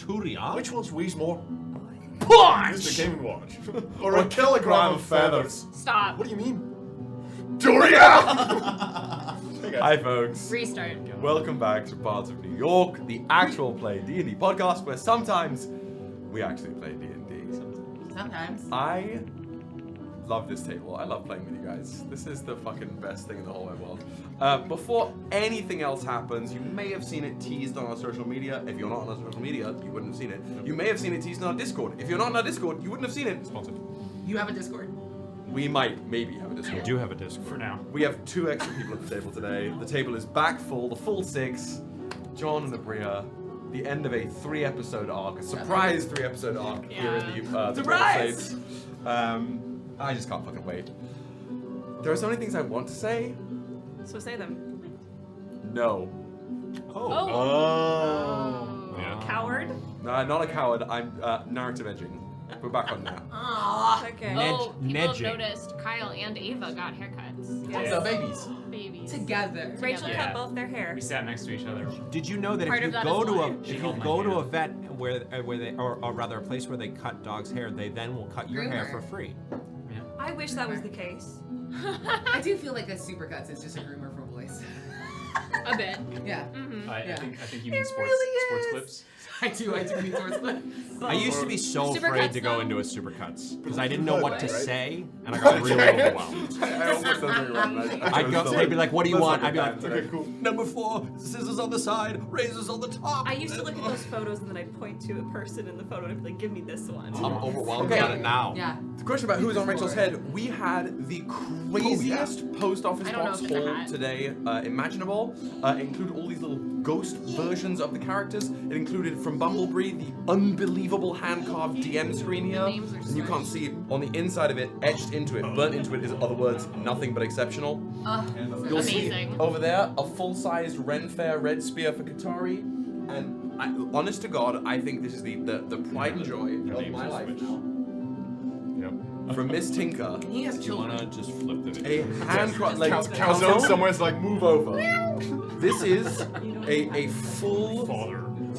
Turia. Which one's weighs more? Punch! Use the Game & Watch. Or a kilogram of feathers. Stop. What do you mean? Turia! Hi folks. Restart. Welcome back to Bards of New York, the actual play D&D podcast where sometimes we actually play D&D. Sometimes. I love this table. I love playing with you guys. This is the fucking best thing in the whole wide world. Before anything else happens, you may have seen it teased on our social media. If you're not on our social media, you wouldn't have seen it. You may have seen it teased on our Discord. If you're not on our Discord, you wouldn't have seen it. Sponsored. You have a Discord? We might, maybe have a Discord. We do have a Discord. For now. We have 2 extra people at the table today. The table is back full, the full 6. John and Aabria. The end of a 3-episode arc, a surprise 3-episode arc here in the Surprise! States. I just can't fucking wait. There are so many things I want to say. So say them. No. Oh. Yeah. Coward? Not a coward. I'm narrative edging. We're back on now. Aww. Okay. Oh, people have Nedging. noticed Kyle and Ava got haircuts. Yes. So babies. Babies. Together. Rachel Yeah. cut both their hair. We sat next to each other. Did you know that Part if you of that go is to why. a She if held you my go to hand. a vet where they or rather a place where they cut dogs' hair, they then will cut your hair for free? I wish that was the case. I do feel like this Supercuts is just a groomer for boys. A bit. Yeah. Mm-hmm. I Yeah. think you mean It sports really is. clips. I do mean towards the... I used to be so Supercuts, afraid to go though. into a Supercuts because I didn't know what to Right? say and I got really overwhelmed. I almost said something wrong. I'd go, they'd be like, "What do you want?" I'd be like, okay, cool. "Number 4, scissors on the side, razors on the top." I used to look at those photos and then I'd point to a person in the photo and I'd be like, give me this one. I'm overwhelmed Okay. about it now. Yeah. The question about who's on Rachel's head, we had the craziest post office I don't know box if it's a haul hat. today imaginable. It included all these little ghost versions of the characters. It included from Bumblebee the unbelievable hand-carved DM screen here. names are And you can't see on the inside of it, etched into it, burnt into it is, other words, nothing but exceptional. You'll see Amazing. over there a full-sized Ren Fair red spear for Katari. And honest to God, I think this is the pride and joy of my life now. From Miss Tinker, He has You wanna children. just flip the a video? handcrafted like Calzone somewhere's like, move over. This is a full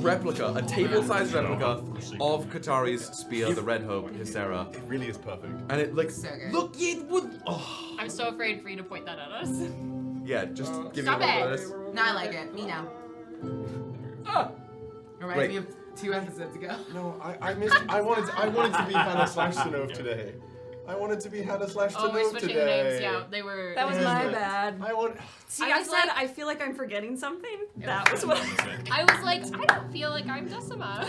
replica, a table-sized replica of Katari's spear, the Red Hope, Hysera. It really is perfect. And it like, So good. look, it would. Oh, I'm so afraid for you to point that at us. yeah, just give Stop me a little it. bit of this. No, I like it. Me now. Ah! Alright, Wait. we have 2 episodes to go. No, I missed. I wanted to be Hannah/Synnove today. I wanted to be Oh, we're Hannah/Synnove switching today. names. Yeah, they were. That was Yeah. my bad. I want. See, I I was said like- I feel like I'm forgetting something. That was what I was like, I don't feel like I'm Decima.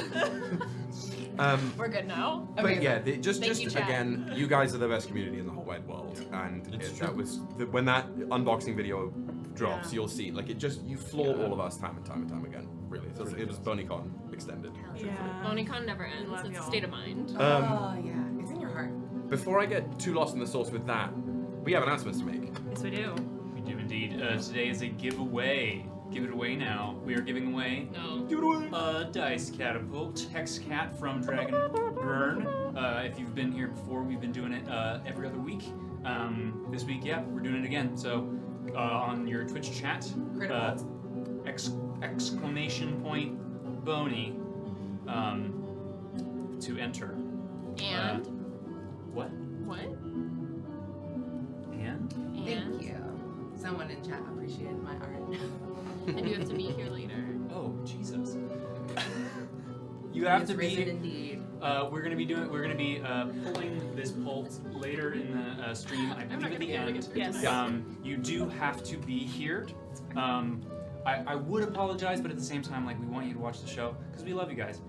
We're good now. But yeah, just Thank you, chat. again, you guys are the best community in the whole wide world, and that was when that unboxing video drops, Yeah. you'll see like it just you floor all of us time and time and time again. Really, so it was BonyCon extended. Yeah. MonyCon never ends. love It's a y'all. state of mind. Oh, yeah. It's in your heart. Before I get too lost in the sauce with that, we have announcements to make. Yes, we do. We do indeed. Today is a giveaway. Give it away now. We are giving away No. a dice catapult hex cat from Dragonburn. If you've been here before, we've been doing it every other week. This week, yeah, we're doing it again. So on your Twitch chat, exclamation point Boney to enter. And What? what? And? Thank you. Someone in chat appreciated my art. And you have to be here later. Oh, Jesus. You have It's to risen be. indeed. We're gonna be pulling this pult later in the stream. I I'm believe not at gonna the be able to end. get through Yes. this. You do have to be here. I would apologize, but at the same time, like we want you to watch the show because we love you guys.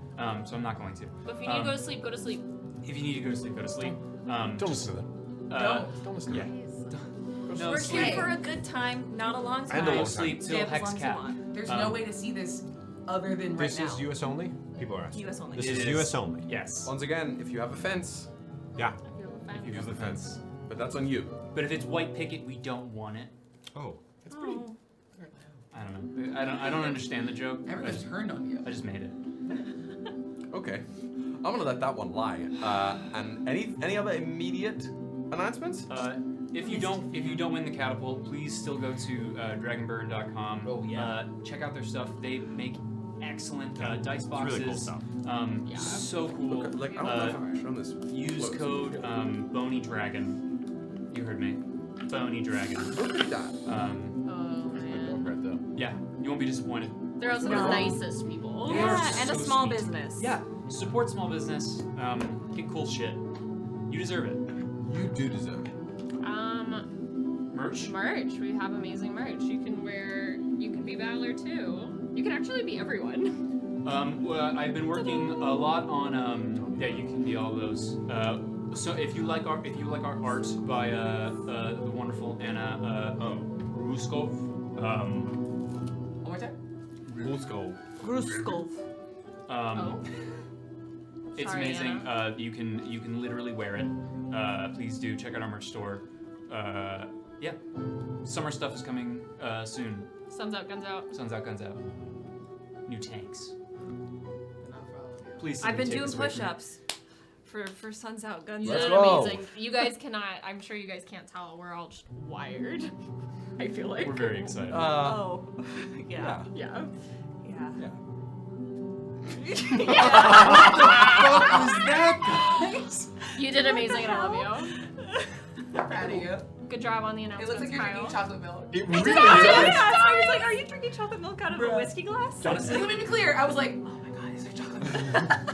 So I'm not going to. But if you need to go to sleep, go to sleep. If you need to go to sleep, go to sleep. Don't listen to them. Don't listen. Yeah. No, We're sleep. here for a good time, not a long time. And a long Sleep Stay till up as hex long as you cat. want. There's no way to see this other than right This now. is US only? People are asking. US only. This It is is. US only. Yes. Once again, if you have a fence, Yeah. use the fence. But that's on you. But if it's white picket, we don't want it. Oh. It's pretty. Oh. I don't know. I don't understand the joke. Everyone's turned on you. I just made it. Okay, I'm gonna let that one lie. And any other immediate announcements? If you don't win the catapult, please still go to dragonburn.com. Oh, yeah. Check out their stuff. They make excellent dice boxes. really cool stuff. So cool. Like, I don't know if I've shown this. Use code Bony Dragon. You heard me. Bony Dragon. Look at that. Oh man. Right there. Yeah, you won't be disappointed. They're also the nicest people. Yeah, and a so small sweet. business. Yeah, support small business. Get cool shit. You deserve it. You do deserve it. Merch. Merch. We have amazing merch. You can wear. You can be Valor too. You can actually be everyone. Well, I've been working a lot on. Yeah, you can be all those. So if you like our art by the wonderful Anna Ruskov. One more time. Gruskov. It's Sorry, amazing. You can literally wear it. Please do check out our merch store. Yeah, summer stuff is coming soon. Sun's out, guns out. Sun's out, guns out. New tanks. Not for all of you. Please. I've been take doing this away from me. push-ups for Suns Out, Guns You Out. did Let's go. amazing. You guys cannot. I'm sure you guys can't tell. We're all just wired. I feel like. We're very excited. Oh, yeah. Yeah. Yeah. You did amazing, and I love you. Proud of you. Good job on the It announcements, looks like you're Kyle. drinking chocolate milk. It really did. does. I was like, are you drinking chocolate milk out of a whiskey glass? Honestly, Let me be clear. I was like, oh my god, is there chocolate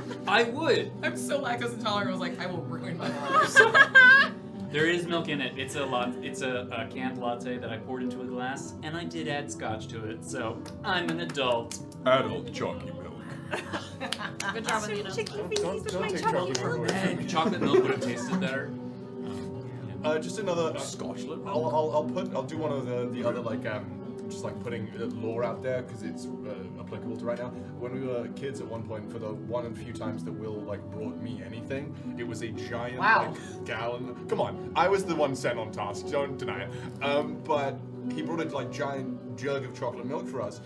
milk? I would. I'm so lactose intolerant. I was like, I will ruin my life. There is milk in it. It's a canned latte that I poured into a glass, and I did add scotch to it. So I'm an adult. Adult chalky milk. Good job on the announcements. Chicky fees with my take chocolate chocolate milk. from me. Chocolate milk would have tasted better. Just another Scotchlet. I'll do one of the other like just like putting lore out there because it's applicable to right now. When we were kids at one point, for the one and few times that Will like brought me anything, it was a giant Wow. like gallon. Come on, I was the one sent on task. Don't deny it. But he brought a like giant jug of chocolate milk for us.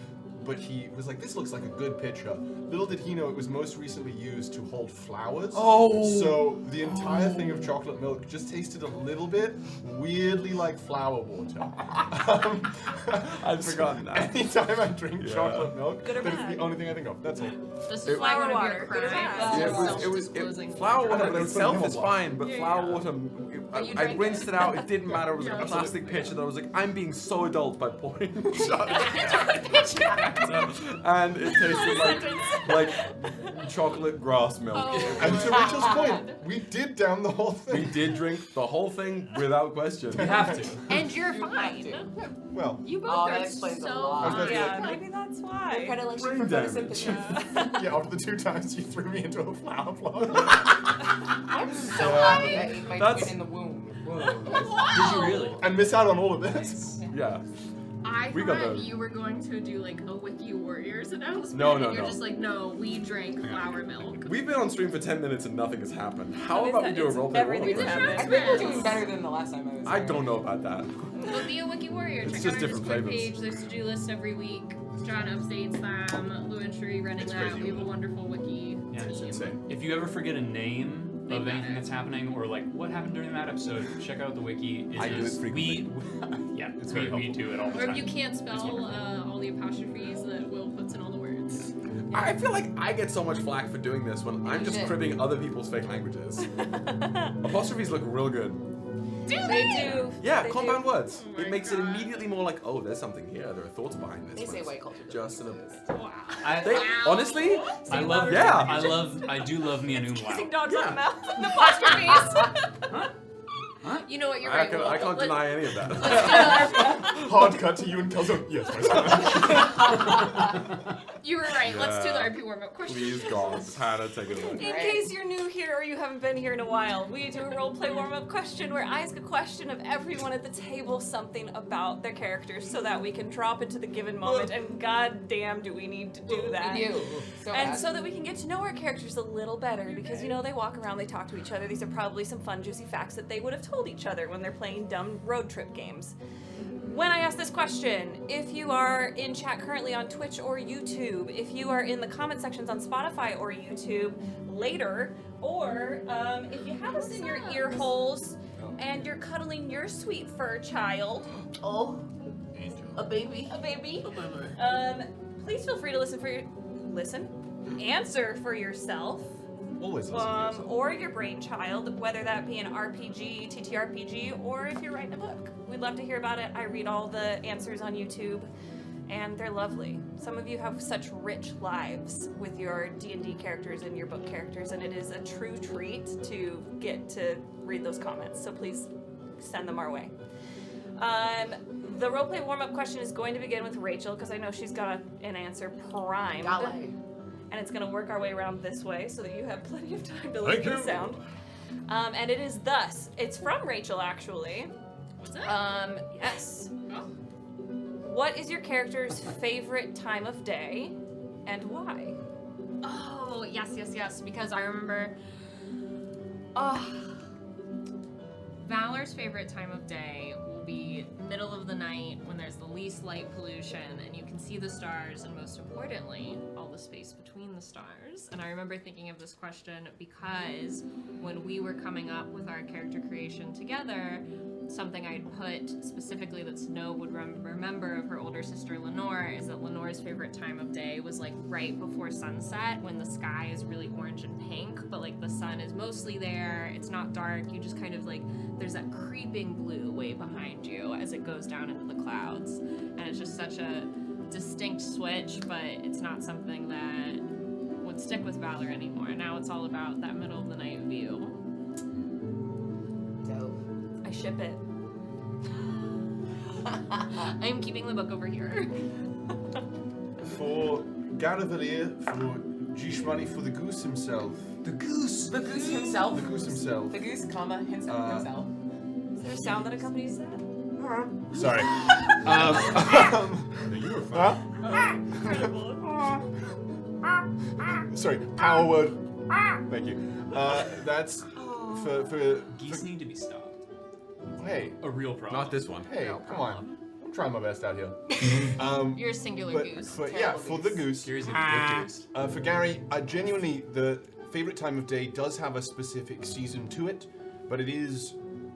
But he was like, this looks like a good pitcher. Little did he know it was most recently used to hold flowers. Oh! So the entire thing of chocolate milk just tasted a little bit weirdly like flower water. I'd forgotten that. Anytime I drink Yeah. chocolate milk, Good or that's bad? the only thing I think of. That's all. This It- is why one Flower of water, your good or crimes bad? is Yeah, self-disclosing. flower water But it was itself vanilla is block. fine, but Yeah, flower yeah. water, But you I drank rinsed it. it out. It didn't matter. It was Yeah, like a plastic absolutely. pitcher that I was like, I'm being so adult by pouring chocolate. Picture. And it tasted like chocolate grass milk. Oh. And to Rachel's point, we did down the whole We thing. did drink the whole thing without question. You have to. And you're fine. Well, You both Oh, are that explains a so lot. fine. Yeah, maybe that's why. Predilection Brain for damage. photosynthesis. yeah, after the 2 times you threw me into a flower plot. I'm so happy I ate my That's- twin in the womb. Did you really? and miss out on all of this. Yeah. I We got thought the- you were going to do like a Wiki Warriors announcement. No, and no, you're no. just like, no, we drank flower milk. We've been on stream for 10 minutes and nothing has happened. How What is about we that? do a It's roleplay? everything's roleplay? happened. I think we're doing better than the last time I was I here. don't know about that. But be a Wiki Warrior. It's Check just out our different Discord flavors. page. There's to-do list every week. John updates them. Lou and Sheree running It's that. crazy, We have a Lou. wonderful Wiki Yeah, team. it's insane. If you ever forget a name They of got anything it. that's happening or like what happened during that episode, check out the wiki. I do it is- frequently. Yeah, It's we, very we helpful. do it all the Or time. if you can't It's spell wonderful. all the apostrophes that Will puts in all the words. I feel like I get so much flack for doing this when I'm You just did. cribbing other people's fake languages. Apostrophes look real good. They do. Yeah, They compound do. words. Oh my it makes it God. immediately more like, oh, there's something here. There are thoughts behind this. They when say it's white culture. Just in a. Wow. They, honestly, I love. Yeah. I do love me an Kissing umlaut. dogs on the mouth. The apostrophes. Huh? You know what? You're I right. can't, Will. I can't Let's- deny any of that. Hard cut to you and Kelso. Yes, my son. You were right. Let's do the Yeah. RP warm-up question. Please, God, Hannah, take it away. In case you're new here or you haven't been here in a while, we do a roleplay warm-up question where I ask a question of everyone at the table something about their characters so that we can drop into the given moment, and goddamn do we need to do that. We do. So And bad. so that we can get to know our characters a little better, because you know they walk around, they talk to each other. These are probably some fun, juicy facts that they would have told each other when they're playing dumb road trip games. When I ask this question, if you are in chat currently on Twitch or YouTube, if you are in the comment sections on Spotify or YouTube later, or if you have us in your ear holes and you're cuddling your sweet fur child, Oh, a baby. a baby, please feel free to listen, answer for yourself, Always listen to yourself. or your brainchild, whether that be an RPG, TTRPG, or if you're writing a book. We'd love to hear about it. I read all the answers on YouTube, and they're lovely. Some of you have such rich lives with your D&D characters and your book characters, and it is a true treat to get to read those comments. So please send them our way. The roleplay warm-up question is going to begin with Rachel, because I know she's got an answer primed. Galley. And it's going to work our way around this way so that you have plenty of time to listen to the sound. And it is thus. It's from Rachel, actually. What's it? Yes. Oh. What is your character's favorite time of day, and why? Oh, yes. Because I remember. Valor's favorite time of day will be middle of the night when there's the least light pollution and you can see the stars, and most importantly, all the space between the stars. And I remember thinking of this question because when we were coming up with our character creation together, something I'd put specifically that Synnove would remember of her older sister Lenore is that Lenore's favorite time of day was like right before sunset, when the sky is really orange and pink, but like the sun is mostly there, it's not dark, you just kind of like, there's that creeping blue way behind you as it goes down into the clouds. And it's just such a distinct switch, but it's not something that would stick with Valor anymore. Now it's all about that middle of the night view. Dope. I ship it. I'm keeping the book over here. For Garavellir, for Gishmani, for the goose himself. The goose. The goose himself. The goose himself. The goose, comma, himself. Is there a sound that accompanies that? Sorry. You were fine. Sorry, power word. Thank you. That's for Geese need to be stopped. hey, A real problem. Not this one. hey, come on. I'm trying my best out here. You're a singular But goose. for, yeah, for the goose. Here's a good goose. For Gary, genuinely, the favorite time of day does have a specific season to it, but it is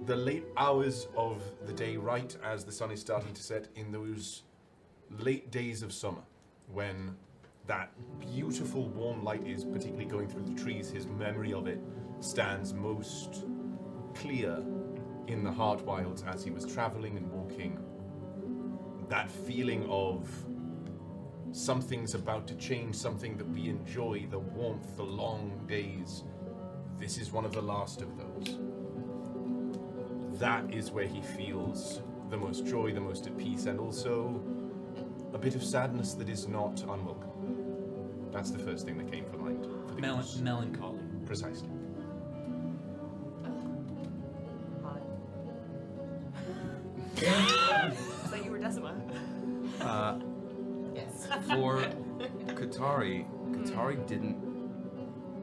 the late hours of the day, right as the sun is starting to set, in those late days of summer, when that beautiful warm light is particularly going through the trees. His memory of it stands most clear in the Heart Wilds as he was traveling and walking. That feeling of something's about to change, something that we enjoy, the warmth, the long days. This is one of the last of those. That is where he feels the most joy, the most at peace, and also a bit of sadness that is not unwelcome. That's the first thing that came to mind. For the goose. Melancholy. Precisely. So you were Decima. Yes. For Katari didn't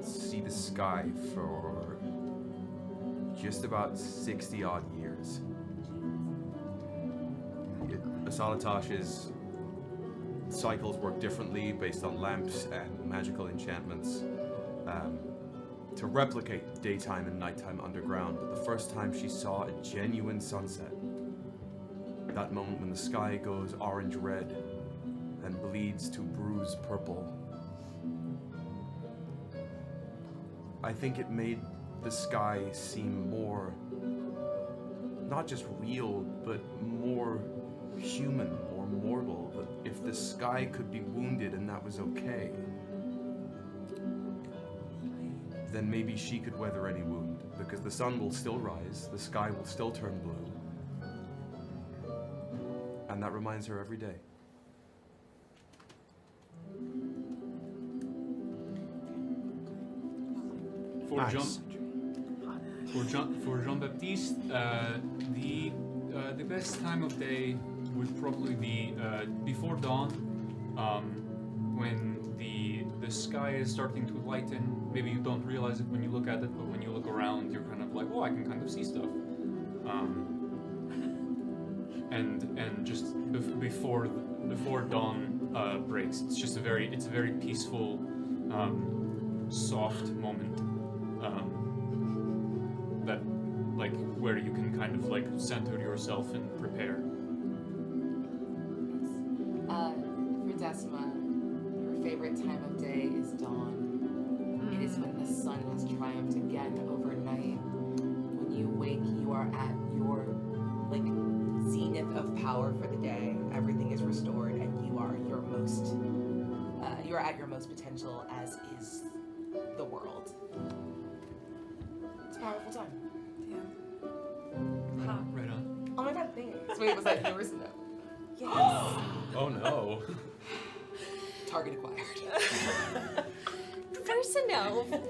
see the sky for just about 60 odd years. Asalatosh's cycles work differently based on lamps and magical enchantments to replicate daytime and nighttime underground. But the first time she saw a genuine sunset, that moment when the sky goes orange-red and bleeds to bruise purple, I think it made the sky seem more, not just real, but more human, more mortal. That if the sky could be wounded and that was okay, then maybe she could weather any wound, because the sun will still rise, the sky will still turn blue. And that reminds her every day. For Nice. Jean-Baptiste, the best time of day would probably be before dawn, when the sky is starting to lighten. Maybe you don't realize it when you look at it, but when you look around, you're kind of like, oh, I can kind of see stuff. And just before dawn breaks, it's just a very peaceful, soft moment. That, like, where you can kind of like center yourself and prepare. For Decima, her favorite time of day is dawn. It is when the sun has triumphed again over night. When you wake, you are at your zenith of power for the day. Everything is restored, and you are your most. You are at your most potential, as is the world. It's a powerful time. Yeah. Huh. Right on. Oh my god, thanks. Wait, was that yours? No. Yes. Oh no. Target acquired. For Synnove,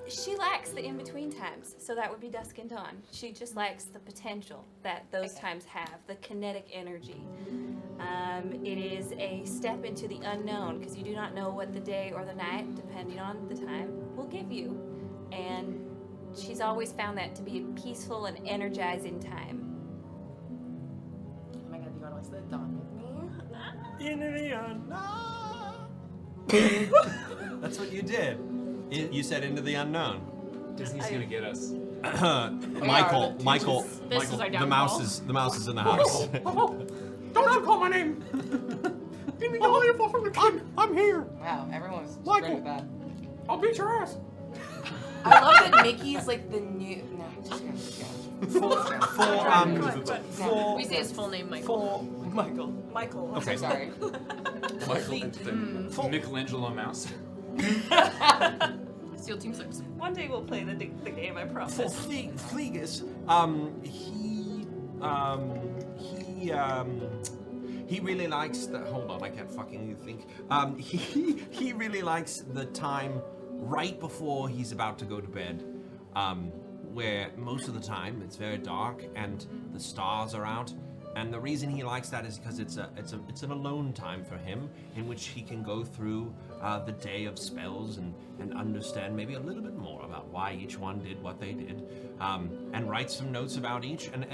she lacks the in-between times, so that would be dusk and dawn. She just lacks the potential that those times have, the kinetic energy. It is a step into the unknown, because you do not know what the day or the night, depending on the time, will give you. And she's always found that to be a peaceful and energizing time. Oh my god, you want to watch the dawn with me? Into the unknown. That's what you did. You said into the unknown. Disney's gonna get us. Michael, This is our the downfall. mouse is in the house. Don't you call my name? Give me all your fucking I'm here. Wow, everyone was Michael. great with that. I'll beat your ass. I love that Mickey's like the new. No, just go. We say his full name, Michael. Michael. Okay. Sorry. Michael Entertainment. Michelangelo Mouse. SEAL Team 6. One day we'll play the game, I promise. For Theagus, he really likes the. Hold on, I can't fucking think. He really likes the time right before he's about to go to bed, where most of the time it's very dark and the stars are out. And the reason he likes that is because it's an alone time for him, in which he can go through the day of spells and understand maybe a little bit more about why each one did what they did, and write some notes about each, and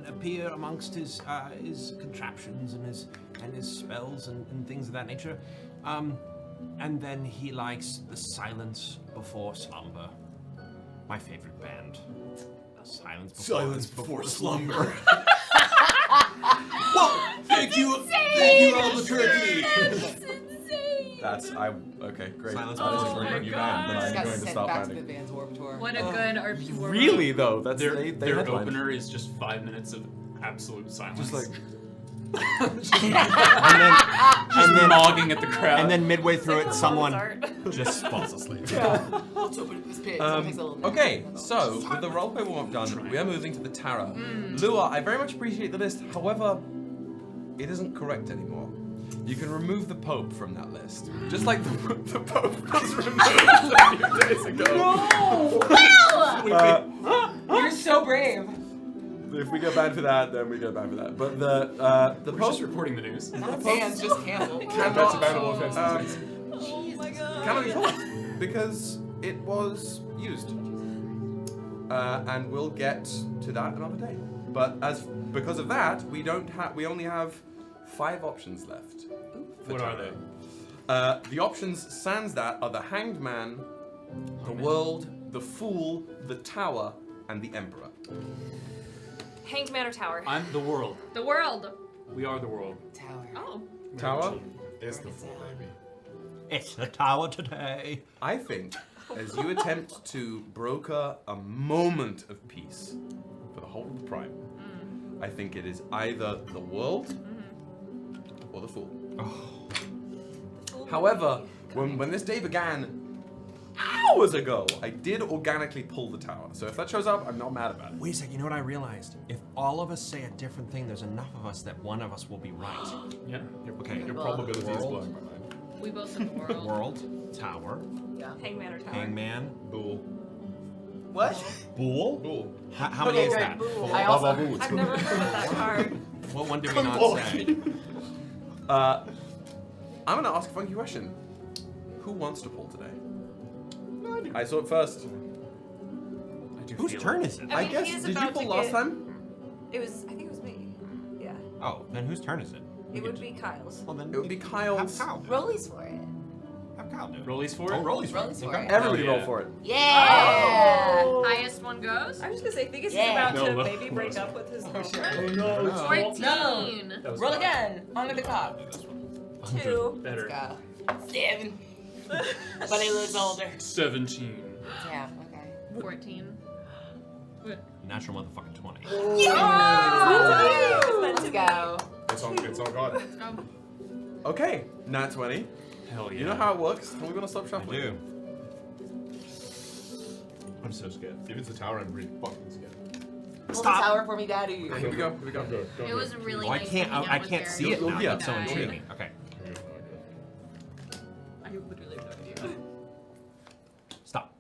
appear amongst his contraptions and his spells and things of that nature. And then he likes the silence before slumber. My favorite band. Silence before slumber. Whoa! Thank you, Albuquerque. That's okay, great. Silence That is before a slumber. great new band that Just I'm got going to sent stop back to the finding. Vans Warped Tour. What a good RP Warp. Really though, that's Their they headlined. opener is just 5 minutes of absolute silence. Just like and just then mogging at the crowd. and then midway through it, someone Mozart. just falls asleep. Let's open up this pit. Someone takes a little nap. Okay, so with the roleplay warm up done, we are moving to the Tara. Lua, I very much appreciate the list. However, it isn't correct anymore. You can remove the Pope from that list, just like the Pope was removed a few days ago. You're so brave. If we get banned for that, then we get banned for that. But the We're Pope just reporting the news. Not fans, just canceled. That's a bannable offense. Oh my god. cannot be told because it was used, and we'll get to that another day. But because of that, we only have 5 options left. What are they? The options sans that are the Hanged Man, the World, the Fool, the Tower, and the Emperor. Hanged Man or Tower? I'm the world. The world. We are the world. Tower. Oh. Tower? It's the full baby. It's the tower today. I think as you attempt to broker a moment of peace for the whole of the Prime, I think it is either the World or the Fool. However, when this day began hours ago, I did organically pull the Tower. So if that shows up, I'm not mad about it. Wait a sec, you know what I realized? If all of us say a different thing, there's enough of us that one of us will be right. Yeah. Okay. Your probability is World. blowing my mind. We both said the world. World, Tower, Yeah. Hanged Man or Tower? Hangman, Bull. What? Bull. Bull. How many is that? I also. I've never heard of that card. What one did we not say? I'm going to ask a funky question. Who wants to pull today? I saw it first. I do Whose feel turn it. is it? I I mean, guess. he is Did you about pull to last get- time? I think it was me. Yeah. Oh, then whose turn is it? It would be Kyle's. Well, then It would be Kyle's. Have Kyle. Rollies for it. Have Kyle do it. Rollies for it? Oh, Rollies. Rollies for it. Everybody Oh, yeah. roll for it. Yeah. Highest one goes. I was just gonna say, Theagus is Yeah. about No, to well, maybe break up with his girlfriend. Oh, 14. That was Roll fun. again. Onto the clock. This one. 2. Better. Let's go. 7. But he looks older. 17. Yeah, okay. 14. Natural motherfucking 20. Let's go. It's all gone. Okay, nat 20. Hell yeah. You know how it works. Are we gonna stop I shuffling? do. I'm so scared. If it's a tower, I'm really fucking scared. Hold the tower for me, Daddy. Here we go. Here we go. It was really Oh, I nice can't. hanging out I with can't Barry see it now. before Yeah, he It's so died. intriguing. Okay. I literally have no idea. Stop.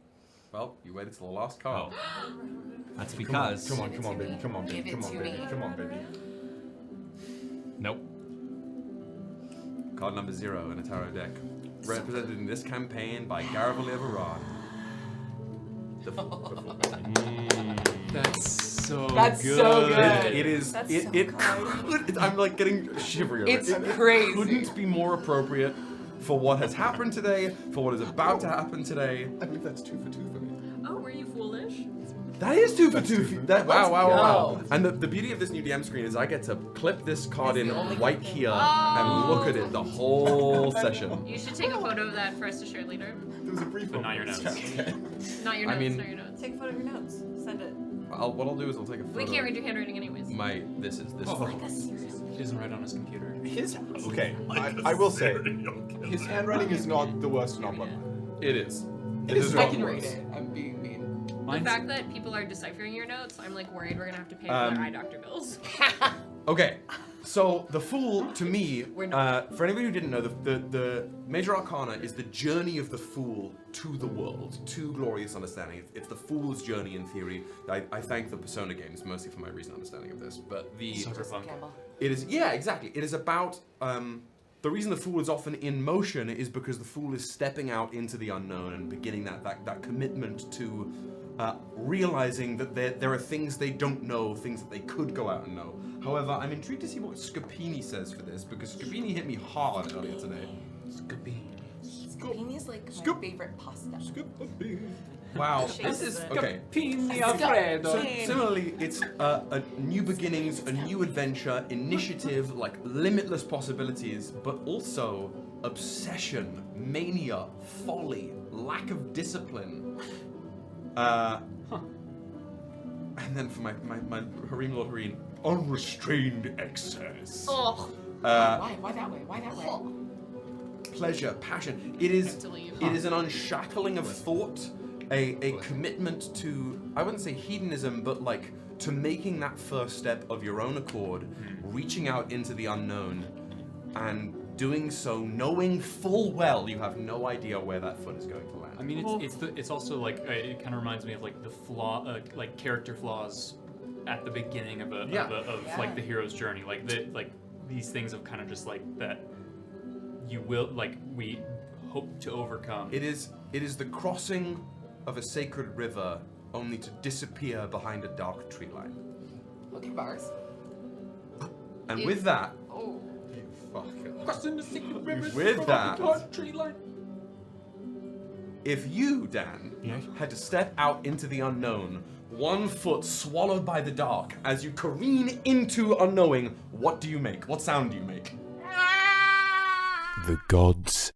Well, you waited till the last card. Oh. That's because. Come on, baby. Come on, baby. Give it Come on, to baby. me. Come on, baby. Nope. Card number 0 in a tarot deck. Represented in this campaign by Garavellir Viraan. That's so That's good. so good. It is. That's It. so it good. could, I'm like getting shivery. over It's it. crazy. Couldn't be more appropriate for what has happened today, for what is about to happen today. I believe that's 2 for 2 for me. Oh, were you foolish? That is 2 for 2. That, wow, wow, wow. go. And the beauty of this new DM screen is I get to clip this card in the only white good thing. here and look at it the whole session. You should take a photo of that for us to share later. There was a brief But not your moment. notes. Not your I notes, mean- not your notes. Take a photo of your notes. Send it. What I'll do is I'll take a photo. We can't read your handwriting anyways. This is Oh, he doesn't write on his computer. Okay, I will say, his handwriting is not the worst in our bloodline. It is. It is I not can the read worst. it. I'm being mean. The Mine's- fact that people are deciphering your notes, I'm like worried we're gonna have to pay for their eye doctor bills. Okay, so the Fool, to me, We're not. for anybody who didn't know, the Major Arcana is the journey of the Fool to the world, to glorious understanding. It's the Fool's journey in theory. I thank the Persona games mostly for my recent understanding of this, but the Cyberpunk. Campbell. it is exactly. It is about the reason the Fool is often in motion is because the Fool is stepping out into the unknown and beginning that commitment to realizing that there are things they don't know, things that they could go out and know. However, I'm intrigued to see what Scapini says for this, because Scapini hit me hard earlier today. Scapini is like my favorite pasta. Wow. This is Okay. Pini So similarly, it's a new beginnings, a new adventure, initiative, like limitless possibilities, but also obsession, mania, folly, lack of discipline. And then for my Harim Lord Hareen, unrestrained excess. Oh, Why? Why that way? Why that way? Pleasure, passion. It is. have to leave. It is an unshackling of thought, a commitment to, I wouldn't say hedonism, but like to making that first step of your own accord, reaching out into the unknown, and doing so knowing full well you have no idea where that foot is going to land. I mean, it's also like it kind of reminds me of like the like character flaws at the beginning of like the hero's journey. Like these things of kind of just like that you will like we hope to overcome. It is the crossing of a sacred river only to disappear behind a dark tree line. Okay, bars. And with that, oh. Crossing the secret rivers With from that- the dark tree line. if you, Dan, had to step out into the unknown, one foot swallowed by the dark, as you careen into unknowing, what do you make? What sound do you make? The gods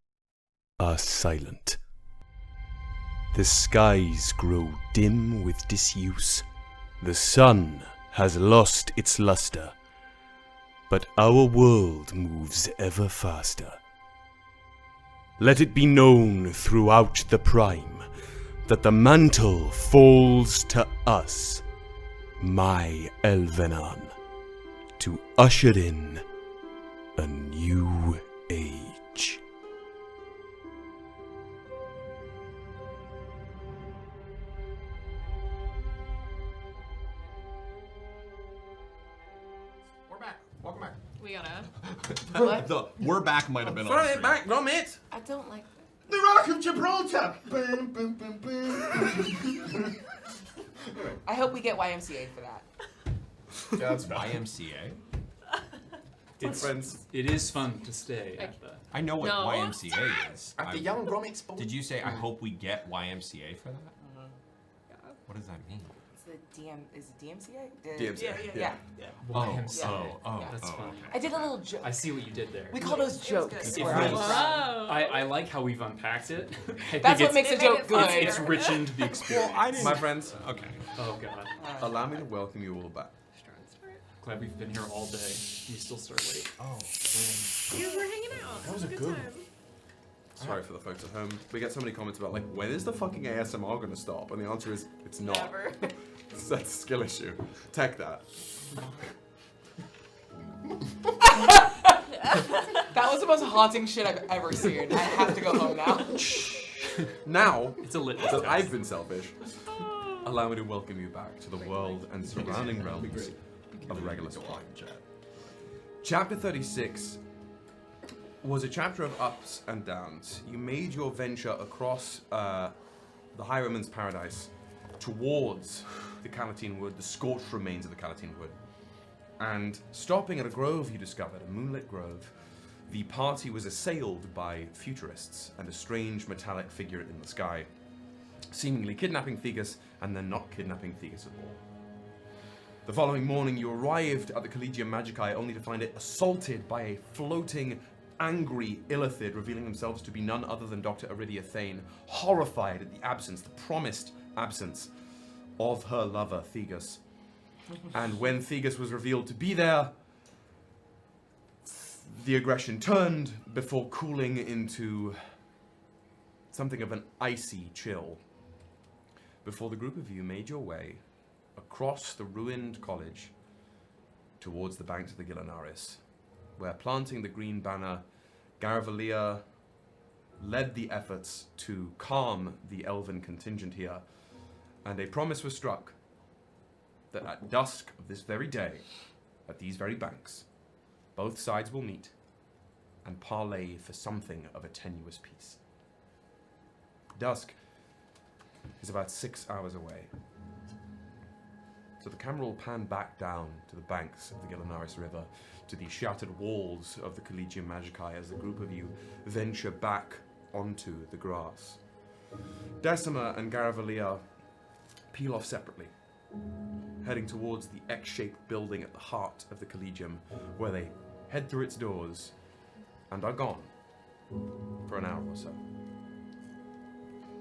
are silent. The skies grow dim with disuse. The sun has lost its luster. But our world moves ever faster. Let it be known throughout the Prime that the mantle falls to us, my Elvenan, to usher in a new age. We're back. Welcome back. We gotta. The "we're back" might have been on. Throw the it screen. back, no mate. I don't like The Rock of Gibraltar! Boom, boom, boom, boom. I hope we get YMCA for that. Yeah, that's fine. YMCA. Friends. It is fun to stay at the. I know what No. YMCA is. At the I- Young Bromix Bowl. Did you say I hope we get YMCA for that? What does that mean? It's the is it DMCA? DMCA. Yeah. That's fun. I did a little joke. I see what you did there. We call those jokes. It where was- I'm from. I like how we've unpacked it. I That's think what makes a it joke made it good. it's richened the experience. Well, I didn't. My friends, Okay. Oh god. allow me to welcome you all back. Glad we've been here all day. We still start late. Oh, You were hanging out. That was a good time. one. Sorry for the folks at home. We get so many comments about, like, when is the fucking ASMR gonna stop? And the answer is, it's not. Never. That's a skill issue. Tech that. That was the most haunting shit I've ever seen. I have to go home now. Now, It's a litmus that test. I've been selfish, allow me to welcome you back to the world and surrounding realms of Regolus Prime. Chapter 36 was a chapter of ups and downs. You made your venture across the Highwayman's Paradise towards the Calatine Wood, the scorched remains of the Calatine Wood. And stopping at a grove you discovered, a moonlit grove, the party was assailed by futurists and a strange metallic figure in the sky, seemingly kidnapping Thegus and then not kidnapping Thegus at all. The following morning you arrived at the Collegium Magicae only to find it assaulted by a floating, angry illithid, revealing themselves to be none other than Dr. Aridia Thane, horrified at the absence, the promised absence, of her lover, Thegus. And when Thegus was revealed to be there, the aggression turned before cooling into something of an icy chill. Before the group of you made your way across the ruined college towards the banks of the Ghilanariis, where planting the green banner, Garavellir led the efforts to calm the elven contingent here, and a promise was struck that at dusk of this very day, at these very banks, both sides will meet and parley for something of a tenuous peace. Dusk is about 6 hours away. So the camera will pan back down to the banks of the Ghilanariis River, to the shattered walls of the Collegium Magicae as the group of you venture back onto the grass. Decima and Garavellir peel off separately, heading towards the X-shaped building at the heart of the Collegium, where they head through its doors and are gone for an hour or so.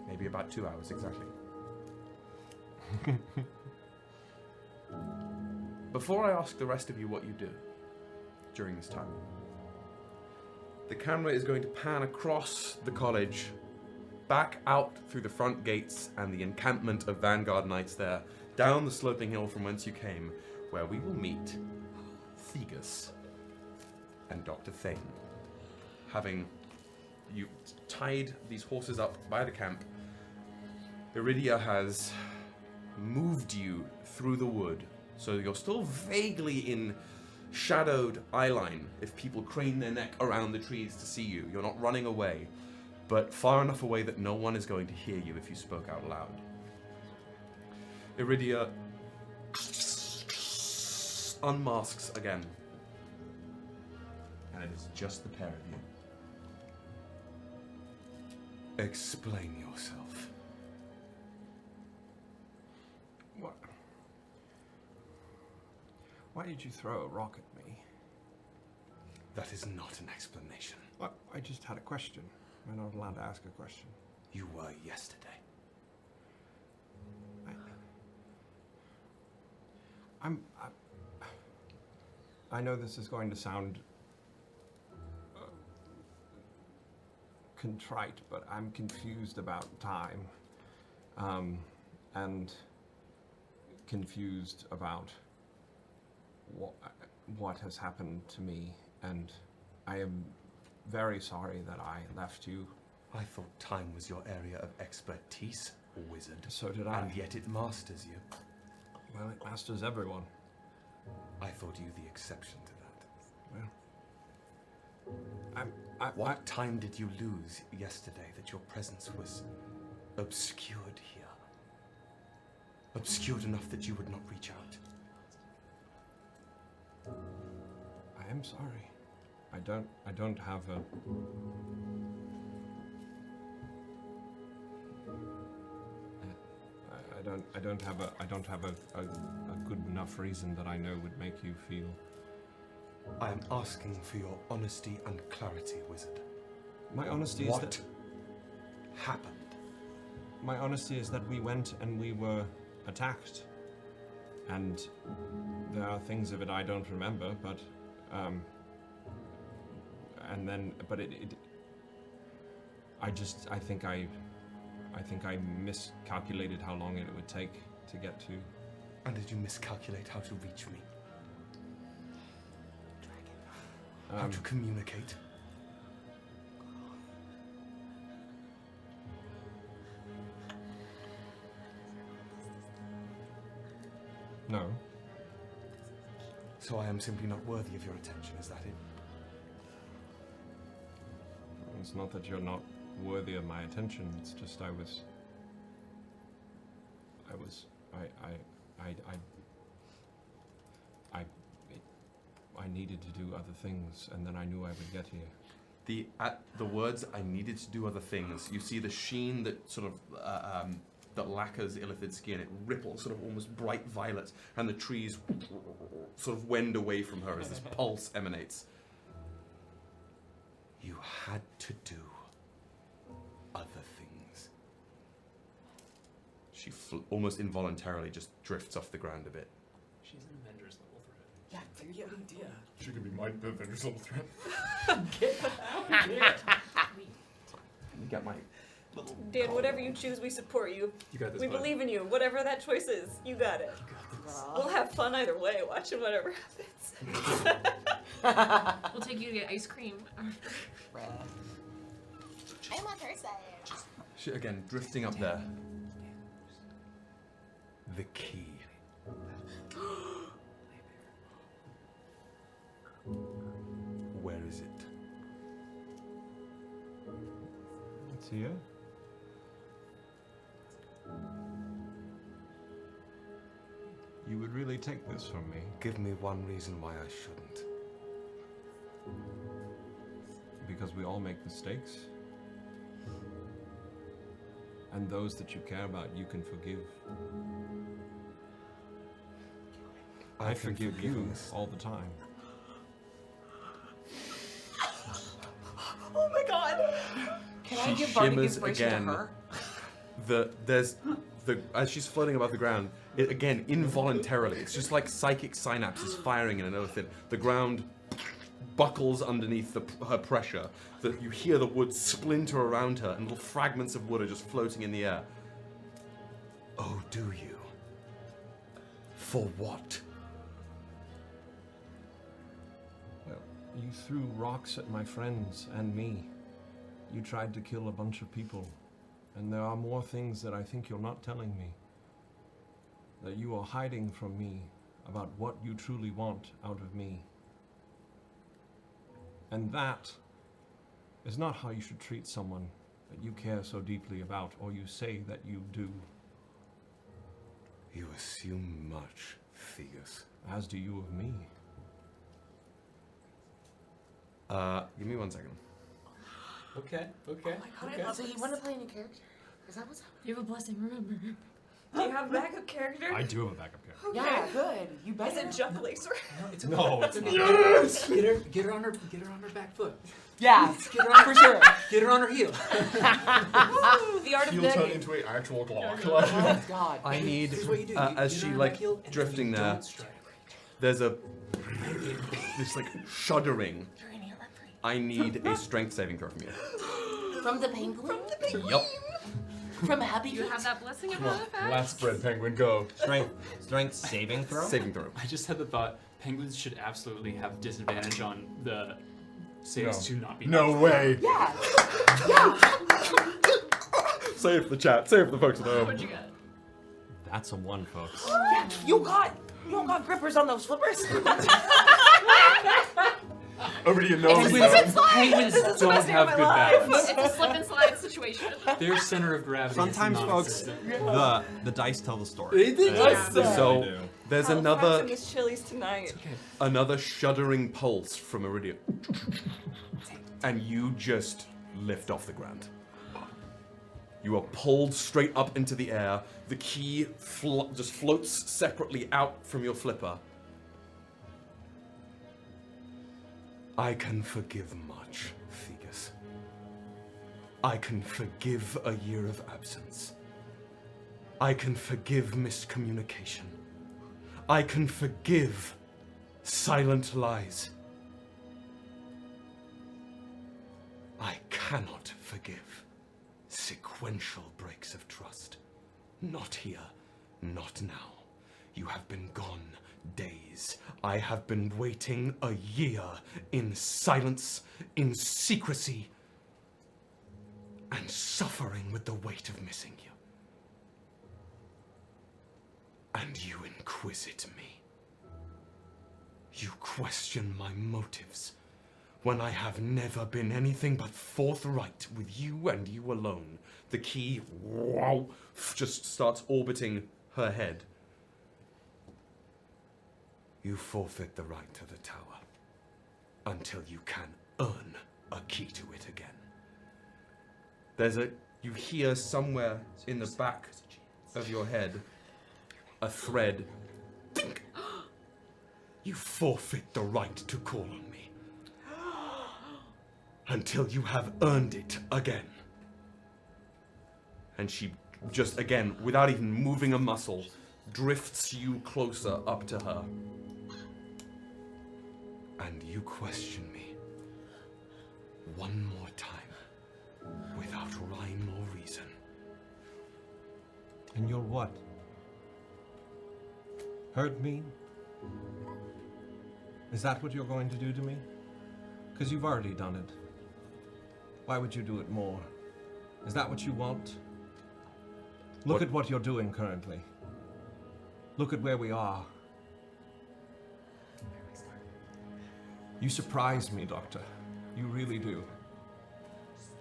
Maybe about 2 hours exactly. Before I ask the rest of you what you do during this time, the camera is going to pan across the college, back out through the front gates and the encampment of Vanguard Knights there, down the sloping hill from whence you came, where we will meet Thegus and Dr. Thane. Having you tied these horses up by the camp, Aridia has moved you through the wood, so you're still vaguely in shadowed eyeline if people crane their neck around the trees to see you. You're not running away, but far enough away that no one is going to hear you if you spoke out loud. Aridia unmasks again, and it is just the pair of you. Explain yourself. What? Why did you throw a rock at me? That is not an explanation. What? I just had a question. We're not allowed to ask a question. You were yesterday. I know this is going to sound contrite, but I'm confused about time, and confused about what has happened to me, and I am very sorry that I left you. I thought time was your area of expertise, wizard. So did I. And yet it masters you. Well, it masters everyone. I thought you the exception to that. Well, What time did you lose yesterday that your presence was obscured here? Obscured enough that you would not reach out? I am sorry. I don't have a... I don't have a good enough reason that I know would make you feel. I am asking for your honesty and clarity, wizard. My honesty What is that happened? my honesty is that we went and we were attacked, and there are things of it I don't remember, but I think I miscalculated how long it would take to get to. And did you miscalculate how to reach me? How to communicate? No. So I am simply not worthy of your attention, is that it? It's not that you're not worthy of my attention, it's just I needed to do other things, and then I knew I would get here. The words "I needed to do other things." You see the sheen that sort of that lacquers Illithid's skin. It ripples, sort of almost bright violet, and the trees sort of wend away from her as this pulse emanates. You had to do other things. She almost involuntarily just drifts off the ground a bit. She's an Avengers level threat. Yeah, very good idea. She could be my Avengers level threat. You got my. Dan, whatever you choose, we support you. You got this. We bud. believe in you. Whatever that choice is, you got it. We'll have fun either way, watching whatever happens. We'll take you to get ice cream after. I'm on her side. She, again, drifting up there. The key. Where is it? It's here. You would really take this from me? Give me one reason why I shouldn't. Because we all make mistakes. And those that you care about, you can forgive. I can forgive forgive you this. all the time. Oh my god! Can I give bardic inspiration to her? As she's floating above the ground, it again involuntarily, it's just like psychic synapses firing in an Illithid. The ground buckles underneath her pressure. That you hear the wood splinter around her, and little fragments of wood are just floating in the air. Oh, do you? For what? Well, you threw rocks at my friends and me. You tried to kill a bunch of people. And there are more things that I think you're not telling me. That you are hiding from me about what you truly want out of me. And that is not how you should treat someone that you care so deeply about, or you say that you do. You assume much, Theus. As do you of me. Give me 1 second. Okay. Oh my god, I love it. You want to play a new character? Is that what's happening? You have a blessing, remember. Do you have a backup character? I do have a backup character. Okay. Yeah, good. You Is better. it Chuck Lacer? No, it's No, it's okay. not. Yes! Get her on her back foot. Yeah, Get her on for sure. Get her on her heel. The art of He'll turn begging. into an actual Glock. Oh god. I need, Here's what you do. You as get she her on like her heel, and then drifting you there, don't strike. there's this like shuddering. I need a strength saving throw from you. From the penguin? Yup. From Happy You Feet? have that blessing of Come on, effect. last spread, penguin, go. Strength saving throw? Saving throw. I just had the thought, penguins should absolutely have disadvantage on the saves to not be. No way. Yeah. Yeah. Save the chat. Save the folks at home. What'd you get? That's a 1, folks. Yeah. You got grippers on those flippers? Aridia knows. Penguins don't have good balance. It's a slip and slide situation. Their center of gravity Sometimes, is folks, non-existent. the dice tell the story. They did. Yeah. So They do. there's Halifax another and Miss Chili's tonight. another shuddering pulse from Aridia, and you just lift off the ground. You are pulled straight up into the air. The key just floats separately out from your flipper. I can forgive much, Theus. I can forgive a year of absence. I can forgive miscommunication. I can forgive silent lies. I cannot forgive sequential breaks of trust. Not here, not now. You have been gone days. I have been waiting a year in silence, in secrecy, and suffering with the weight of missing you. And you inquisit me. You question my motives when I have never been anything but forthright with you and you alone. The key wow, just starts orbiting her head. You forfeit the right to the tower until you can earn a key to it again. You hear somewhere in the back of your head a thread. Think. You forfeit the right to call on me until you have earned it again. And she just, again, without even moving a muscle, drifts you closer up to her. And you question me one more time without rhyme or reason. And you'll what? Hurt me? Is that what you're going to do to me? Because you've already done it. Why would you do it more? Is that what you want? Look at what you're doing currently. Look at where we are. You surprise me, Doctor. You really do.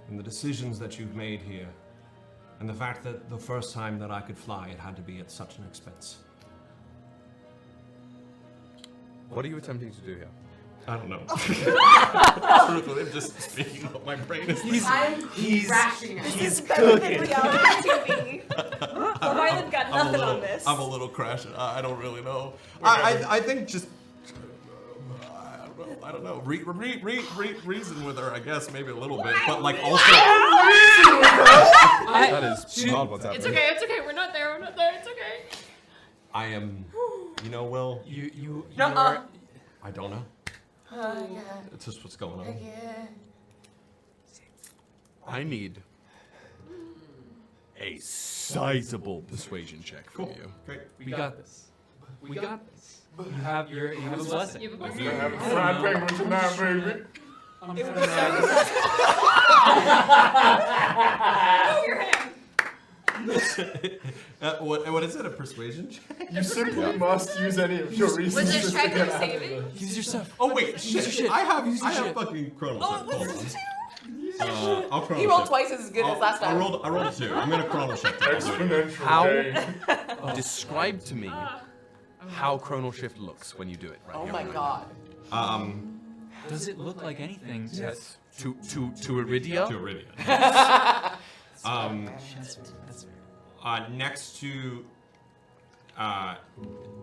And the decisions that you've made here, and the fact that the first time that I could fly, it had to be at such an expense. What are you attempting to do here? I don't know. Truthfully, I'm just speaking what my brain is. He's crashing it. This is better than reality TV. Love Island got nothing on this. I'm a little crashed. I don't really know. I think just. I don't know. Reason with her, I guess, maybe a little bit, but like also. That is not what's happening. It's okay. We're not there. It's okay. I am. You know, Will. You Nuh-uh. I don't know. Oh, God. It's just what's going on. Yeah. I need a sizable persuasion check from you. Great. We got this. We got this. You have a blessing. You have a blessing. I have a fried penguin tonight, baby. I'm gonna Oh, your hand. What is it? A persuasion check? You simply must use any of your reasons. Was it just to check get or out of save it. it? use your stuff. Oh wait, shit! shit. I have Use your shit. fucking chrono Oh, check. was Hold it on. two? I'll chrono He rolled check. twice as good as last time. I rolled a 2. I'm gonna chrono check. Exponential How- gain. Describe to me how Chronal Shift looks when you do it. Right Oh here, my right god. Does it look like anything? now. Yes. To Aridia. To Aridia. That's Next to,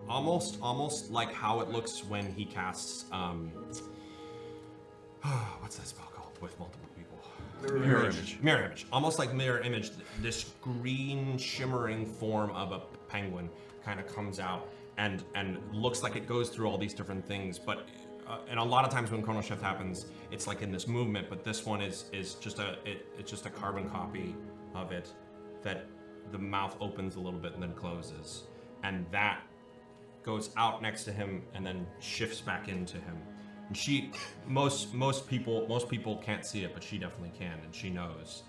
almost like how it looks when he casts, what's that spell called with multiple people? Mirror image. Mirror image. Almost like mirror image. This green shimmering form of a penguin kind of comes out and looks like it goes through all these different things, but and a lot of times when Chrono Shift happens, it's like in this movement, but this one is just a carbon copy of it that the mouth opens a little bit and then closes, and that goes out next to him and then shifts back into him. And most people can't see it, but she definitely can, and she knows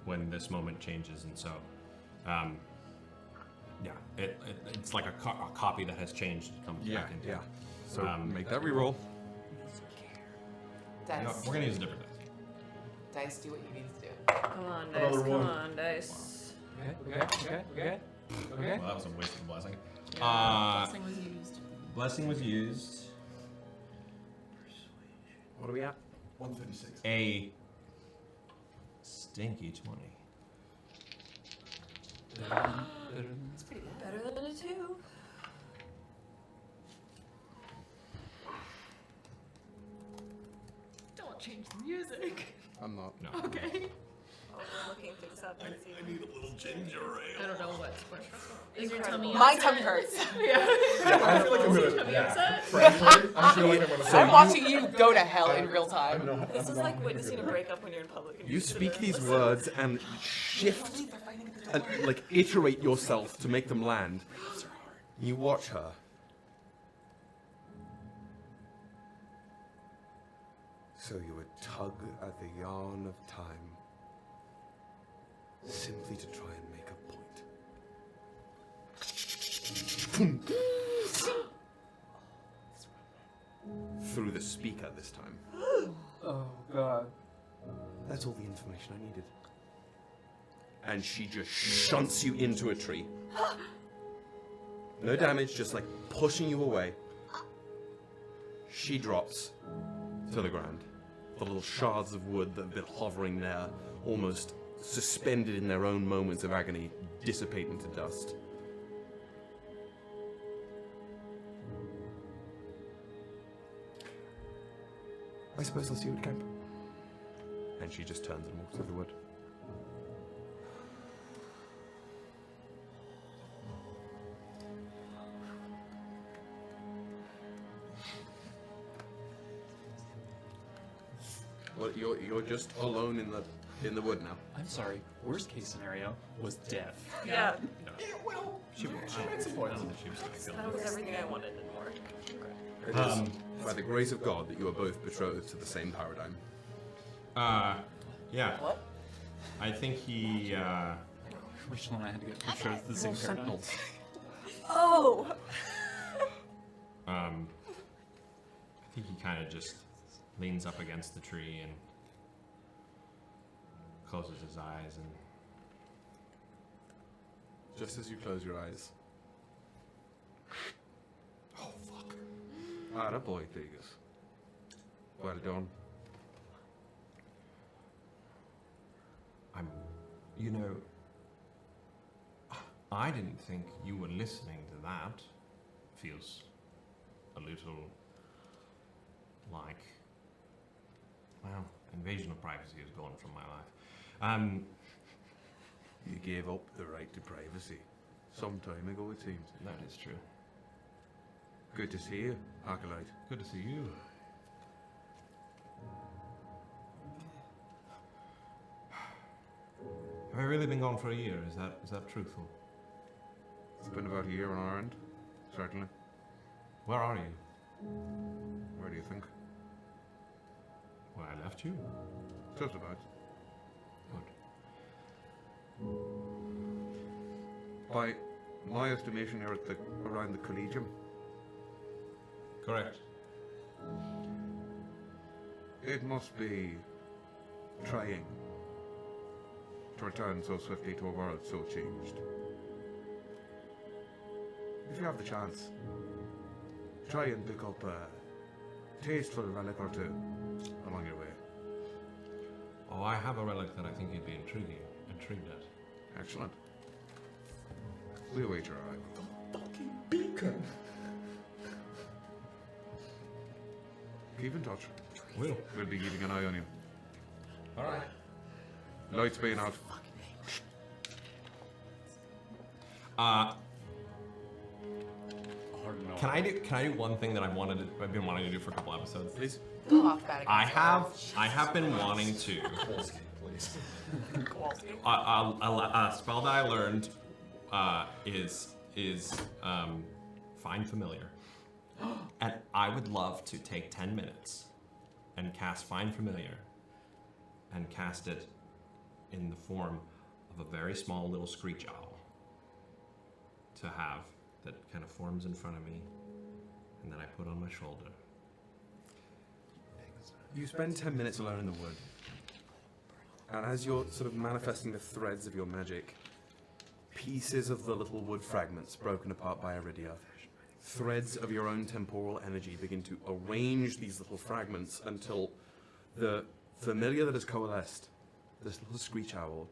when this moment changes, and so yeah, it's like a copy that has changed. It comes back into it. So make that reroll. Dice. No, we're gonna use a different dice. Dice, do what you need to do. Come on, dice. Another Come one. on, dice. okay. Well, that was a waste of a blessing. Blessing was used. Blessing was used. What are we at? 136. A stinky 20. It's pretty good. Better than a 2. Don't change the music. I'm not. No. Okay. Oh, we're looking things up and see. need a little ginger ale. I don't know what. Is your tummy My upset? tummy hurts. Yeah. I feel like I'm gonna. Tummy Yeah. upset? Frankly, I feel like I'm gonna. I'm watching you go to hell in real time. This is like witnessing a breakup when you're in public. And You sit speak there these and words and shift and like iterate yourself to make them land. You watch her. So you would tug at the yarn of time, simply to try and make a point. Through the speaker this time. Oh god. That's all the information I needed. And she just shunts you into a tree. No damage, just like pushing you away. She drops to the ground. The little shards of wood that have been hovering there, almost suspended in their own moments of agony, dissipate into dust. I suppose I'll see you at camp. And she just turns and walks through the wood. Well, you're just alone in the wood now. I'm sorry. Worst case scenario was death. Yeah, She will. that was everything I wanted and more. It is by the grace of God that you are both betrothed to the same paradigm. Yeah. What? I think he, Rachel and I had to get betrothed to the same paradigm. Oh! I think he kind of just leans up against the tree and closes his eyes and Just as you close your eyes. Oh, fuck. Atta boy, Theus. Well done. you know, I didn't think you were listening to that. Feels a little like, well, invasion of privacy is gone from my life. You gave up the right to privacy some time ago, it seems. That is true. Good to see you, Acolyte. Good to see you. Have I really been gone for a year? Is that truthful? It's been about a year on our end, certainly. Where are you? Where do you think? Where I left you? Just about. Good. By my estimation, you're at around the Collegium. Correct. It must be trying to return so swiftly to a world so changed. If you have the chance, try and pick up a tasteful relic or two along your way. Oh, I have a relic that I think you'd be intrigued at. Excellent. We await your arrival. Fucking beacon. Keep in touch. Will. We'll be keeping an eye on you. All right. Lights being out. Can I do one thing that I've been wanting to do for a couple episodes? Please. Go off that again. I have been wanting to. A spell that I learned is Find Familiar, and I would love to take 10 minutes and cast Find Familiar, and cast it in the form of a very small little screech owl to have that kind of forms in front of me, and that I put on my shoulder. You spend 10 minutes alone in the wood, and as you're sort of manifesting the threads of your magic, pieces of the little wood fragments broken apart by Aridia, threads of your own temporal energy begin to arrange these little fragments until the familiar that has coalesced, this little screech owl,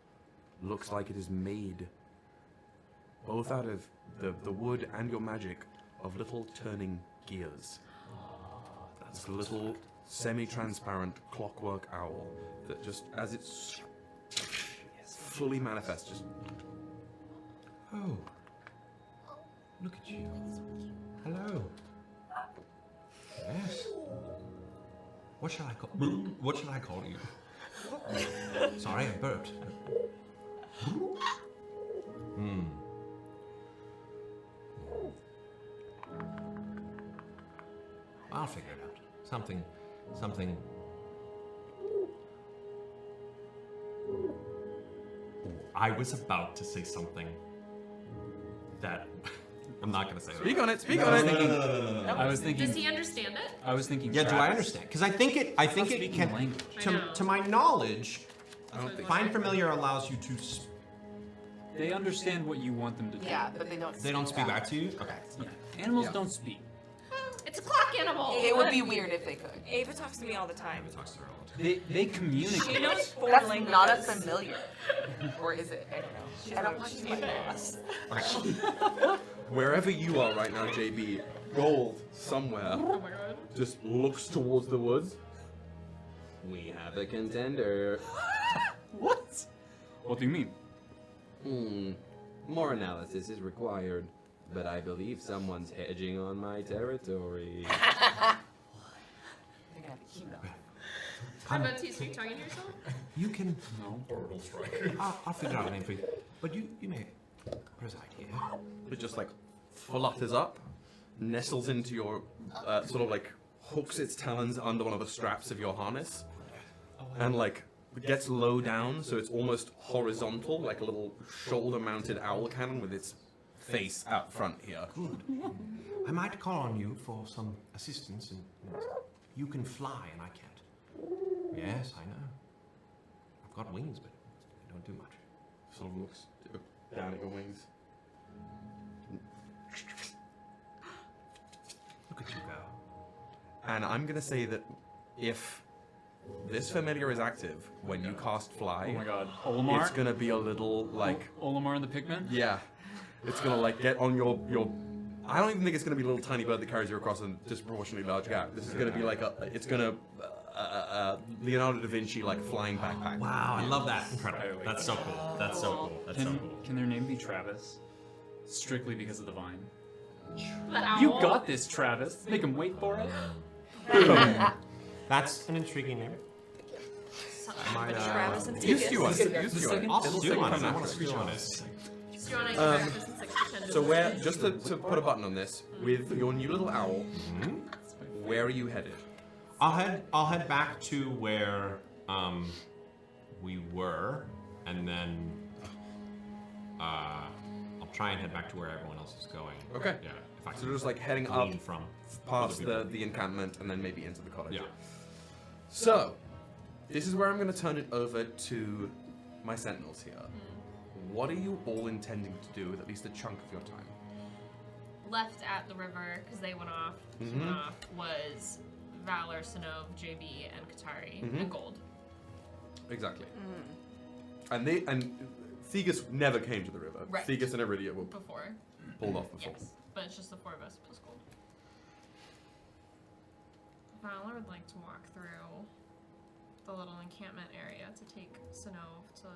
looks like it is made both out of the wood and your magic, of little turning gears. That's a little semi-transparent clockwork owl that just, as it's fully manifests, just... Oh. Look at you. Hello. Yes. What shall I call? What shall I call you? Sorry, I burped. I'll figure it out. Something. I was about to say something that I'm not going to say. Speak on it. I was thinking. Does he understand it? I was thinking. Yeah, do I Travis. understand? Because I think it Speaking can. language. I know. To my knowledge, I don't think Find Familiar allows you to. They understand what you want them to do. Yeah, but they don't. They don't speak back to you. Okay. Yeah. Animals don't speak. It's a clock animal. It would be weird if they could. Ava talks to me all the time. They communicate. She knows 4 That's languages. not a familiar. Or is it? I don't know. She's my boss. Wherever you are right now, JB, Gold somewhere Oh my god. just looks towards the woods. We have a contender. What? What do you mean? More analysis is required, but I believe someone's hedging on my territory. Jean-Baptiste, are you talking to yourself? You can. No. Orbital strike. I'll figure out a name for you. But you may preside here. It just like flutters up, nestles into your, sort of like hooks its talons under one of the straps of your harness, and like gets low down so it's almost horizontal, like a little shoulder-mounted owl cannon with its face out front here. Good. I might call on you for some assistance, and you can fly, and I can't. Yes, I know. I've got wings, but they don't do much. Sort of looks down at your wings. Look at you go. And I'm gonna say that if this familiar is active when you cast fly, Oh my god. Olimar? it's gonna be a little like, Olimar and the Pigmen? yeah, it's gonna like get on your. I don't even think it's gonna be a little tiny bird that carries you across a disproportionately large gap. This is gonna be like it's gonna Leonardo da Vinci like flying backpack. Wow, I love that. Incredible. That's so cool. That's so cool. That's so Can, cool. can their name be Travis? Strictly because of the vine. The owl. You got this, Travis. Make him wait for it. That's an intriguing name. Might, Travis and Used to us. Theus. Used to us. I'll It'll stew take on it. time I want to to screech on it. it. Do you want to eat breakfast in 6 to 10 So where, minutes? just to put a button on this, with your new little owl, where are you headed? I'll head back to where we were, and then I'll try and head back to where everyone else is going. Okay. Yeah. If I So can just like heading glean up from past other people. the encampment and then maybe into the cottage. Yeah. So, this is where I'm going to turn it over to my sentinels here. What are you all intending to do with at least a chunk of your time? Left at the river, because they went off, was Valor, Synnove, JB, and Katari, and Gold. Exactly. And Thegus never came to the river. Right. Thegus and Aridia were Before. pulled off before. Yes, but it's just the 4 of us plus Gold. Valor would like to walk through the little encampment area to take Synnove to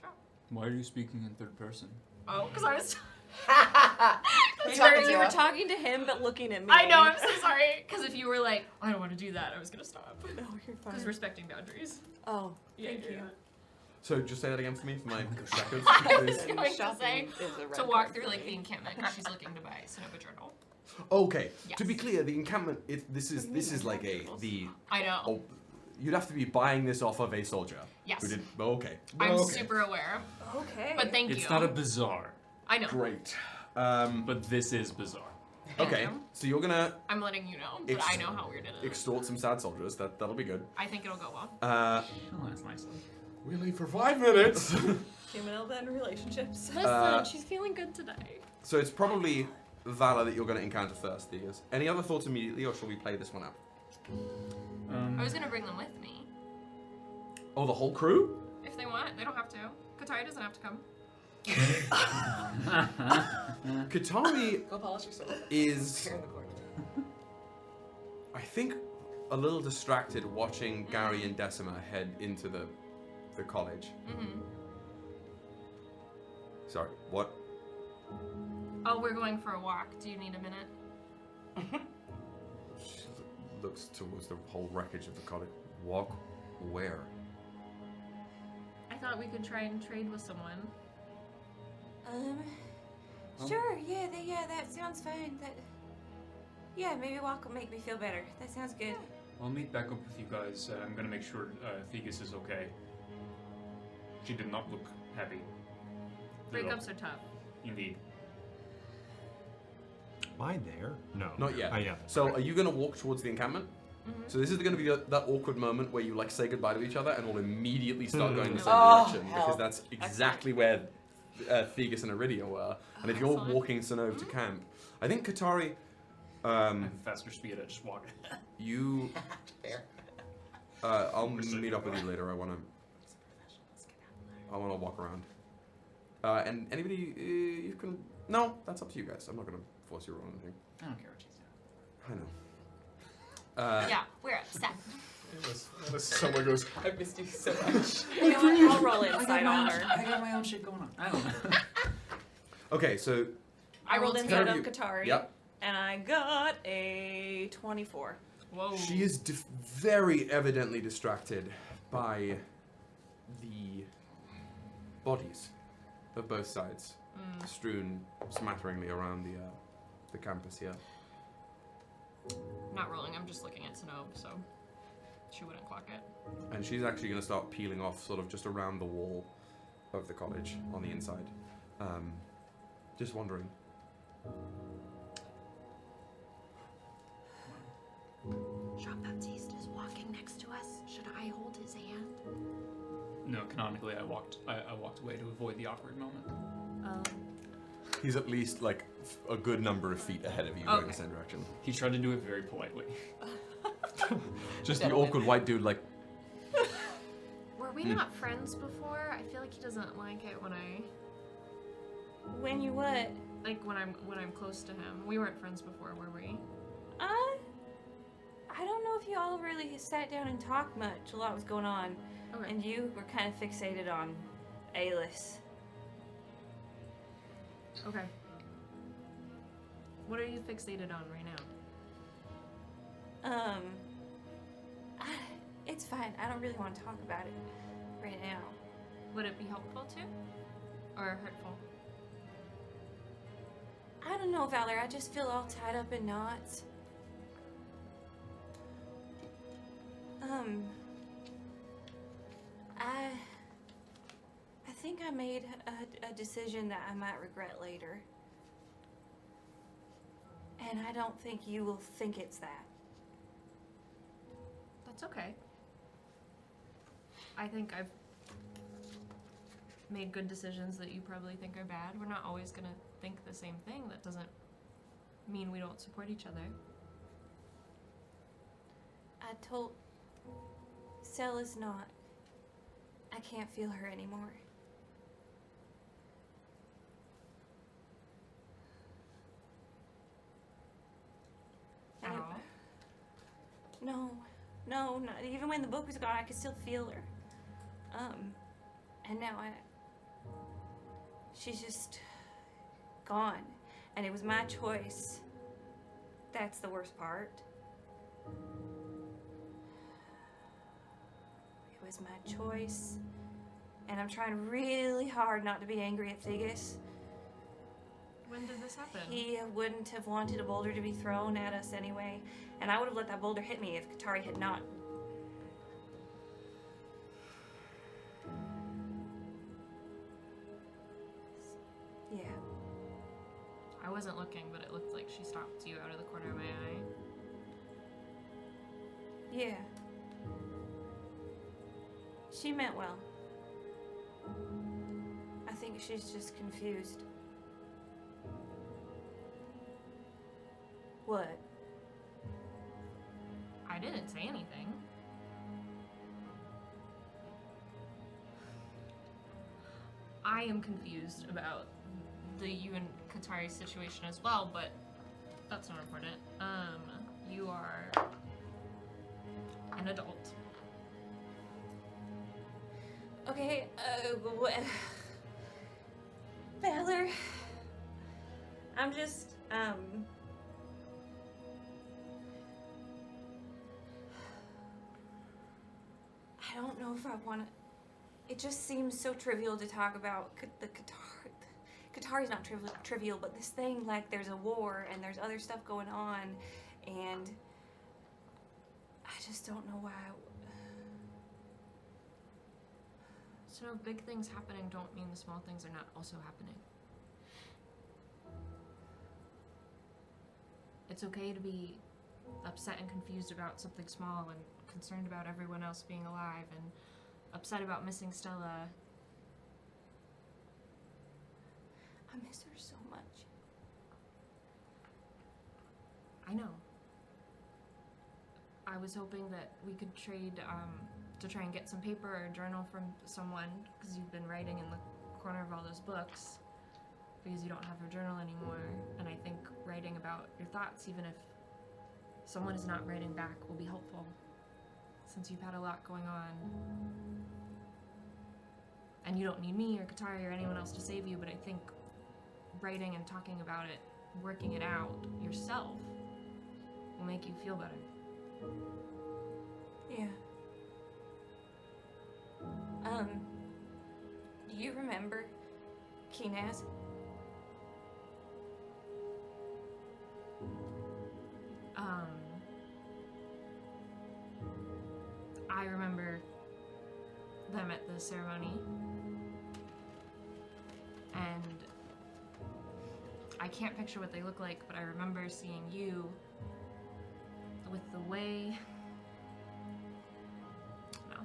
shop. Why are you speaking in third person? Oh, because I was. You were talking to him but looking at me. I know, I'm so sorry. Because if you were like, I don't want to do that, I was going to stop. No, you're fine. Because respecting boundaries. Oh, Yeah, thank yeah, you. yeah. So just say that again for me, for my records, I was please. going to Shopping say is a red to walk card through for like me. the encampment because she's looking to buy Synnove a journal. Okay. Yes. To be clear, the encampment. This is like the. I know. Oh, you'd have to be buying this off of a soldier. Yes. Who did? Oh, okay. I'm Okay. super aware. Okay. But thank you. It's not a bazaar, I know. Great. but this is bizarre. Thank Okay. you. So you're gonna I'm letting you know, but Ex- I know how weird it is. extort some sad soldiers. That'll be good. I think it'll go well. Oh, that's nice. We leave for 5 minutes. Human Elven relationships. Listen, she's feeling good today. So it's probably Valor that you're gonna encounter first, Theus. Any other thoughts immediately, or shall we play this one out? I was gonna bring them with me. Oh, the whole crew? If they want, they don't have to. Katari doesn't have to come. Katari Go polish yourself. is, Here in the corner. I think, a little distracted watching Gary and Decima head into the college. Mm-hmm. Sorry, what? Oh, we're going for a walk. Do you need a minute? She looks towards the whole wreckage of the college. Walk where? I thought we could try and trade with someone. Sure, yeah, that sounds fine. Yeah, maybe walk will make me feel better. That sounds good. I'll meet back up with you guys. I'm gonna make sure Theus is okay. She did not look happy. Breakups are tough. Indeed. Am I there? No. Not yet. Yeah. So are you going to walk towards the encampment? So this is going to be that awkward moment where you like say goodbye to each other and will immediately start going in the same direction hell. because that's exactly where Thegus and Aridia were. And if you're Excellent. walking Synnove to camp, I think Katari, I have faster speed. I just walk. you. Fair. I'll meet up with you later. I want to walk around. And anybody, you can. No, that's up to you guys. I'm not going to force you or anything. I don't care what she's doing. I know. Yeah, we're upset. Unless someone goes, I missed you so much. You know what? I'll roll inside on her. I got my own shit going on. I don't know. Okay, so I rolled inside on you- Katari. Yep. And I got a 24. Whoa. She is very evidently distracted by the bodies of both sides, strewn smatteringly around the campus here. Not rolling, I'm just looking at Synnove, so she wouldn't clock it. And she's actually going to start peeling off sort of just around the wall of the college on the inside. Just wondering. Jean-Baptiste is walking next to us. Should I hold his hand? No, canonically, I walked away to avoid the awkward moment. He's at least like a good number of feet ahead of you going the same direction. He tried to do it very politely. Just the Gentleman. awkward white dude like, Were we not friends before? I feel like he doesn't like it when I When you what? like when I'm close to him. We weren't friends before, were we? I don't know if you all really sat down and talked much. A lot was going on. Okay. And you were kind of fixated on Alice. Okay. What are you fixated on right now? It's fine. I don't really want to talk about it right now. Would it be helpful to? Or hurtful? I don't know, Valor. I just feel all tied up in knots. I think I made a decision that I might regret later. And I don't think you will think it's that. That's okay. I think I've made good decisions that you probably think are bad. We're not always gonna think the same thing. That doesn't mean we don't support each other. I told Cell is not. I can't feel her anymore. And it- Ow. No, not even when the book was gone, I could still feel her. And now she's just gone, and it was my choice. That's the worst part. It was my choice, and I'm trying really hard not to be angry at Thegus. When did this happen? He wouldn't have wanted a boulder to be thrown at us anyway, and I would have let that boulder hit me if Katari had not. Yeah. I wasn't looking, but it looked like she stopped you out of the corner of my eye. Yeah. She meant well. I think she's just confused. What? I didn't say anything. I am confused about the you and Katari situation as well, but that's not important. You are an adult. Okay, Valor. I'm just, I don't know if I want to. It just seems so trivial to talk about the Qatar. Qatari's not trivial, but this thing, like, there's a war and there's other stuff going on, and I just don't know why. So big things happening don't mean the small things are not also happening. It's okay to be upset and confused about something small and concerned about everyone else being alive and upset about missing Stella. I miss her so much. I know. I was hoping that we could trade to try and get some paper or a journal from someone, because you've been writing in the corner of all those books, because you don't have your journal anymore. And I think writing about your thoughts, even if someone is not writing back, will be helpful, since you've had a lot going on. And you don't need me or Katari or anyone else to save you, but I think writing and talking about it, working it out yourself, will make you feel better. Yeah. Do you remember Kenos? I remember them at the ceremony, and I can't picture what they look like, but I remember seeing you with the way... No.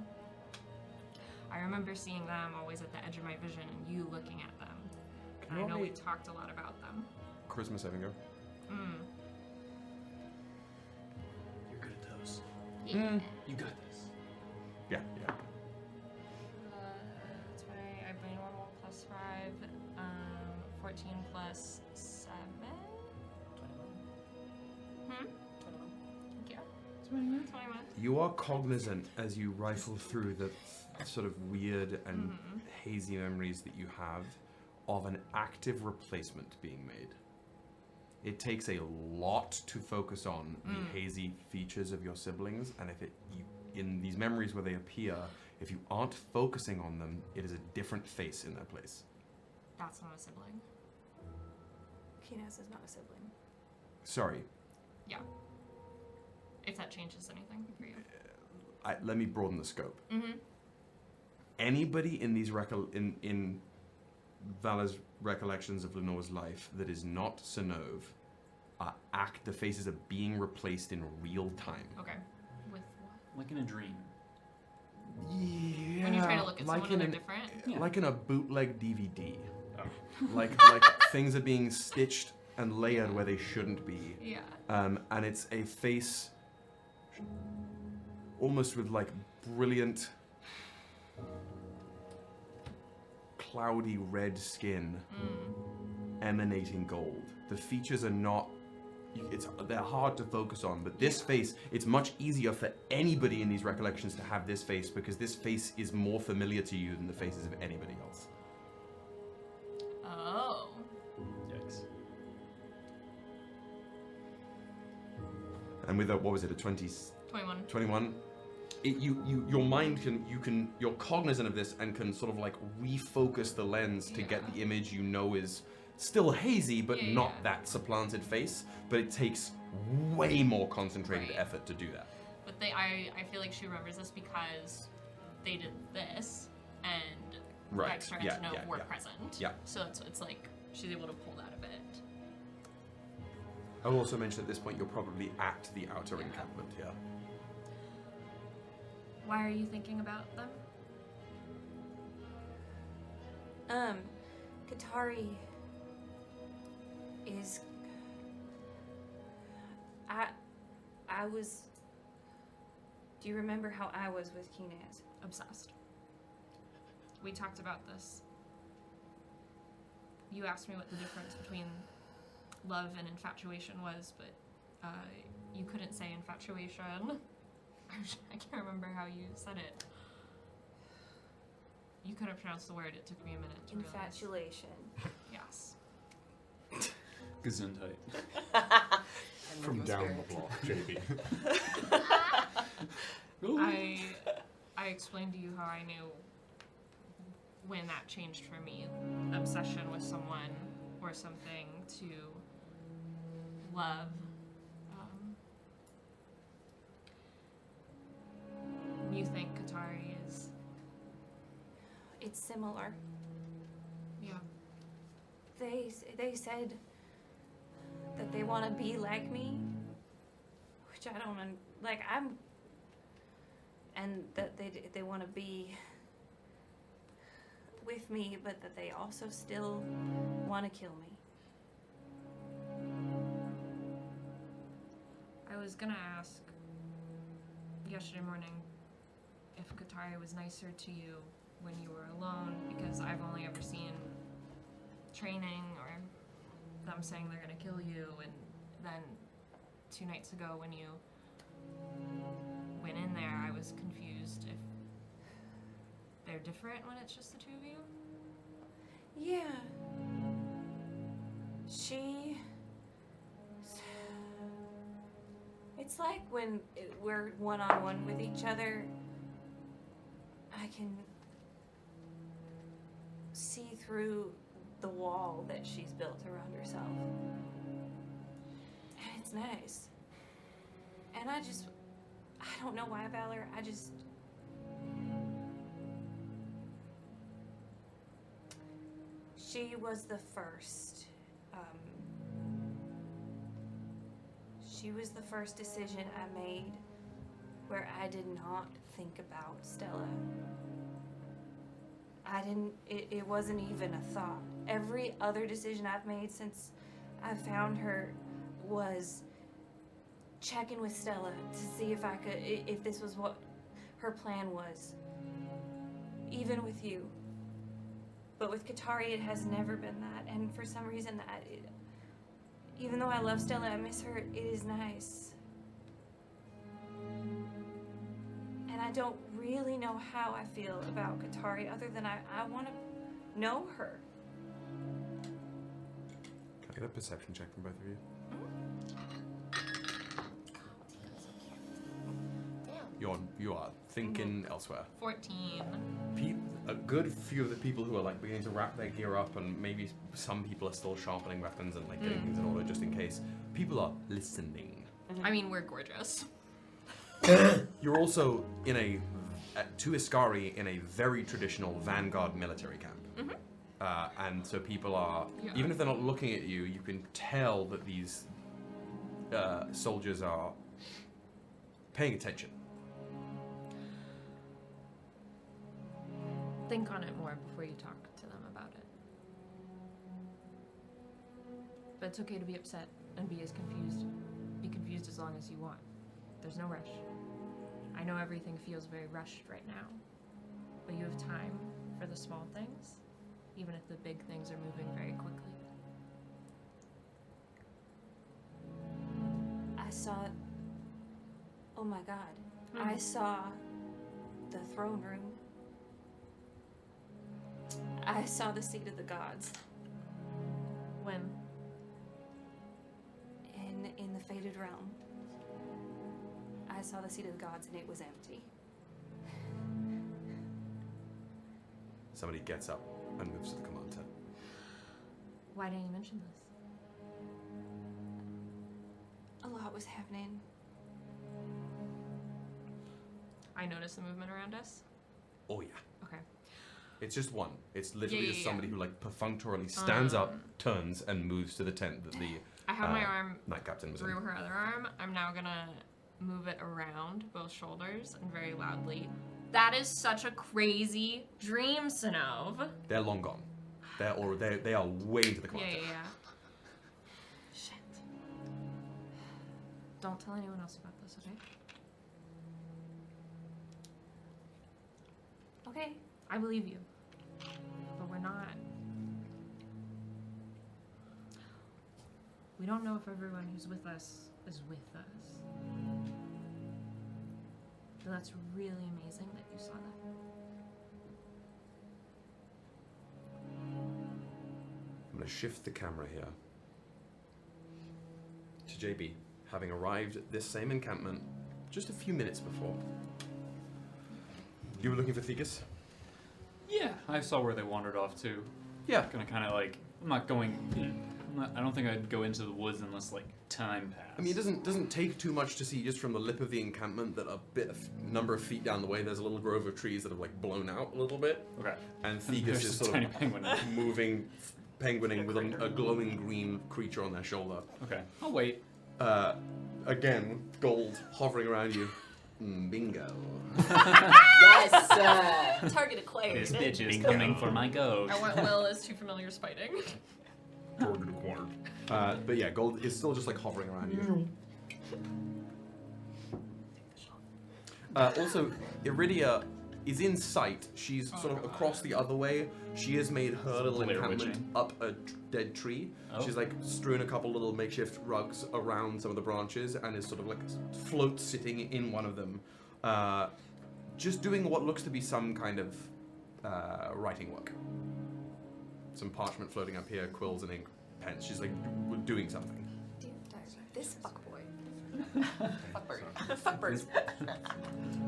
I remember seeing them always at the edge of my vision and you looking at them. And I know we talked a lot about them. Charisma saving throw. You're good at those. Yeah. You got this. Yeah. 20, I have my normal plus 5, 14 plus 7. 21. Thank you. 21. You are cognizant as you rifle through the sort of weird and hazy memories that you have of an active replacement being made. It takes a lot to focus on the hazy features of your siblings, and in these memories where they appear, if you aren't focusing on them, it is a different face in their place. That's not a sibling. Kenos is not a sibling. Sorry. Yeah. If that changes anything for you. Let me broaden the scope. Anybody in these in Valor's recollections of Lenore's life that is not Synnove, the faces are being replaced in real time. Okay. With what? Like in a dream. Yeah. When you try to look at like someone and in they're different? Like in a bootleg DVD. like things are being stitched and layered where they shouldn't be. Yeah. And it's a face almost with like brilliant cloudy red skin emanating gold. The features are not they're hard to focus on, but this face, it's much easier for anybody in these recollections to have this face, because this face is more familiar to you than the faces of anybody else. Oh. Yikes. And with a, what was it, a 21. 21? Your mind you're cognizant of this and can sort of like refocus the lens to get the image you know is still hazy, but not that supplanted face. But it takes way more concentrated effort to do that. But I feel like she remembers this because they did this, and Right. started to know we're present. Yeah. So it's like she's able to pull that a bit. I'll also mention at this point you're probably at the outer encampment here. Why are you thinking about them? Katari is... I was... Do you remember how I was with Kenos? Obsessed. We talked about this you asked me what the difference between love and infatuation was, but you couldn't say infatuation. I can't remember how you said it. You couldn't pronounce the word. It took me a minute to realize. Infatuation. Yes. Gesundheit. From down the block, JB. I explained to you how I knew when that changed for me. Obsession with someone or something to love. You think Katari is... It's similar. Yeah. They said that they want to be like me, which I don't and that they want to be with me, but that they also still want to kill me. I was gonna ask yesterday morning if Katari was nicer to you when you were alone, because I've only ever seen training or them saying they're gonna kill you, and then 2 nights ago when you went in there, I was confused if they're different when it's just the 2 of you. Yeah. It's like when we're one-on-one with each other, I can see through the wall that she's built around herself. And it's nice. And I don't know why, Valor, she was the first. She was the first decision I made where I did not think about Stella. It wasn't even a thought. Every other decision I've made since I found her was checking with Stella to see if this was what her plan was. Even with you. But with Katari, it has never been that. And for some reason, even though I love Stella, I miss her, it is nice. And I don't really know how I feel about Katari other than I want to know her. Can I get a perception check from both of you? You are thinking elsewhere. 14. A good few of the people who are like beginning to wrap their gear up, and maybe some people are still sharpening weapons and like getting things in order just in case. People are listening. I mean, we're gorgeous. You're also to Iskari in a very traditional vanguard military camp. And so people are, even if they're not looking at you, you can tell that these soldiers are paying attention. Think on it more before you talk to them about it. But it's okay to be upset and be confused. Be confused as long as you want. There's no rush. I know everything feels very rushed right now, but you have time for the small things, even if the big things are moving very quickly. Oh my God. I saw the throne room. I saw the seat of the gods. When? In the Faded Realm. I saw the seat of the gods and it was empty. Somebody gets up and moves to the command tent. Why didn't you mention this? A lot was happening. I noticed the movement around us. Oh yeah. Okay. It's just one. It's literally Yeah. just somebody who like perfunctorily stands up, turns, and moves to the tent that the I have my arm Night Captain was in. through her other arm. I'm now gonna move it around both shoulders and very loudly. That is such a crazy dream, Synnove. They're long gone. They are way into the command tent. Yeah. Shit. Don't tell anyone else about this, okay? Okay. I believe you. But we're not We don't know if everyone who's with us is with us. But that's really amazing that you saw that. I'm going to shift the camera here to JB, having arrived at this same encampment just a few minutes before. You were looking for Theagus? Yeah, I saw where they wandered off to. Yeah. Gonna kind of like, I'm not going. I don't think I'd go into the woods unless like time passed. I mean, it doesn't take too much to see just from the lip of the encampment that a number of feet down the way, there's a little grove of trees that have like blown out a little bit. Okay. And Theagus There's is a sort tiny of penguin. moving, penguining with a glowing green creature on their shoulder. Okay, I'll wait. Again, gold hovering around you. Bingo. Yes! Target acquired. This bitch is coming for my goat. I want Will is too familiar fighting. Target acquired. But yeah, gold is still just like hovering around you. Also, Aridia is in sight. She's sort of across the other way. She has made her little Blair encampment witching. up a dead tree. Oh. She's like strewn a couple little makeshift rugs around some of the branches and is sort of like float sitting in one of them. Just doing what looks to be some kind of writing work. Some parchment floating up here, quills and ink pens. She's like doing something. This fuckboy. Fuckbird. Fuckbird.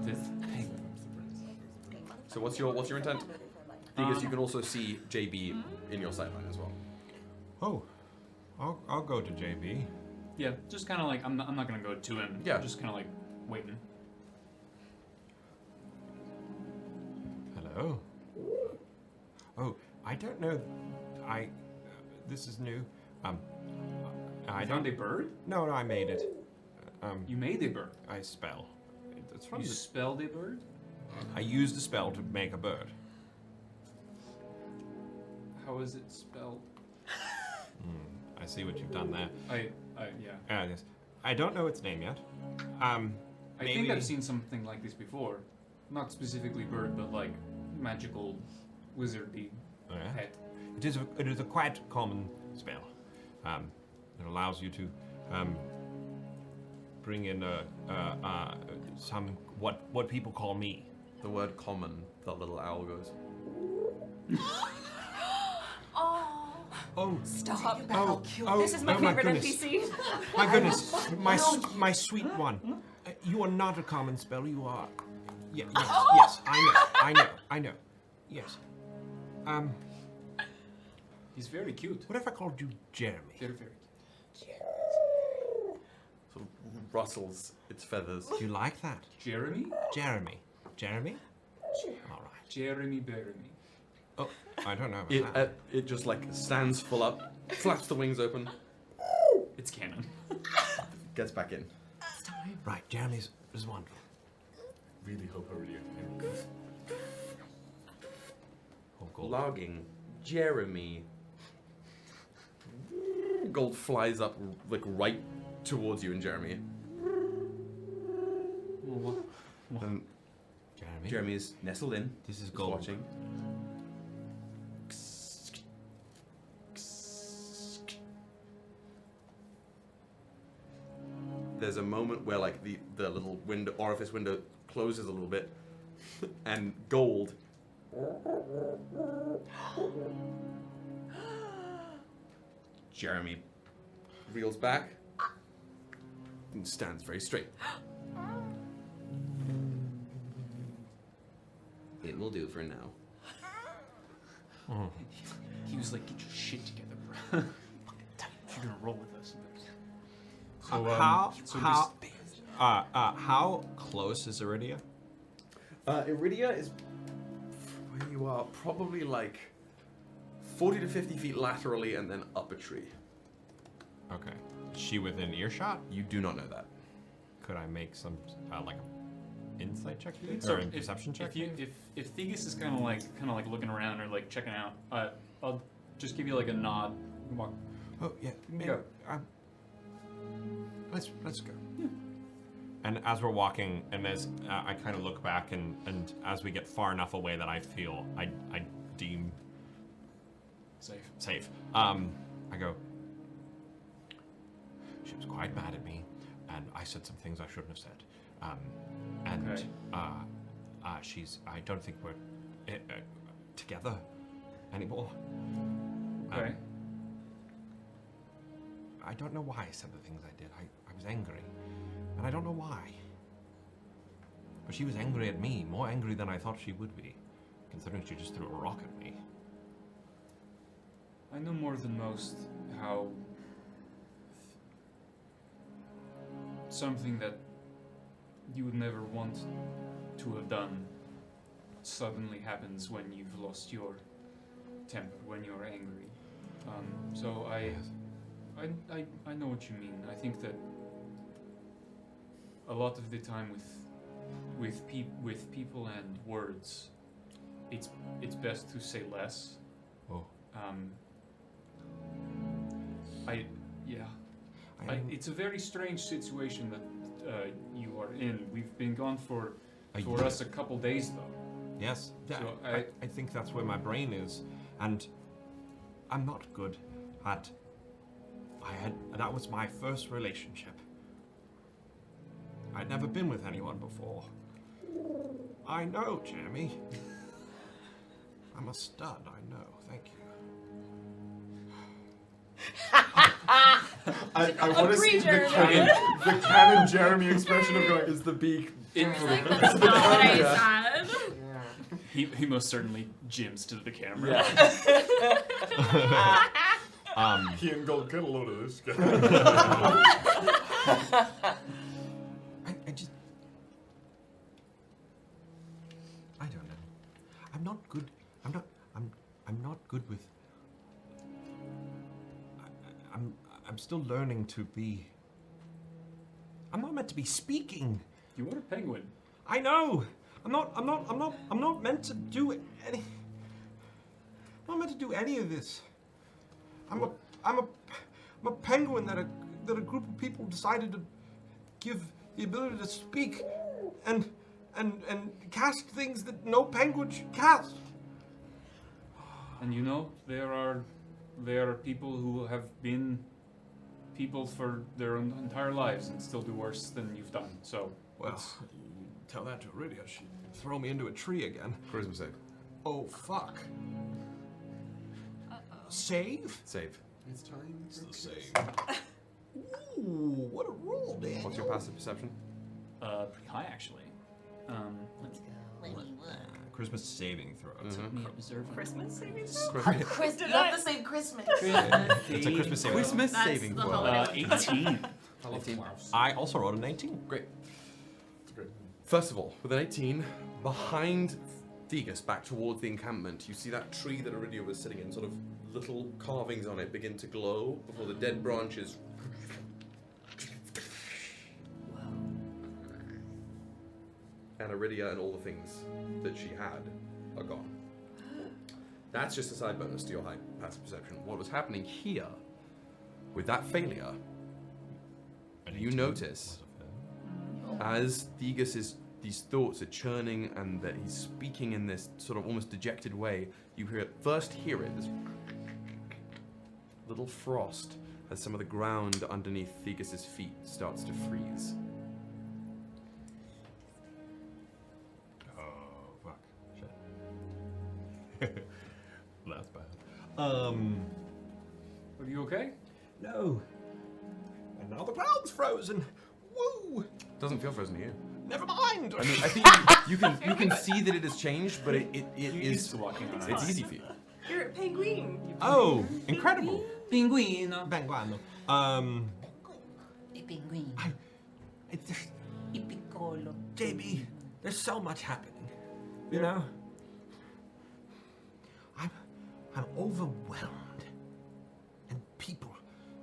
This penguin. So what's your intent? Because you can also see JB in your sightline as well. Oh, I'll go to JB. Yeah, just kind of like I'm not gonna go to him. Yeah. Just kind of like waiting. Hello. Oh, I don't know. This is new. I I found a bird. No, I made it. You made a bird. I spell. It's from You the, spelled a bird. I used a spell to make a bird. How is it spelled? I see what you've done there. Yeah. Yes. I don't know its name yet. I Maybe- think I've seen something like this before. Not specifically bird, but like magical wizardy Oh, yeah? pet. It is a quite common spell. It allows you to bring in some what people call me. The word common, the little owl goes. Oh, Stop. oh, This is my oh favorite goodness. NPC. My goodness, my sweet one. You are not a common spell. You are. Yes, yes. I know. Yes. He's very cute. What if I called you Jeremy? Very, very cute. Sort of rustles its feathers. Do you like that? Jeremy? Jeremy. Jeremy? All right. Jeremy Beremy. Oh, I don't know about that. It just like stands full up, flaps the wings open, It's canon. gets back in. Right, Jeremy is wonderful. Really hope Aridia. Oh, gold. Logging, Jeremy. Gold flies up like right towards you and Jeremy. And Jeremy. Jeremy is nestled in. This is just gold. watching. There's a moment where like the little window orifice window closes a little bit, and Gold Jeremy reels back and stands very straight. It will do for now. He was like, "Get your shit together, bro. If you're gonna roll with us." How close is Aridia? Aridia is where you are, probably like 40 to 50 feet laterally and then up a tree. Okay. Is she within earshot? You do not know that. Could I make some like an insight check maybe? So or a if- perception check? If Theagus is kind of like looking around or like checking out, I'll just give you like a nod. Walk. Oh yeah. Maybe, Go. Let's go. Yeah. And as we're walking, and as I kind of look back, and as we get far enough away that I feel I deem Safe. safe, I go. quite mad at me, and I said some things I shouldn't have said. Okay. I don't think we're together anymore. Okay. I don't know why I said the things I did. I was angry, and I don't know why. But she was angry at me, more angry than I thought she would be, considering she just threw a rock at me. I know more than most how something that you would never want to have done suddenly happens when you've lost your temper, when you're angry. So I know what you mean. I think that a lot of the time with people and words, it's best to say less. Oh. It's a very strange situation that you are in. We've been gone for us a couple days though. Yes, So I think that's where my brain is, and I'm not good at. That was my first relationship. I'd never been with anyone before. I know, Jeremy. I'm a stud, I know. Thank you. I want to see Jeremy. the canon Jeremy expression of going, Is the beak. It's like, that's not what I said. He most certainly gyms to the camera. he and Gold, get a load of this guy. I don't know. I'm not good. I'm not good with. I'm still learning to be. I'm not meant to be speaking. You are a penguin. I know. I'm not meant to do any. I'm not meant to do any of this. I'm a penguin that a group of people decided to give the ability to speak and cast things that no penguin should cast. And you know, there are people who have been people for their entire lives and still do worse than you've done. So, Well, you tell that to Aridia. She'd throw me into a tree again. Charisma save. Oh, fuck. Save? Save. It's time. It's the same. Ooh, what a roll, Dan. What's your passive perception? pretty high actually. Let's go. Christmas saving throw. Let me observe. Christmas saving Chris, you have to say Christmas. It's a Christmas saving. Christmas That's saving the throw. holiday. 18. I love Klaus. I also rolled an 18. Great. It's great. First of all, with an 18, behind Theus, back towards the encampment, you see that tree that Aridia was sitting in, sort of little carvings on it begin to glow before the dead branches. And Aridia and all the things that she had are gone. That's just a side bonus to your high passive perception. What was happening here, with that failure, you notice as Theus' these thoughts are churning and that he's speaking in this sort of almost dejected way, you hear it, this little frost as some of the ground underneath Theus' feet starts to freeze. Oh, fuck. Shit. That's bad. Are you okay? No. And now the ground's frozen. Woo! Doesn't feel frozen to you. Never mind. I mean, I think you can see that it has changed, but it You're is used to walking on it's ice. easy for you. You're a penguin. Oh, incredible. Pinguino. Benguano. I pinguino. It's just, I piccolo. JB, there's so much happening. You know? I'm overwhelmed. And people,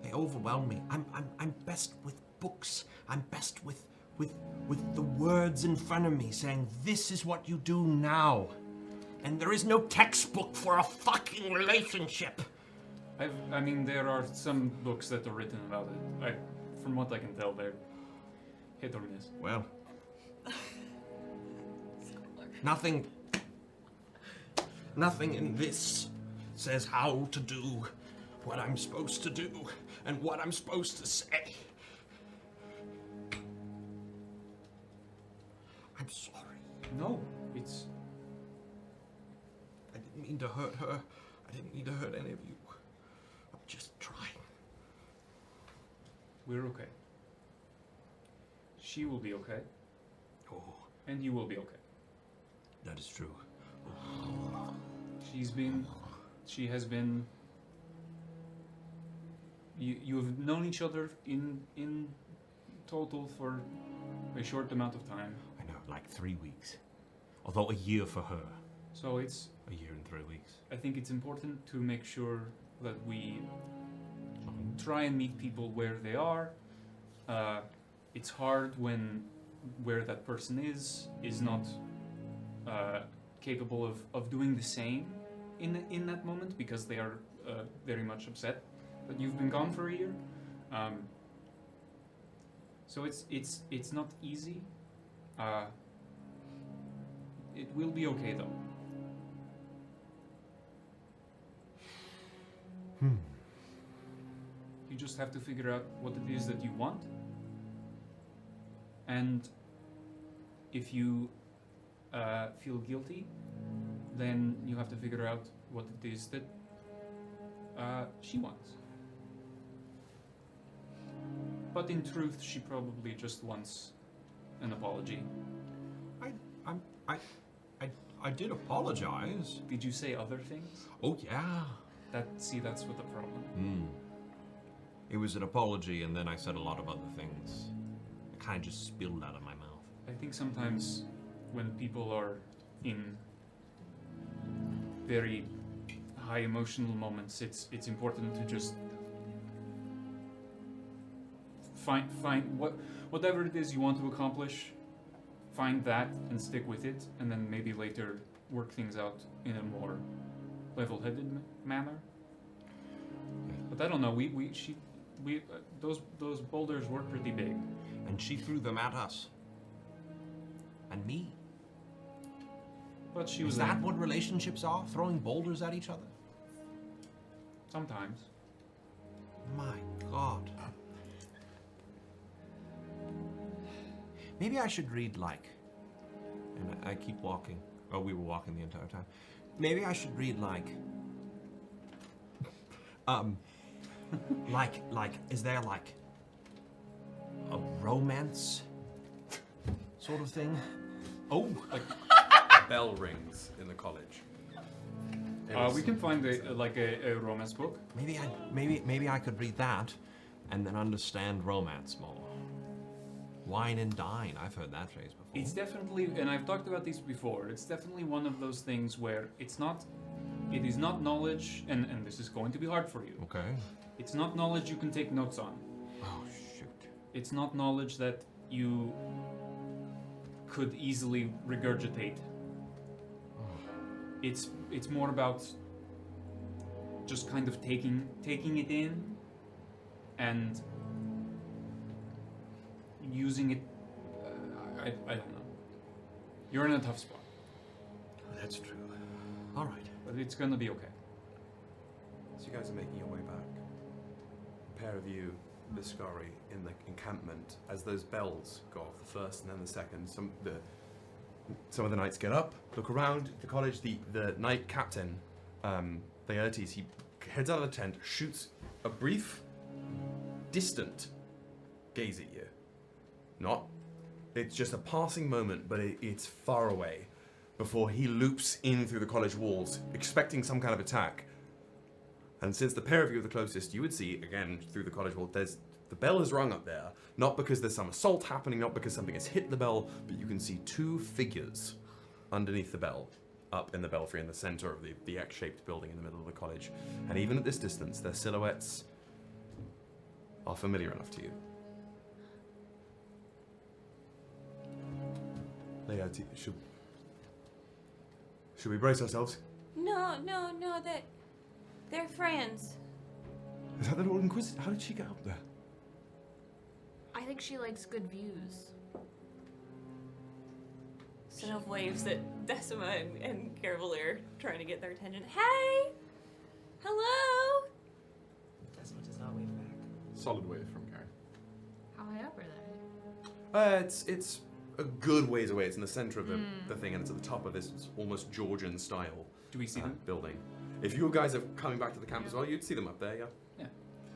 they overwhelm me. I'm best with books. I'm best with the words in front of me saying, this is what you do now. And there is no textbook for a fucking relationship. I mean, there are some books that are written about it. From what I can tell, they're hit or miss. Well, nothing in this says how to do what I'm supposed to do and what I'm supposed to say. I'm sorry. No, it's... I didn't mean to hurt her. I didn't mean to hurt any of you. I'm just trying. We're okay. She will be okay. Oh, And you will be okay. that is true. She has been... You have known each other in total for a short amount of time. I know, like 3 weeks. Although a year for her. So it's... A year and 3 weeks. I think it's important to make sure that we try and meet people where they are. It's hard when where that person is not capable of doing the same in that moment, because they are very much upset that you've been gone for a year. So it's not easy. It will be okay though. You just have to figure out what it is that you want. And if you feel guilty, then you have to figure out what it is that she wants. But in truth, she probably just wants an apology. I did apologize. Did you say other things? Oh, yeah. That's what the problem. It was an apology, and then I said a lot of other things. It kind of just spilled out of my mouth. I think sometimes when people are in very high emotional moments, it's important to just find whatever it is you want to accomplish, find that and stick with it, and then maybe later work things out in a more level-headed manner. But I don't know. Those boulders were pretty big, And she threw them at us. And me. but she was Is that what relationships are? Throwing boulders at each other? sometimes. My God. Maybe I should read and I keep walking. Oh, we were walking the entire time. Maybe I should read is there a romance sort of thing? Oh, Bell rings in the college. We can find a romance book. maybe I could read that and then understand romance more. Wine and dine, I've heard that phrase before. It's definitely, and I've talked about this before, it's definitely one of those things where it is not knowledge, and this is going to be hard for you. Okay. It's not knowledge you can take notes on. Oh, shoot. It's not knowledge that you could easily regurgitate. It's more about just kind of taking it in and using it. I don't know. You're in a tough spot, That's true. All right. but it's gonna be okay. So you guys are making your way back. A pair of you, the scurry in the encampment, as those bells go off, the first and then the second. Some of the knights get up, look around the college. The knight captain, Theagus, he heads out of the tent, shoots a brief, distant gaze at you. It's just a passing moment, but it's far away before he loops in through the college walls, expecting some kind of attack. And since the pair of you are the closest, you would see, again, through the college wall, the bell is rung up there, not because there's some assault happening, not because something has hit the bell, but you can see two figures underneath the bell, up in the belfry in the center of the X-shaped building in the middle of the college. And even at this distance, their silhouettes are familiar enough to you. Should we brace ourselves? No, they're friends. Is that the Lord Inquisitor? How did she get up there? I think she likes good views. Synnove waves at Decima and Garavellir, trying to get their attention. Hey! Hello! Desma does not wave back. Solid wave from Karen. How high up are they? It's a good ways away. It's in the center of the thing, and it's at the top of this almost Georgian style Do we see them? building. If you guys are coming back to the camp as well, you'd see them up there, yeah? Yeah.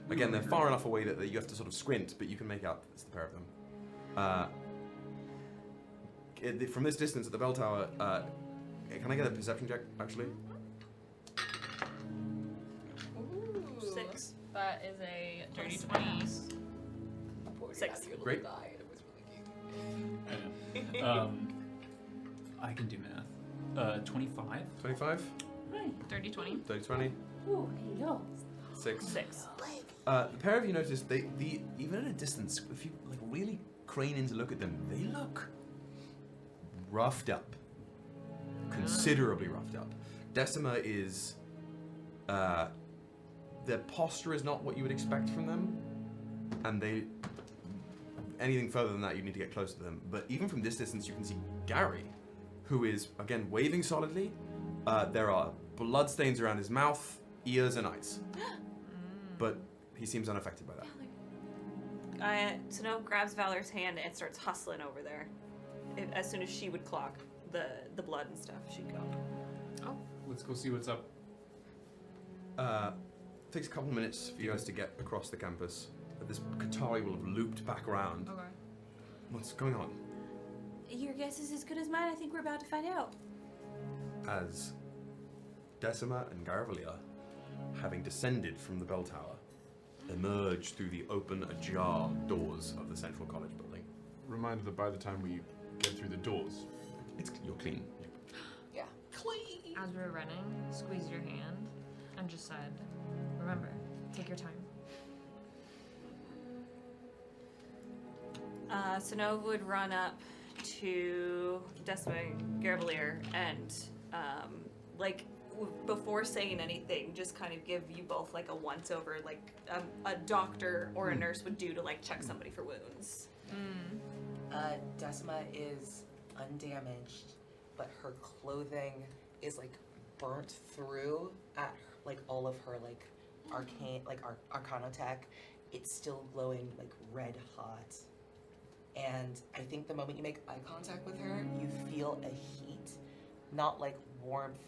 Again, they're far enough away that you have to sort of squint, but you can make out it's the pair of them. From this distance at the bell tower, can I get a perception check, actually? 6. That is a dirty Plus 20. mass. 6. Great. I can do math. 25. 25? Dirty 20. 30, 20? Ooh, yo. 6. 6. The pair of you notice even at a distance, if you like really crane in to look at them, they look roughed up, considerably roughed up. Decima is, their posture is not what you would expect from them, and anything further than that, you need to get close to them. But even from this distance, you can see Gary, who is again waving solidly. There are bloodstains around his mouth, ears, and eyes, but he seems unaffected by that. Synnove grabs Valor's hand and starts hustling over there. As soon as she would clock the blood and stuff, she'd go. Let's go see what's up. Takes a couple of minutes for you guys to get across the campus. This Qatari will have looped back around. Okay. What's going on? Your guess is as good as mine. I think we're about to find out. As Decima and Garavellir, having descended from the bell tower, emerge through the open, ajar doors of the central college building. Reminder that by the time we get through the doors, You're clean. Yeah. As we were running, squeezed your hand and just said, remember, take your time. Synnove would run up to Desma and Garavellir and, before saying anything, just kind of give you both like a once-over, like a doctor or a nurse would do to like check somebody for wounds. Decima is undamaged, but her clothing is like burnt through at like all of her like arcanotech. It's still glowing like red hot. And I think the moment you make eye contact with her, you feel a heat, not like warmth,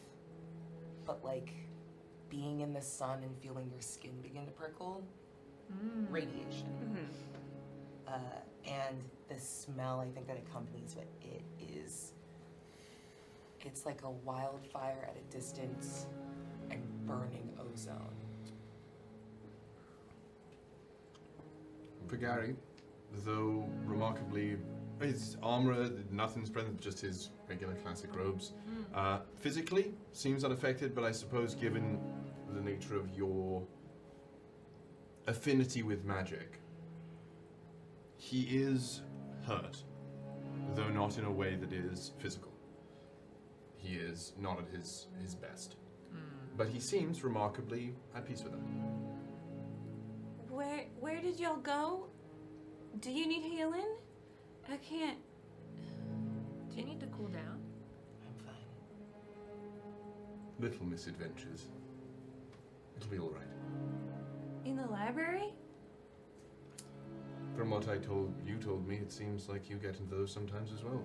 but like being in the sun and feeling your skin begin to prickle. Radiation. And the smell I think that accompanies it it's like a wildfire at a distance and burning ozone. for Gary, though remarkably, his armor, nothing's present, just his regular classic robes. Physically, seems unaffected, but I suppose given the nature of your affinity with magic, he is hurt, though not in a way that is physical. He is not at his best. But he seems remarkably at peace with it. Where did y'all go? Do you need healing? I can't. Do you need to cool down? I'm fine. Little misadventures. It'll be all right. In the library? From what you told me, it seems like you get into those sometimes as well.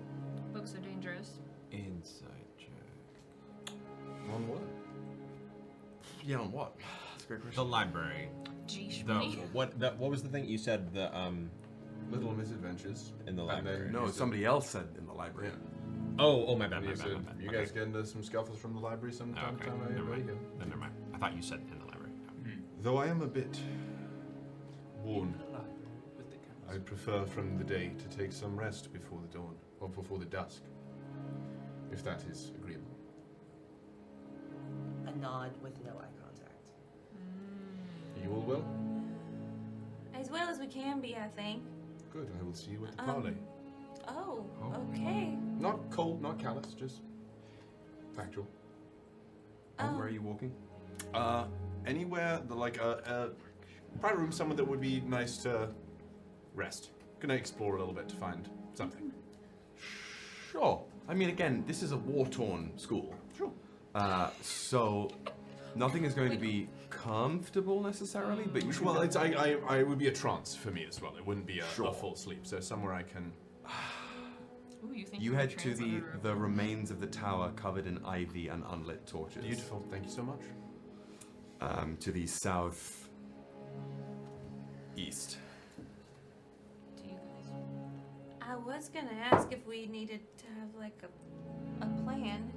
Books are dangerous. Insight check. On what? Yeah, on what? That's a great question. The library. Geesh, What was the thing you said? The Little misadventures. in the And library. then No, you said- somebody else said in the library. Yeah. Oh, my bad. And My you bad. said My bad. you Okay. guys get into some scuffles from the library Oh, sometime. okay. Never mind. Then never mind. I thght you said in the library. Though I am a bit worn, With the I prefer from the day to take some rest before the dawn, or before the dusk, if that is agreeable. A nod with no eye contact. You all well? As well as we can be, I think. Good, I will see you at the parley. Oh, Oh. okay. Not cold, not callous, just factual. And where are you walking? Anywhere, like a private room, somewhere that would be nice to rest. Gonna explore a little bit to find something. Sure. I mean, again, this is a war-torn school. Sure. So nothing is going to be comfortable necessarily, but you should. Well, it's I would be a trance for me as well. It wouldn't be a Sure. full sleep. So somewhere I can Ooh, you think You you're head to the translator? remains of the tower covered in ivy and unlit torches. Beautiful. Thank you so much. To the south east. To you guys. I was gonna ask if we needed to have like a plan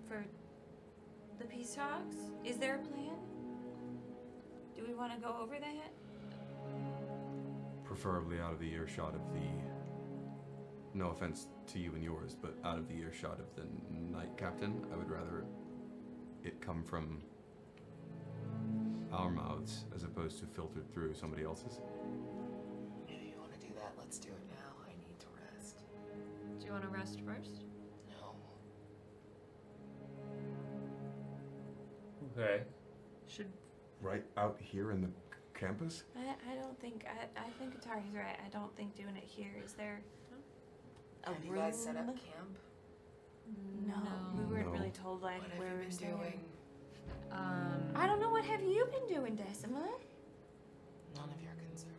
for the peace talks. Is there a plan? Do we want to go over that? Preferably out of the earshot of the. No offense to you and yours, but out of the earshot of the Knight Captain. I would rather it come from our mouths as opposed to filtered through somebody else's. If you want to do that, let's do it now. I need to rest. Do you want to rest first? No. Okay. Should Right out here in the campus? I don't think I think Atari's right. I don't think doing it here is there. Have you guys set up camp? No, we weren't No. really told like What have where you we been were staying. doing? I don't know. What have you been doing, Decima? None of your concern.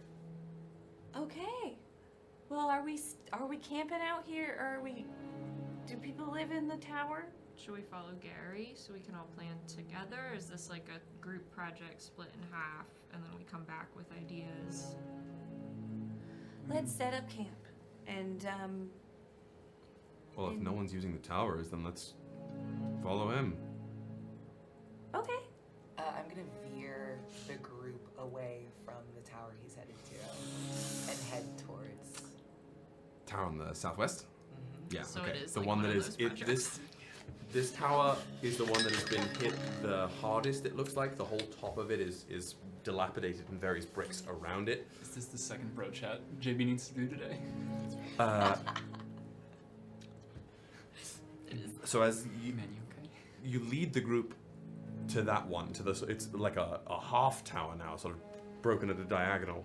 Okay. Well, are we camping out here, or are we? Do people live in the tower? Should we follow Gary so we can all plan together? Or is this like a group project split in half and then we come back with ideas? Let's set up camp, and Well, if no one's using the towers, then let's follow him. okay. I'm gonna veer the group away from the tower he's headed to and head towards. Tower on the southwest? Yeah, So okay. it is the like one one that of is those it, this tower is the one that has been hit the hardest, it looks like. The whole top of it is dilapidated and various bricks around it. Is this the second bro chat JB needs to do today? So as you, Man, you okay? you lead the group to that one, to the it's like a half tower now, sort of broken at a diagonal.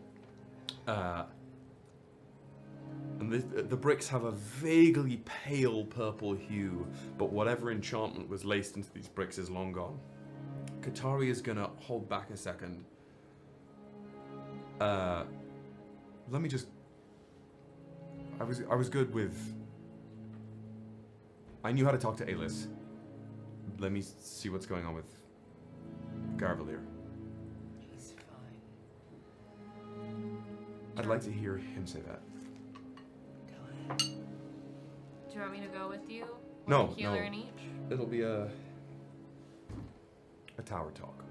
And the bricks have a vaguely pale purple hue, but whatever enchantment was laced into these bricks is long gone. Katari is gonna hold back a second. Let me just. I was good with. I knew how to talk to Alis. Let me see what's going on with Garavellir. He's fine. I'd like to hear him say that. Go ahead. Do you want me to go with you? No, One healer no. in each? It'll be a tower talk.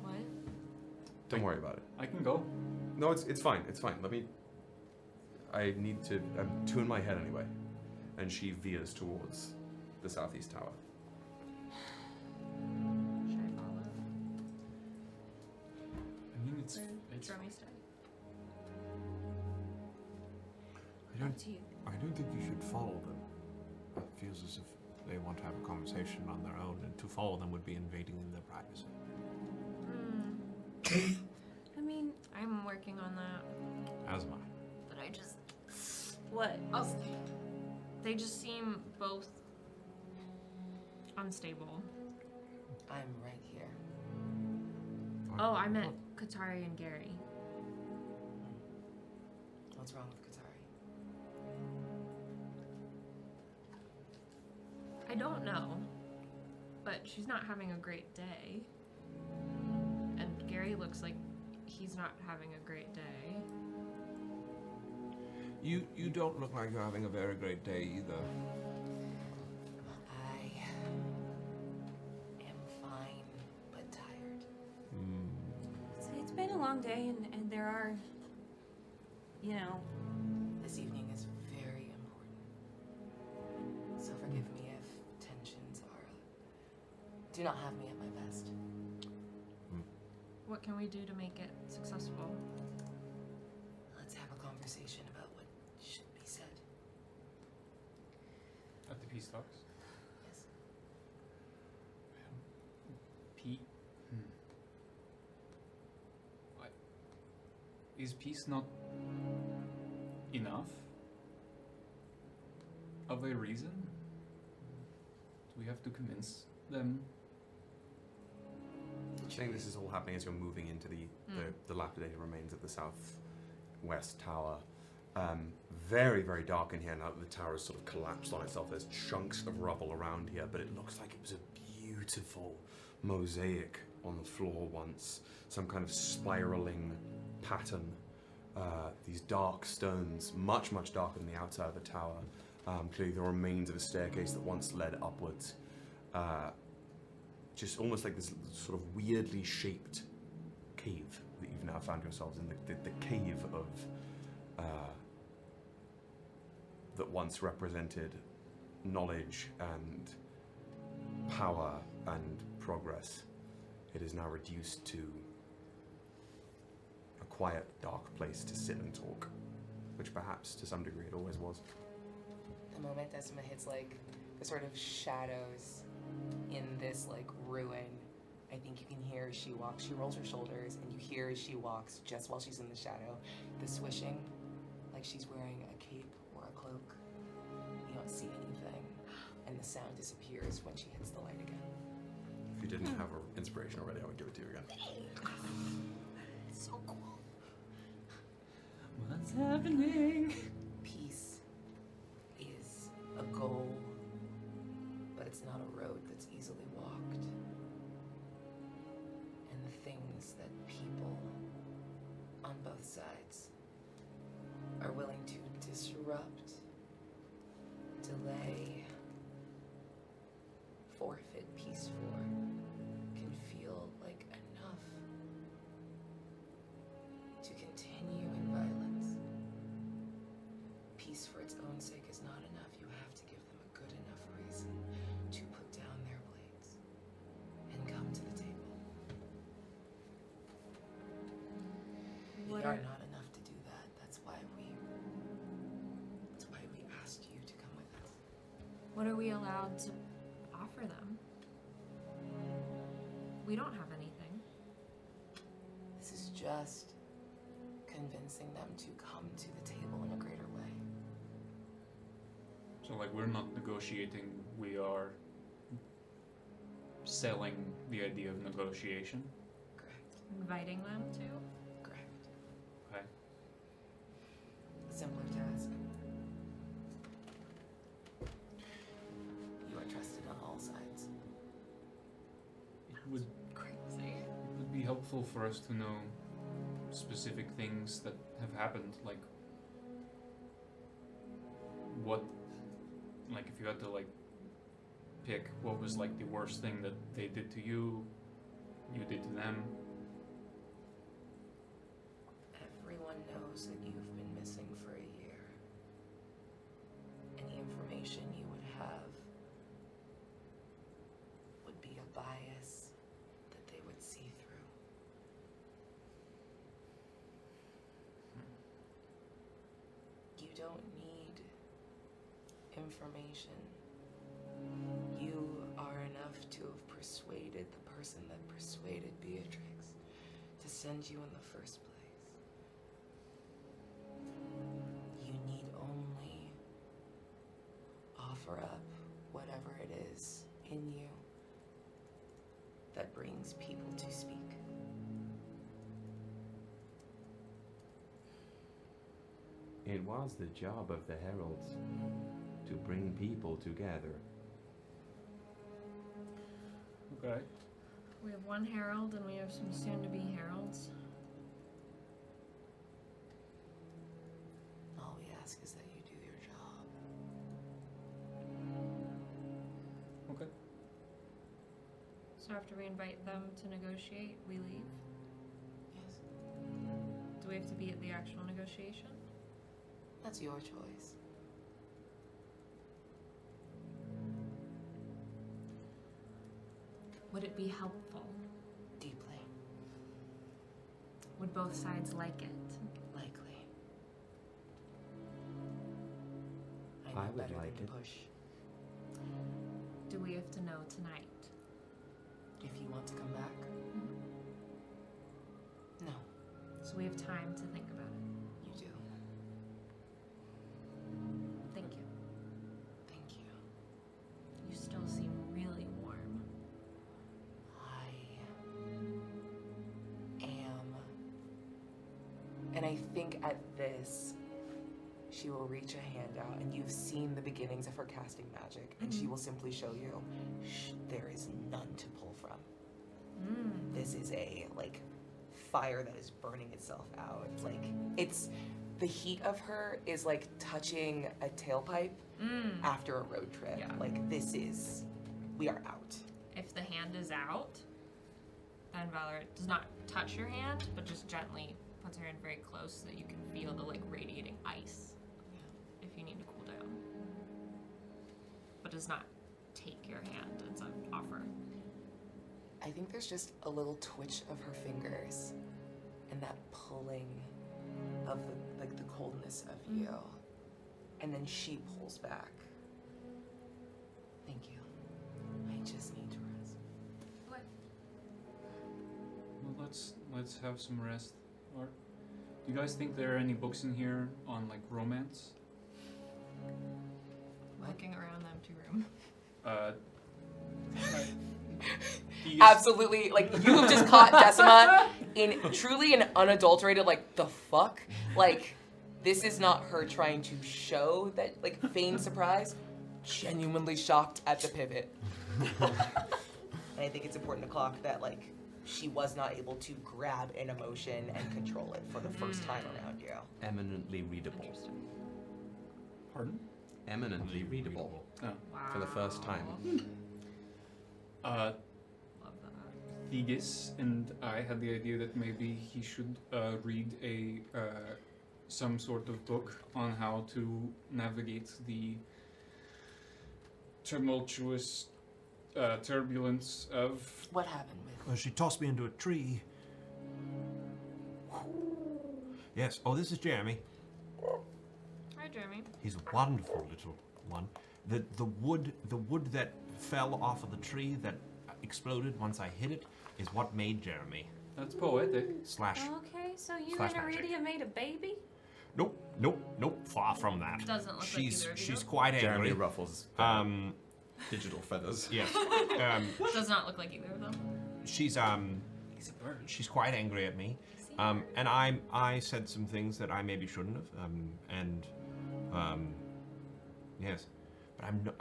What? Don't worry about it. I can go. No, it's fine. It's fine. I need to. I'm two in my head anyway. And she veers towards the southeast tower. Should I follow? I mean, it's Or do you want me to stay? Up to you. I don't think you should follow them. It feels as if they want to have a conversation on their own, and to follow them would be invading their privacy. I mean, I'm working on that, As am I. but I just what? I'll stay. They just seem both unstable. I'm right here. Oh, I meant Katari and Gary. What's wrong with Katari? I don't know, but she's not having a great day. And Gary looks like he's not having a great day. You don't look like you're having a very great day either. I am fine, but tired. It's been a long day, and there are, you know, This evening is very important. So forgive me if tensions do not have me at my best. What can we do to make it successful? Let's have a conversation about what should be said. At the peace talks. Yes. Pete. Is peace not enough? Of a reason? Do we have to convince them? Saying this is all happening as you're moving into the dilapidated remains of the southwest tower. Very, very dark in here now that the tower has sort of collapsed on itself. There's chunks of rubble around here, but it looks like it was a beautiful mosaic on the floor once. Some kind of spiraling pattern. These dark stones, much, much darker than the outside of the tower. Clearly the remains of a staircase that once led upwards. Just almost like this sort of weirdly shaped cave that you've now found yourselves in. The cave of... that once represented knowledge and power and progress. It is now reduced to a quiet, dark place to sit and talk, which perhaps to some degree it always was. The moment Decima hits like the sort of shadows in this like ruin, I think you can hear as she walks. She rolls her shoulders, and you hear as she walks, just while she's in the shadow, the swishing, like she's wearing a cape or a cloak. You don't see anything, and the sound disappears when she hits the light again. If you didn't have an inspiration already, I would give it to you again. It's so cool. What's happening? Peace is a goal, but it's not a road that's easily walked. And the things that people on both sides are willing to disrupt, delay, forfeit peace for, can feel like enough to continue in violence. Peace for its own sake is not enough. You have to give them a good enough reason to put down their blades and come to the table. We are not enough to do that. That's why we asked you to come with us. What are we allowed to offer them? We don't have anything. This is just convincing them to come to the table in a greater way. So, like, we're not negotiating, we are selling the idea of negotiation. Correct. Inviting them to? Correct. Okay. Simpler task. You are trusted on all sides. It would Crazy. be helpful for us to know specific things that have happened, like what, like if you had to like pick what was like the worst thing that they did to you, you did to them. Everyone knows that you've been missing for a year. Any information you would have would be a bias that they would see through. You don't need information. You are enough to have persuaded the person that persuaded Beatrix to send you in the first place. You need only offer up whatever it is in you that brings people to speak. It was the job of the heralds to bring people together. Okay. We have one herald and we have some soon-to-be heralds. All we ask is that you do your job. Okay. So after we invite them to negotiate, we leave? Yes, Do we have to be at the actual negotiation? that's your choice. Would it be helpful? Deeply. Would both sides like it? Likely. I know would better like than it. to push. Do we have to know tonight? If you want to come back, no, So we have time to think about it. you do. Thank you. Thank you. You still seem really warm. I am. And I think at this, she will reach a hand out, and you've seen the beginnings of her casting magic, and she will simply show you, there is none to pull from. This is a, like, fire that is burning itself out. Like, it's, the heat of her is like touching a tailpipe after a road trip. Yeah. Like, this is, we are out. If the hand is out, then Valor does not touch your hand, but just gently puts her hand very close so that you can feel the, like, radiating ice if you need to cool down. But does not take your hand as an offer. I think there's just a little twitch of her fingers and that pulling of the, like, the coldness of you. And then she pulls back. Thank you. I just need to rest. What? Well, let's have some rest. Or do you guys think there are any books in here on like romance? Looking around the empty room. Absolutely, like, you have just caught Decima in truly an unadulterated, like, the fuck? Like, this is not her trying to show that, like, feigned surprise. Genuinely shocked at the pivot. And I think it's important to clock that, like, she was not able to grab an emotion and control it for the first time around you. Eminently readable. Pardon? Eminently readable. Oh. Wow. For the first time. Love that. Theus and I had the idea that maybe he should read a some sort of book on how to navigate the tumultuous turbulence of. What happened with? Well, she tossed me into a tree. Yes. Oh, this is Jeremy. Hi, Jeremy. He's a wonderful little one. The wood that fell off of the tree that exploded once I hit it is what made Jeremy. That's poetic. Slash. Okay, so you Slash and magic. Aridia made a baby? Nope. Far from that. Doesn't look she's like either of she's you. quite Jeremy angry. ruffles digital feathers. Yes. Does not look like either of them. She's He's a bird. she's quite angry at me. And I said some things that I maybe shouldn't have. Yes, but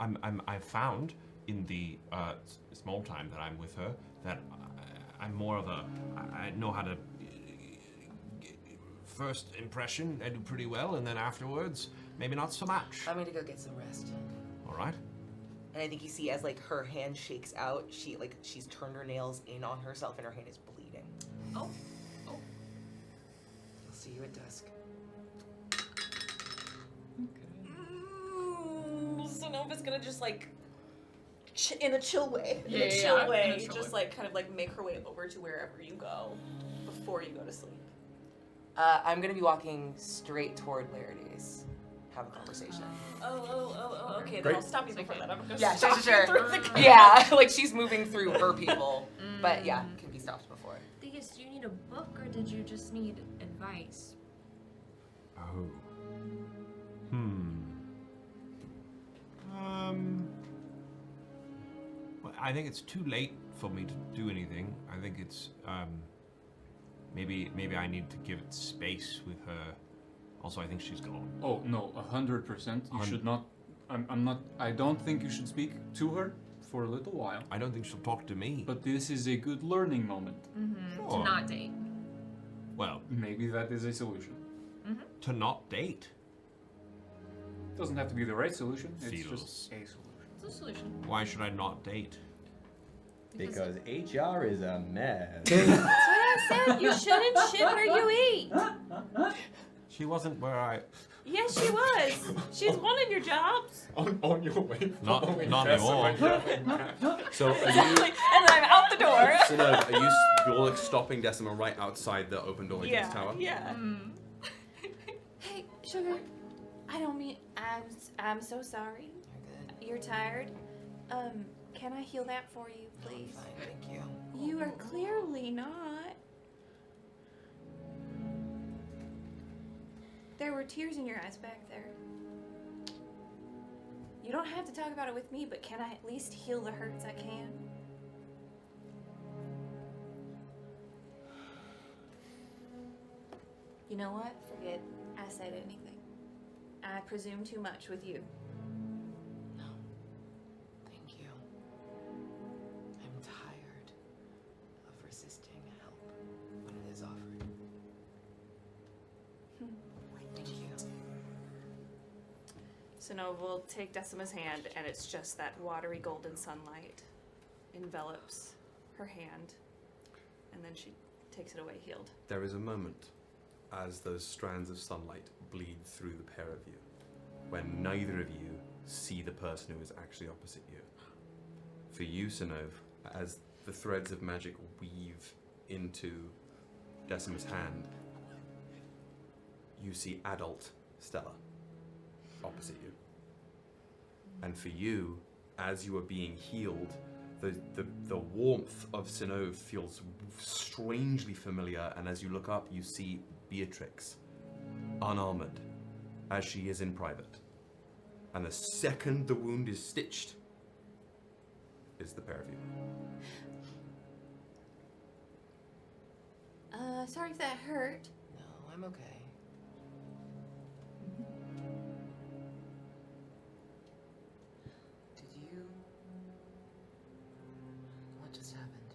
I've found in the small time that I'm with her that I'm more of a I know how to first impression I do pretty well, and then afterwards maybe not so much. I'm gonna go get some rest. All right. And I think you see as, like, her hand shakes out, she's turned her nails in on herself and her hand is bleeding. Oh. I'll see you at dusk. Synnove's gonna just, like, in a chill way. Yeah, in a yeah, chill yeah. way, In a chill just way. like kind of like make her way over to wherever you go before you go to sleep. I'm gonna be walking straight toward Larides. Have a conversation. Oh, okay, then Great. I'll stop you before that. I'm gonna Yeah, stop you sure. through the Yeah, like, she's moving through her people. But yeah, can be stopped before. Theus, do you need a book or did you just need advice? Oh. Well, I think it's too late for me to do anything. I think it's maybe I need to give it space with her. Also, I think she's gone. Oh no, 100%. You should not. I'm not. I don't think you should speak to her for a little while. I don't think she'll talk to me. But this is a good learning moment. To Sure. not date. Well, Maybe that is a solution. to not date. Doesn't have to be the right solution. It's Feels. just a solution. It's a solution. Why should I not date? Because HR is a mess. That's what I said. You shouldn't shit where you eat. She wasn't where I. Yes, she was. She's one of your jobs. On your way. Not following anymore. Decima. So are you, Exactly. And then I'm out the door. Synnove, you're like stopping Decima right outside the open door into the tower? Yeah. Hey, sugar. I don't mean. I'm so sorry. You're good. You're tired. Can I heal that for you, please? Fine, thank you. You are clearly not. There were tears in your eyes back there. You don't have to talk about it with me, but can I at least heal the hurts I can? You know what? Forget I said anything. I presume too much with you. No. Thank you. I'm tired of resisting help when it is offered. Thank you. Synnove will take Decima's hand, and it's just that watery golden sunlight envelops her hand, and then she takes it away healed. There is a moment as those strands of sunlight bleed through the pair of you, when neither of you see the person who is actually opposite you. For you, Synnove, as the threads of magic weave into Decima's hand, you see adult Stella opposite you. And for you, as you are being healed, the warmth of Synnove feels strangely familiar, and as you look up, you see Beatrix, unarmored, as she is in private. And the second the wound is stitched, is the pair of you. Sorry if that hurt. No, I'm okay. Did you... What just happened?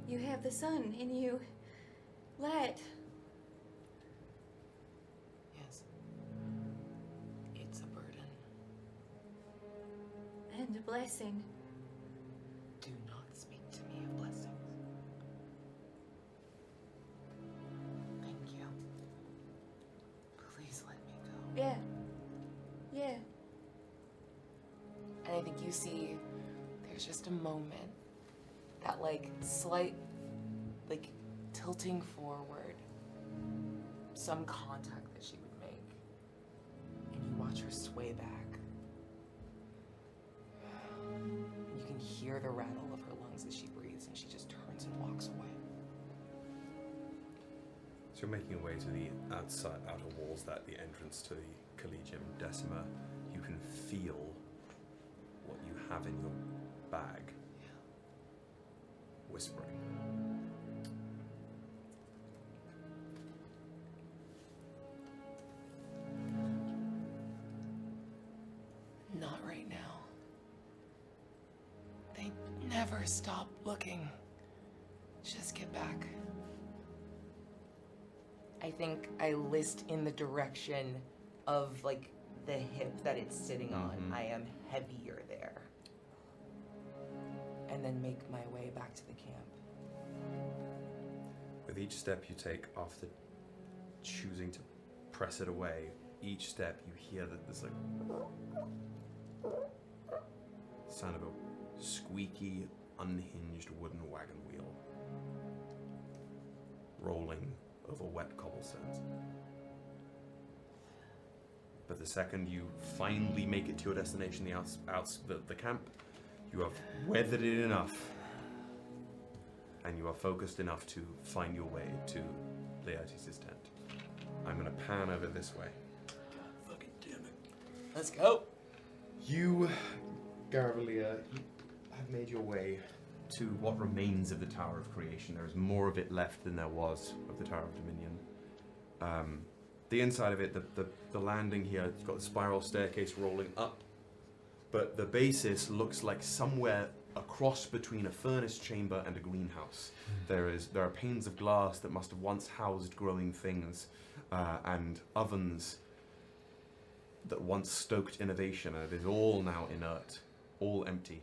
You have the sun in you. Light. Yes. It's a burden. And a blessing. Do not speak to me of blessings. Thank you. Please let me go. Yeah. Yeah. And I think you see there's just a moment, that like slight, like tilting forward, some contact that she would make, and you watch her sway back. You can hear the rattle of her lungs as she breathes, and she just turns and walks away. So you're making your way to the outer walls, that the entrance to the Collegium Decima. You can feel what you have in your bag. Whispering. Not right now. They never stop looking. Just get back. I think I list in the direction of like the hip that it's sitting on. I am heavier there. And then make my way back to the camp. With each step you take after choosing to press it away, each step you hear that there's like sound of a squeaky, unhinged wooden wagon wheel rolling over wet cobblestones. But the second you finally make it to your destination, the camp, you have weathered it enough, and you are focused enough to find your way to Laertes' tent. I'm going to pan over this way. God fucking damn it. Let's go. You, Garavellir, have made your way to what remains of the Tower of Creation. There is more of it left than there was of the Tower of Dominion. The inside of it, the landing here, it's got the spiral staircase rolling up, but the basis looks like somewhere a cross between a furnace chamber and a greenhouse. There are panes of glass that must have once housed growing things, and ovens that once stoked innovation, and it is all now inert, all empty,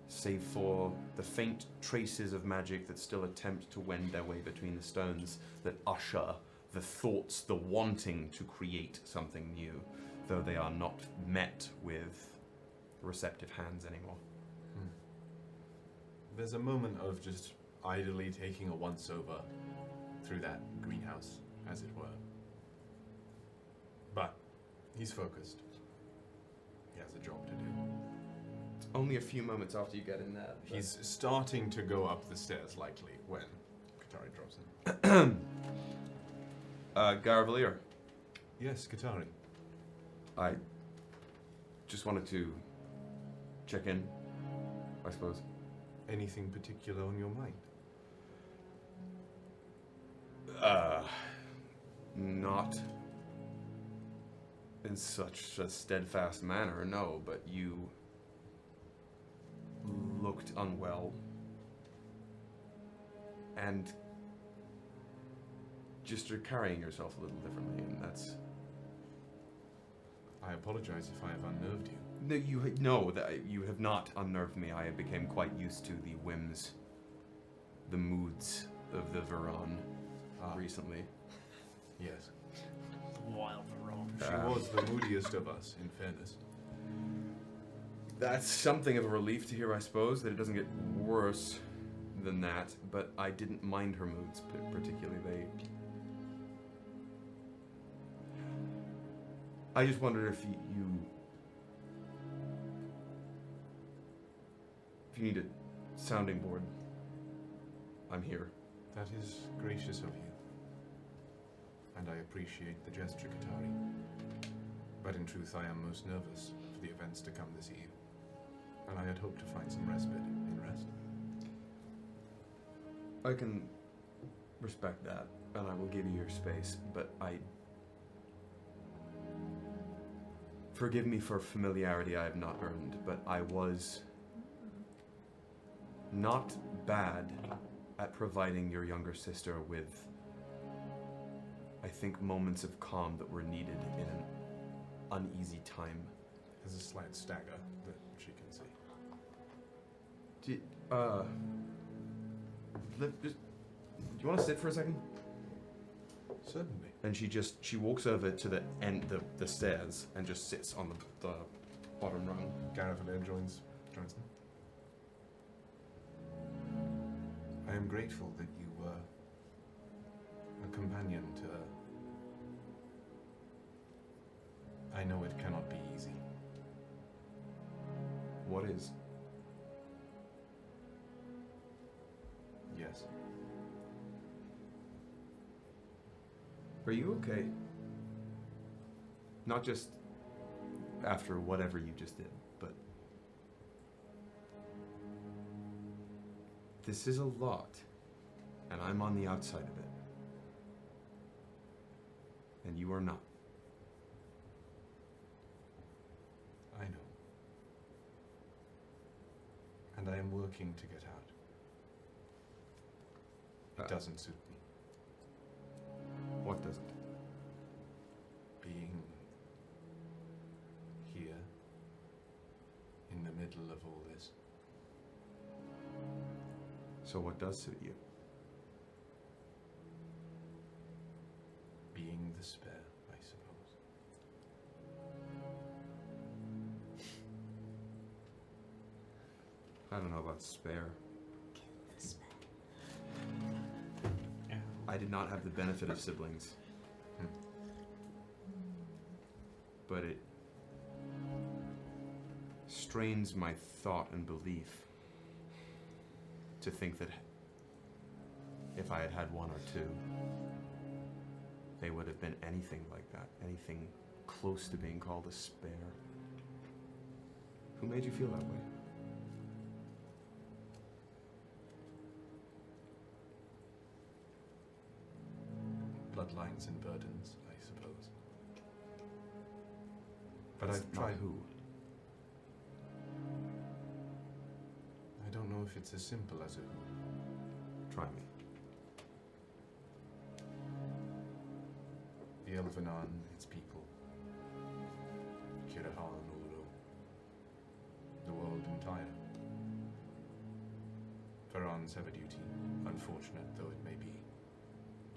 save for the faint traces of magic that still attempt to wend their way between the stones that usher the thoughts, the wanting to create something new, though they are not met with receptive hands anymore. There's a moment of just idly taking a once-over through that greenhouse, as it were. But he's focused. He has a job to do. It's only a few moments after you get in there. He's starting to go up the stairs, likely, when Katari drops in. Garavellir, Yes, Katari. I just wanted to check in, I suppose. Anything particular on your mind? Not in such a steadfast manner, no, but you looked unwell. And just you're carrying yourself a little differently, and that's... I apologize if I have unnerved you. No, you have not unnerved me. I have become quite used to the whims, the moods of the Viraan recently. Yes. Wild Viraan. She was the moodiest of us, in fairness. That's something of a relief to hear, I suppose, that it doesn't get worse than that, but I didn't mind her moods particularly. I just wondered if you need a sounding board, I'm here. That is gracious of you. And I appreciate the gesture, Katari. But in truth, I am most nervous for the events to come this eve. And I had hoped to find some respite in rest. I can respect that, and I will give you your space, but forgive me for familiarity I have not earned, but I was not bad at providing your younger sister with, I think, moments of calm that were needed in an uneasy time. There's a slight stagger that she can see. Do you want to sit for a second? Certainly. And she walks over to the end, the stairs, and just sits on the bottom rung. Garavellir joins them. I am grateful that you were a companion to her. I know it cannot be easy. What is? Yes. Are you okay? Not just after whatever you just did, but this is a lot, and I'm on the outside of it, and you are not. I know. And I am working to get out. It doesn't suit me. What doesn't? Being here in the middle of all this. So what does suit you? Being the spare, I suppose. I don't know about spare. I did not have the benefit of siblings. But it strains my thought and belief to think that if I had had one or two, they would have been anything like that, anything close to being called a spare. Who made you feel that way? Bloodlines and burdens, I suppose. But That's I've not tried. who. I don't know if it's as simple as a who. Try me. The Elvenan, its people. Kirahan, Uru. The world entire. Viraans have a duty, unfortunate though it may be.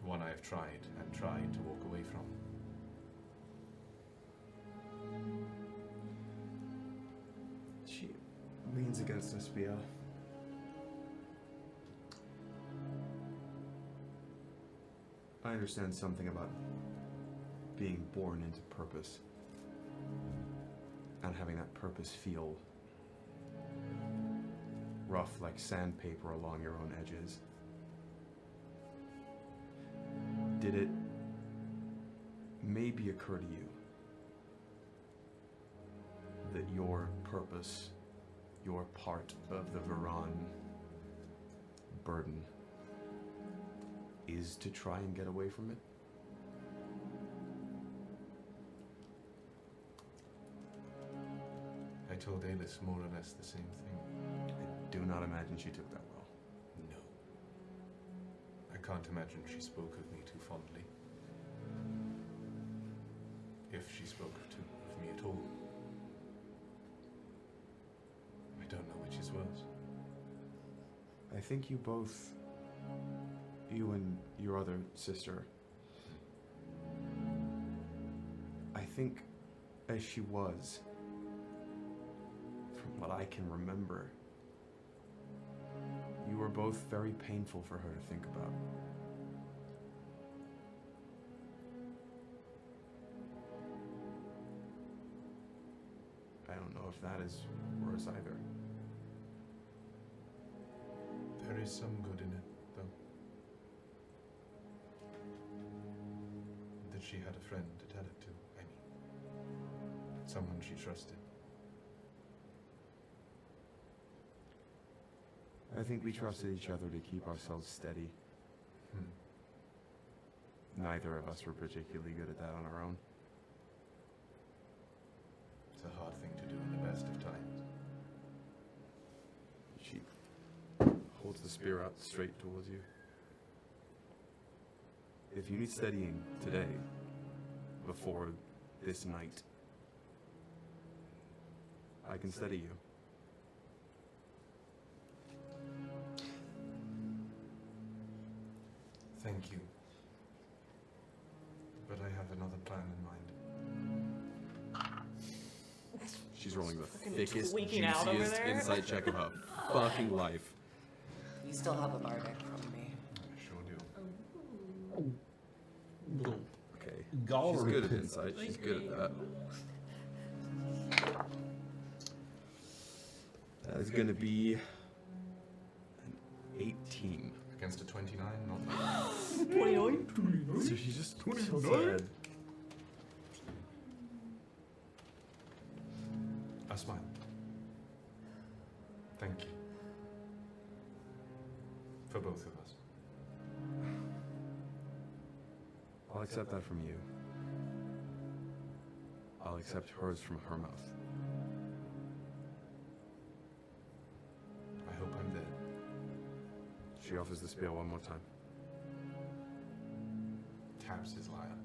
One I have tried and tried to walk away from. She leans against Aspia. I understand something about being born into purpose and having that purpose feel rough like sandpaper along your own edges. Did it maybe occur to you that your purpose, your part of the Viraan burden, is to try and get away from it? told Alis more or less the same thing. I do not imagine she took that well. No. I can't imagine she spoke of me too fondly. If she spoke of me at all. I don't know which is worse. I think you both, you and your other sister, I think as she was, from what I can remember, you were both very painful for her to think about. I don't know if that is worse either. There is some good in it, though. That she had a friend to tell it to, I mean. Someone she trusted. I think we trusted each other to keep ourselves steady. Neither of us were particularly good at that on our own. It's a hard thing to do in the best of times. She holds the spear out straight towards you. If you need steadying today, before this night, I can steady you. Thank you. But I have another plan in mind. She's rolling the Fucking thickest, tweaking out over juiciest there. insight check of her fucking life. You still have a bardic from me. I sure do. Okay. Gallery She's good at pit. insight. She's good at that. That is going to be an 18. Against a 29, not 29. So she just tilts her head. I smile. Thank you. For both of us. I'll accept that from you. I'll accept hers from her mouth. I hope I'm there. She offers the spear one more time. Taps his lyre.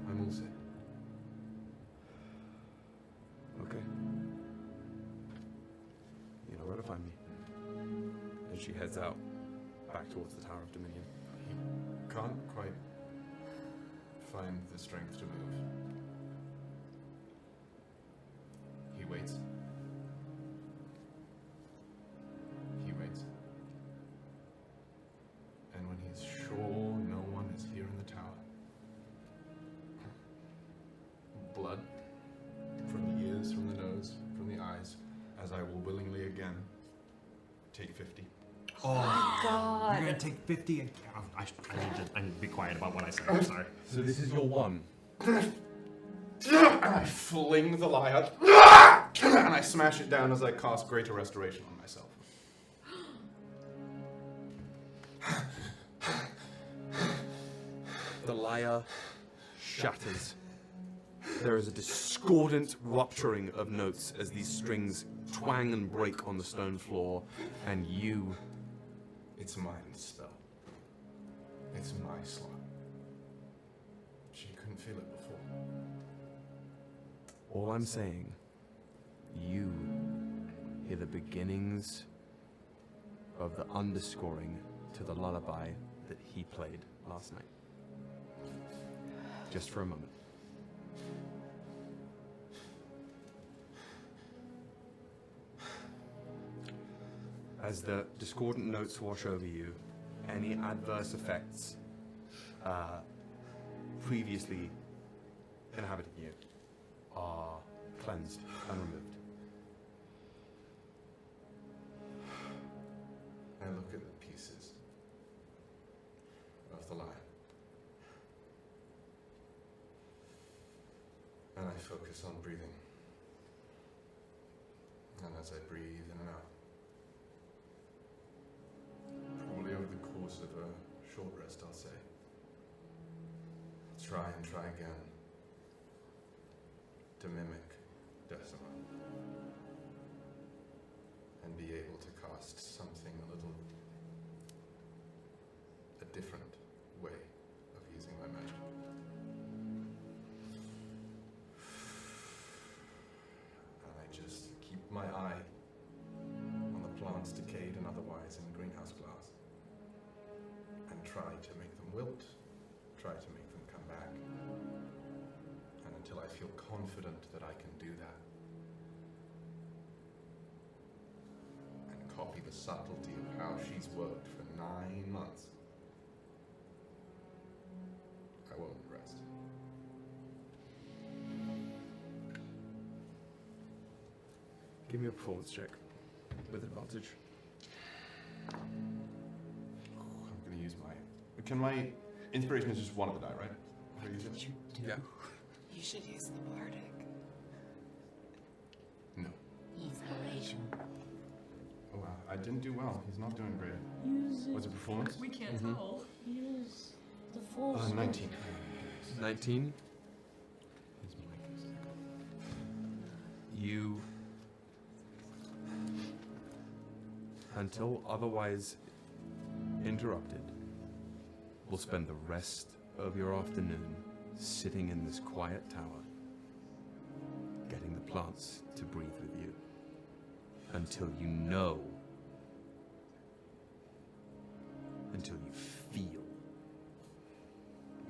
I'm all set. Okay. You know where to find me. And she heads out, back towards the Tower of Dominion. He can't quite find the strength to move. He waits. He waits. And when he's sure no one is here in the tower, blood from the ears, from the nose, from the eyes, as I will willingly again take 50. Oh, God. you're gonna take 50 and I need to be quiet about what I said. I'm sorry. So this is your one. And I fling the lyre, and I smash it down as I cast Greater Restoration on myself. The lyre shatters. There is a discordant rupturing of notes as these strings twang and break on the stone floor, and you... It's mine spell. It's my slot. She couldn't feel it before. All I'm saying, you hear the beginnings of the underscoring to the lullaby that he played last night. Just for a moment. As the discordant notes wash over you, any adverse effects previously inhabiting you are cleansed and removed. I look at the pieces of the lyre. And I focus on breathing. And as I breathe in and out, probably over the course of a short rest, I'll say, try and try again to mimic Decima and be able to cast something a different way of using my magic. And I just keep my eye on the plants, decayed and otherwise, in the greenhouse glass, and try to make them wilt, try to make them come back. And until I feel confident that I can do that, and copy the subtlety of how she's worked for 9 months, I won't rest. Give me a performance check with advantage. I'm gonna use my... Can my inspiration is just one of the die, right? How do I use it? Yeah. You should use the bardic. No. Inspiration. Oh wow, I didn't do well. He's not doing great. Was it performance? We can't tell. Use the force. 19. 19. His mic is You, until otherwise interrupted, will spend the rest of your afternoon sitting in this quiet tower, getting the plants to breathe with you, until you know, until you feel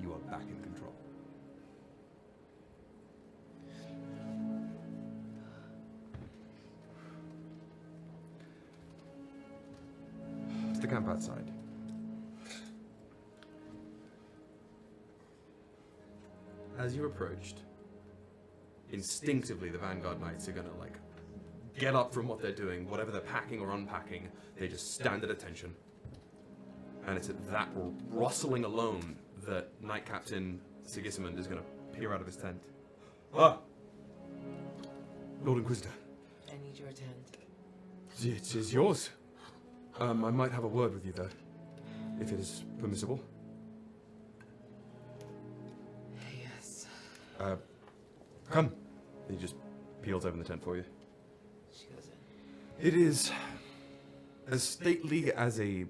you are back in control. To the camp outside. As you approached, instinctively the Vanguard Knights are gonna like get up from what they're doing, whatever they're packing or unpacking, they just stand at attention. And it's at that rustling alone that Knight Captain Sigismund is gonna peer out of his tent. Ah! Lord Inquisitor. I need your tent. It is yours. I might have a word with you, though, if it is permissible. Yes. Come. He just peels open the tent for you. She goes in. It is as stately as a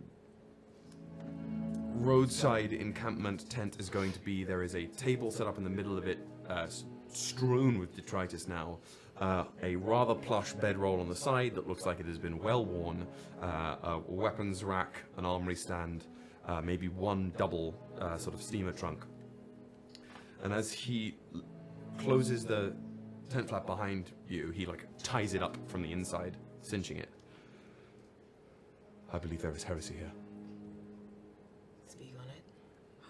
roadside encampment tent is going to be. There is a table set up in the middle of it, strewn with detritus now. A rather plush bedroll on the side that looks like it has been well worn, a weapons rack, an armory stand, maybe one double sort of steamer trunk. And as he closes the tent flap behind you, he like ties it up from the inside, cinching it. I believe there is heresy here. Speak on it.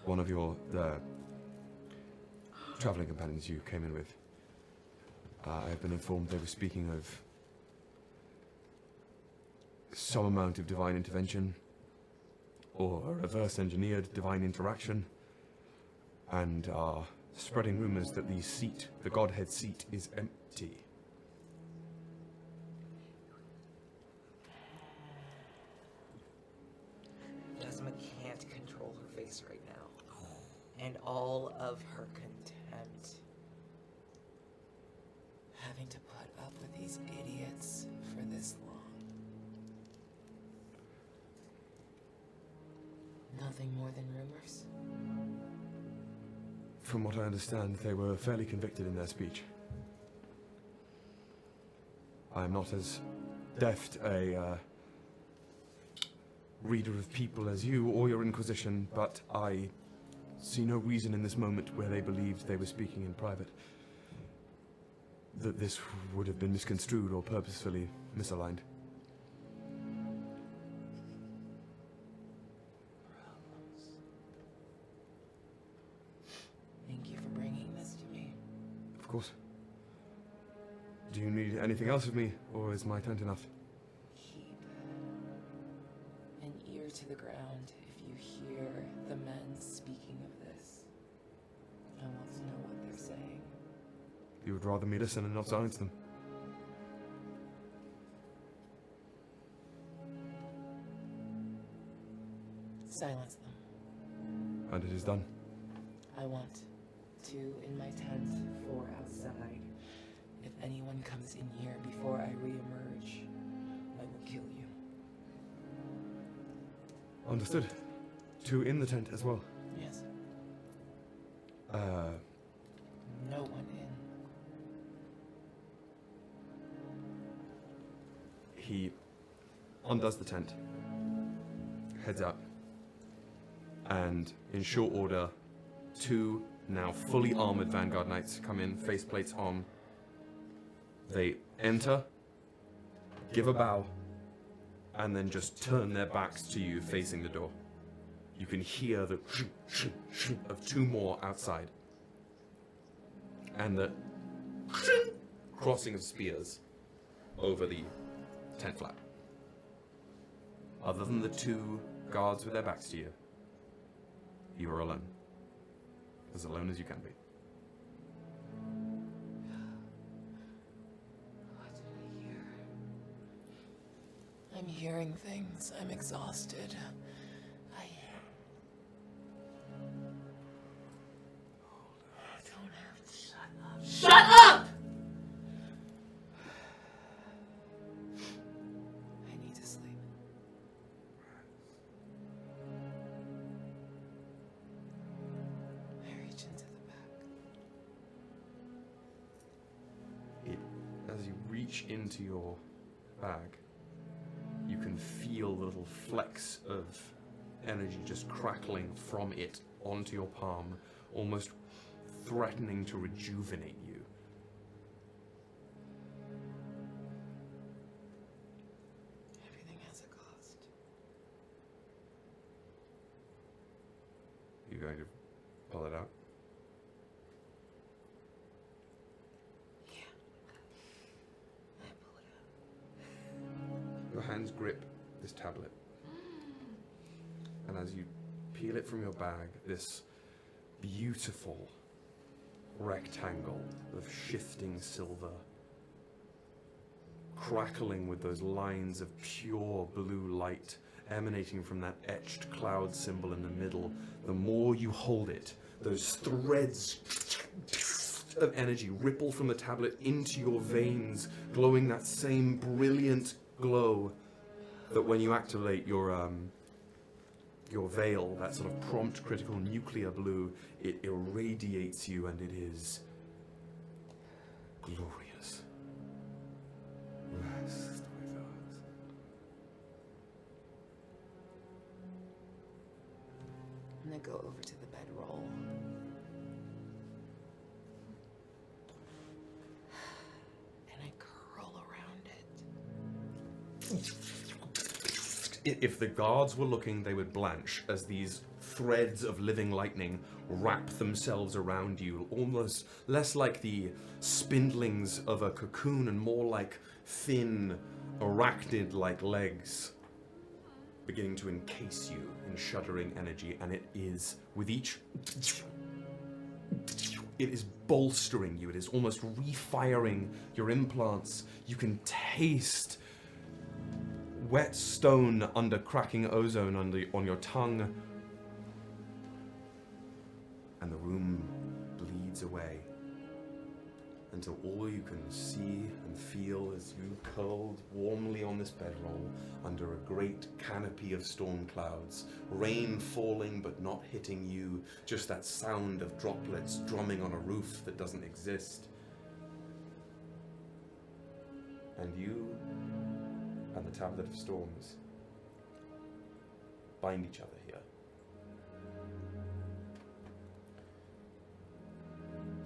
One of the traveling companions you came in with. I have been informed they were speaking of some amount of divine intervention, or a reverse-engineered divine interaction, and are spreading rumors that the Godhead seat is empty. Desma can't control her face right now. And all of her contempt. Having to put up with these idiots for this long. Nothing more than rumors? From what I understand, they were fairly convicted in their speech. I am not as deft a reader of people as you or your Inquisition, but I see no reason in this moment where they believed they were speaking in private that this would have been misconstrued or purposefully misaligned. Thank you for bringing this to me. Of course. Do you need anything else of me, or is my tent enough? Keep an ear to the ground if you hear the men speaking of this. I want to know what they're saying. You would rather me listen and not silence them. Silence them. And it is done. I want 2 in my tent, 4 outside. If anyone comes in here before I reemerge, I will kill you. Understood. 2 in the tent as well. Yes. Uh, No one in. he undoes the tent, heads out, and in short order, 2 now fully armored Vanguard Knights come in, faceplates on. They enter, give a bow, and then just turn their backs to you, facing the door. You can hear the of 2 more outside, and the crossing of spears over the tent flap. Other than the 2 guards with their backs to you, you are alone. As alone as you can be. What did I hear? I'm hearing things. I'm exhausted. I don't have to shut up. Shut up! I need to sleep. I reach into the back. As you reach into your bag, you can feel the little flecks of energy just crackling from it onto your palm, almost threatening to rejuvenate you. Everything has a cost. You going to pull it out? Yeah. I pull it out. Your hands grip this tablet. And as you peel it from your bag, this beautiful rectangle of shifting silver, crackling with those lines of pure blue light emanating from that etched cloud symbol in the middle. The more you hold it, those threads of energy ripple from the tablet into your veins, glowing that same brilliant glow that when you activate your veil, that sort of prompt critical nuclear blue, it irradiates you, and it is glorious. Rest with us. I'm gonna go over to the bedroll. And I curl around it. If the guards were looking, they would blanch as these threads of living lightning wrap themselves around you, almost less like the spindlings of a cocoon and more like thin, arachnid-like legs, beginning to encase you in shuddering energy, and it is, with each, it is bolstering you, it is almost refiring your implants. You can taste wet stone under cracking ozone on your tongue, and the room bleeds away until all you can see and feel is you curled warmly on this bedroll under a great canopy of storm clouds, rain falling but not hitting you, just that sound of droplets drumming on a roof that doesn't exist. And you and the Tablet of Storms bind each other here.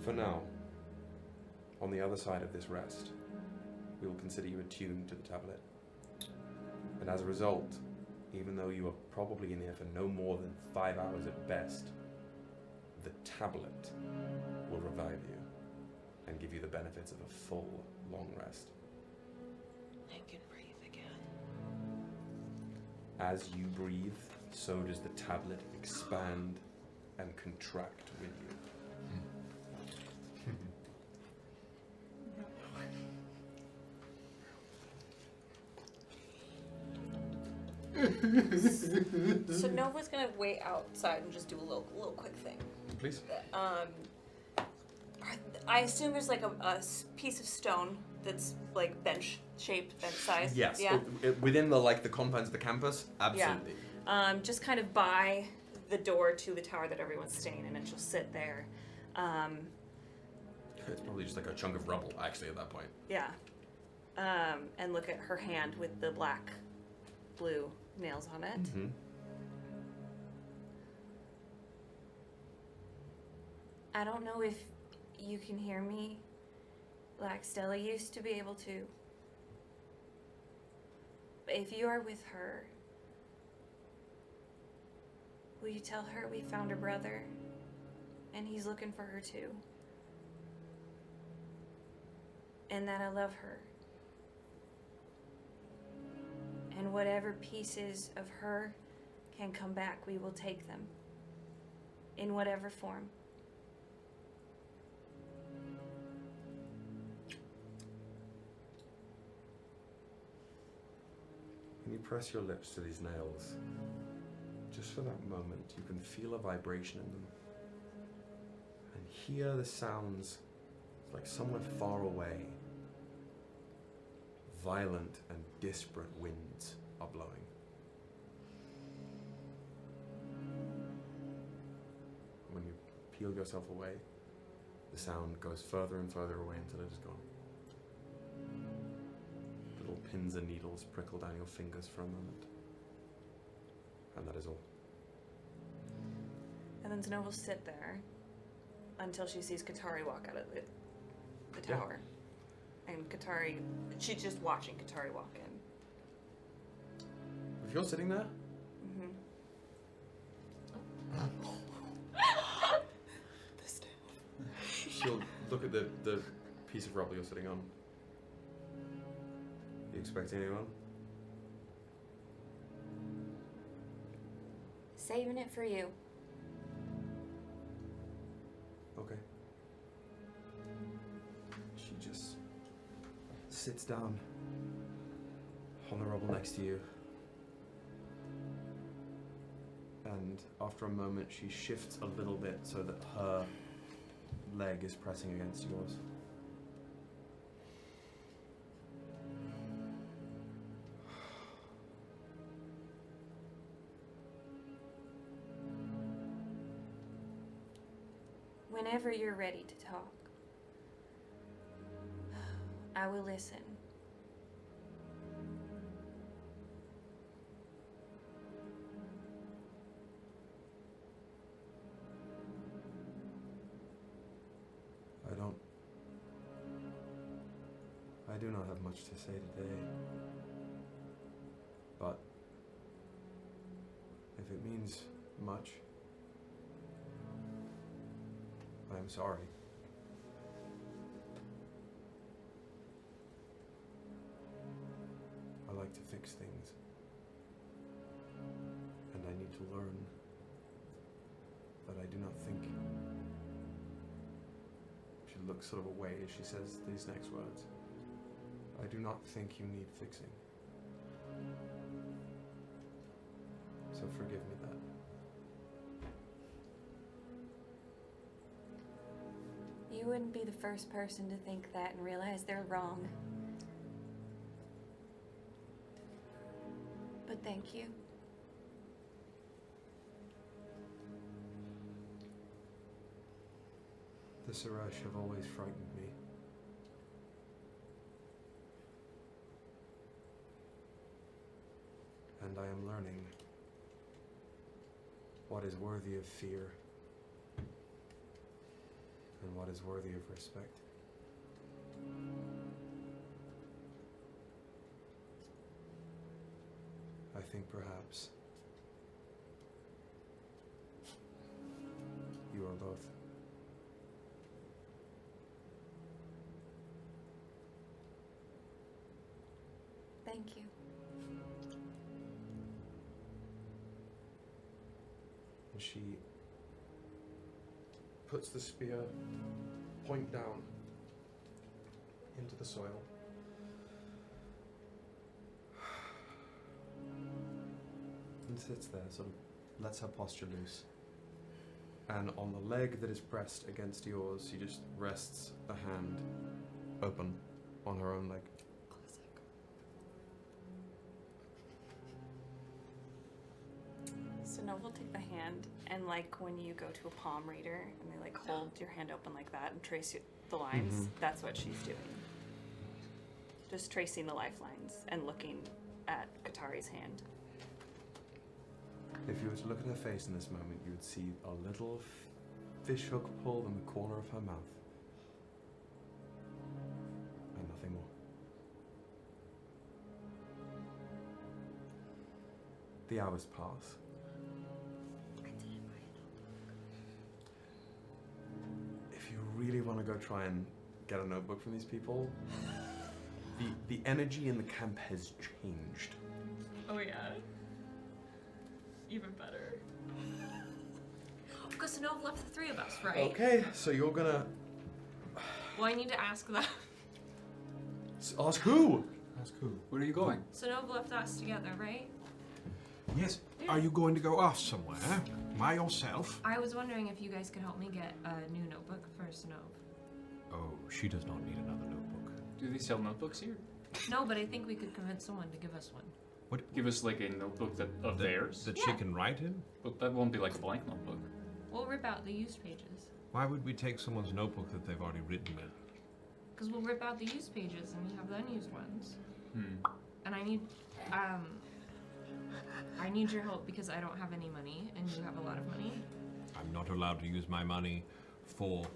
For now, on the other side of this rest, we will consider you attuned to the tablet. And as a result, even though you are probably in here for no more than 5 hours at best, the tablet will revive you and give you the benefits of a full, long rest. I can breathe again. As you breathe, so does the tablet expand and contract with you. So Nova's gonna wait outside and just do a little quick thing. Please. I assume there's like a piece of stone that's like bench shaped, bench size. Yes. Yeah. Within the confines of the campus, absolutely. Just kind of by the door to the tower that everyone's staying in, and she'll sit there. It's probably just like a chunk of rubble, actually, at that point. Yeah. And look at her hand with the black, blue nails on it. Mm-hmm. I don't know if you can hear me like Stella used to be able to. But if you are with her, will you tell her we found her brother and he's looking for her too? And that I love her. And whatever pieces of her can come back, we will take them. In whatever form. When you press your lips to these nails, just for that moment, you can feel a vibration in them. And hear the sounds like somewhere far away. Violent and disparate winds are blowing. When you peel yourself away, the sound goes further and further away until it is gone. Little pins and needles prickle down your fingers for a moment. And that is all. And then Synnove will sit there until she sees Katari walk out of the tower. And Katari, she's just watching Katari walk in. If you're sitting there, she'll look at the piece of rubble you're sitting on. You expecting anyone? Saving it for you. Okay. She just sits down on the rubble next to you. And after a moment, she shifts a little bit so that her leg is pressing against yours. Whenever you're ready to talk, I will listen. I do not have much to say today. But if it means much, I am sorry. I like to fix things. And I need to learn that I do not think. She looks sort of away as she says these next words. I do not think you need fixing. So forgive me that. You wouldn't be the first person to think that and realize they're wrong. But thank you. The Suresh have always frightened me. And I am learning what is worthy of fear and what is worthy of respect. I think perhaps you are both. Thank you. And she puts the spear point down into the soil. And sits there, sort of lets her posture loose. And on the leg that is pressed against yours, she just rests a hand open on her own leg. Synnove will take the hand, and like when you go to a palm reader and they like hold your hand open like that and trace the lines, that's what she's doing. Just tracing the lifelines and looking at Katari's hand. If you were to look at her face in this moment, you would see a little fish hook pulled in the corner of her mouth. And nothing more. The hours pass. If you really want to go try and get a notebook from these people, the energy in the camp has changed. Oh yeah. Even better. Because Synnove left the three of us, right? Okay, so you're gonna Well, I need to ask that. ask who? That's cool. Where are you going? Synnove left us together, right? Yes. Are you going to go off somewhere? By yourself? I was wondering if you guys could help me get a new notebook for Synnove. Oh, she does not need another notebook. Do they sell notebooks here? No, but I think we could convince someone to give us one. Give us like a notebook of theirs? That she can write in? But that won't be like a blank notebook. We'll rip out the used pages. Why would we take someone's notebook that they've already written in? Because we'll rip out the used pages and we have the unused ones. And I need your help because I don't have any money and you have a lot of money. I'm not allowed to use my money for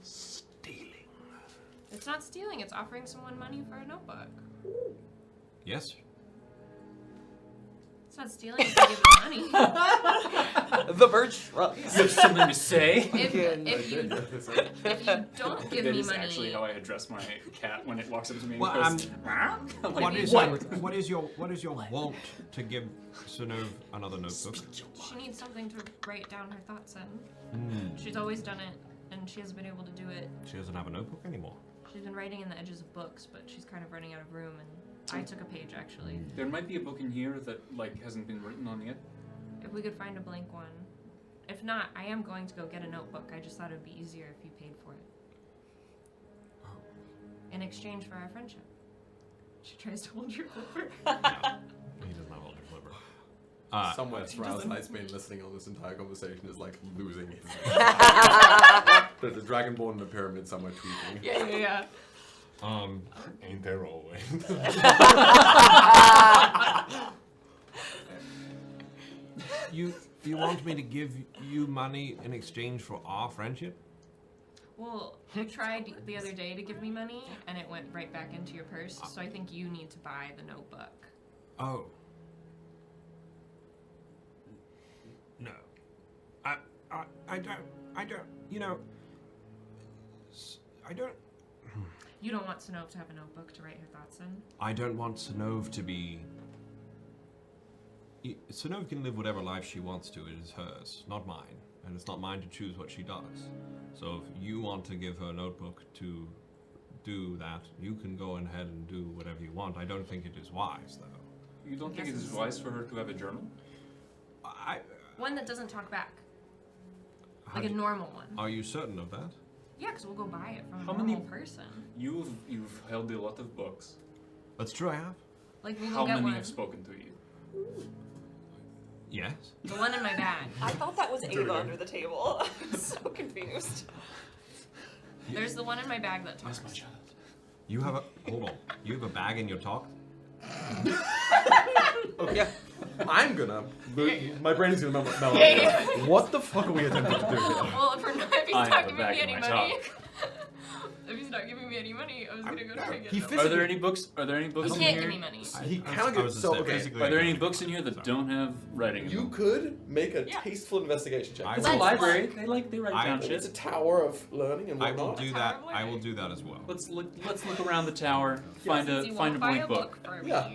stealing. It's not stealing, it's offering someone money for a notebook. Yes? It's not stealing if you give them money. The bird shrugs. You have something to say? If you don't give That me is money... actually how I address my cat when it walks up to me and Well, goes, like, what is your want to give Synnove another notebook? She needs something to write down her thoughts in. She's always done it, and she hasn't been able to do it. She doesn't have a notebook anymore. She's been writing in the edges of books, but she's kind of running out of room, and I took a page, actually. There might be a book in here that like hasn't been written on yet. If we could find a blank one. If not, I am going to go get a notebook. I just thought it would be easier if you paid for it. In exchange for our friendship. She tries to hold your flipper. He doesn't have all the flipper. Somewhere Thral's been listening on this entire conversation is like losing his There's a dragonborn in the pyramid somewhere tweeting. Yeah. Ain't there always? You want me to give you money in exchange for our friendship? Well, you tried the other day to give me money, and it went right back into your purse, so I think you need to buy the notebook. Oh. No. I don't, you know, I don't... You don't want Synnove to have a notebook to write her thoughts in? I don't want Synnove to be... Synnove can live whatever life she wants to. It is hers, not mine. And it's not mine to choose what she does. So if you want to give her a notebook to do that, you can go ahead and do whatever you want. I don't think it is wise, though. You don't think it is wise for her to have a journal? One that doesn't talk back. Like a normal one. Are you certain of that? Yeah, because we'll go buy it from How a normal many- person. You've held a lot of books. That's true, I have. Like, we'll How go get many one. have spoken to you? Yes. The one in my bag. I thought that was Ava under the table. I'm so confused. There's the one in my bag that talks. That's my child. You have a... Hold on. You have a bag in your talk? Okay. I'm gonna. My brain is gonna melt. Yeah. What the fuck are we attempting to do here? Well, if he's I not have a giving bag me in any my money... talk. If he's not giving me any money, I was gonna go try and get He them. Are there any books? Are there any books He in can't here? give me money. He cannot get so okay. Are there any books in here that don't have writing in You them? could make a tasteful investigation check. It's a library. They write down It's a shit. tower of learning and I whatnot. will do that. I will do that as well. Let's look around the tower. Find Since you a won't buy blank book. for me. Yeah.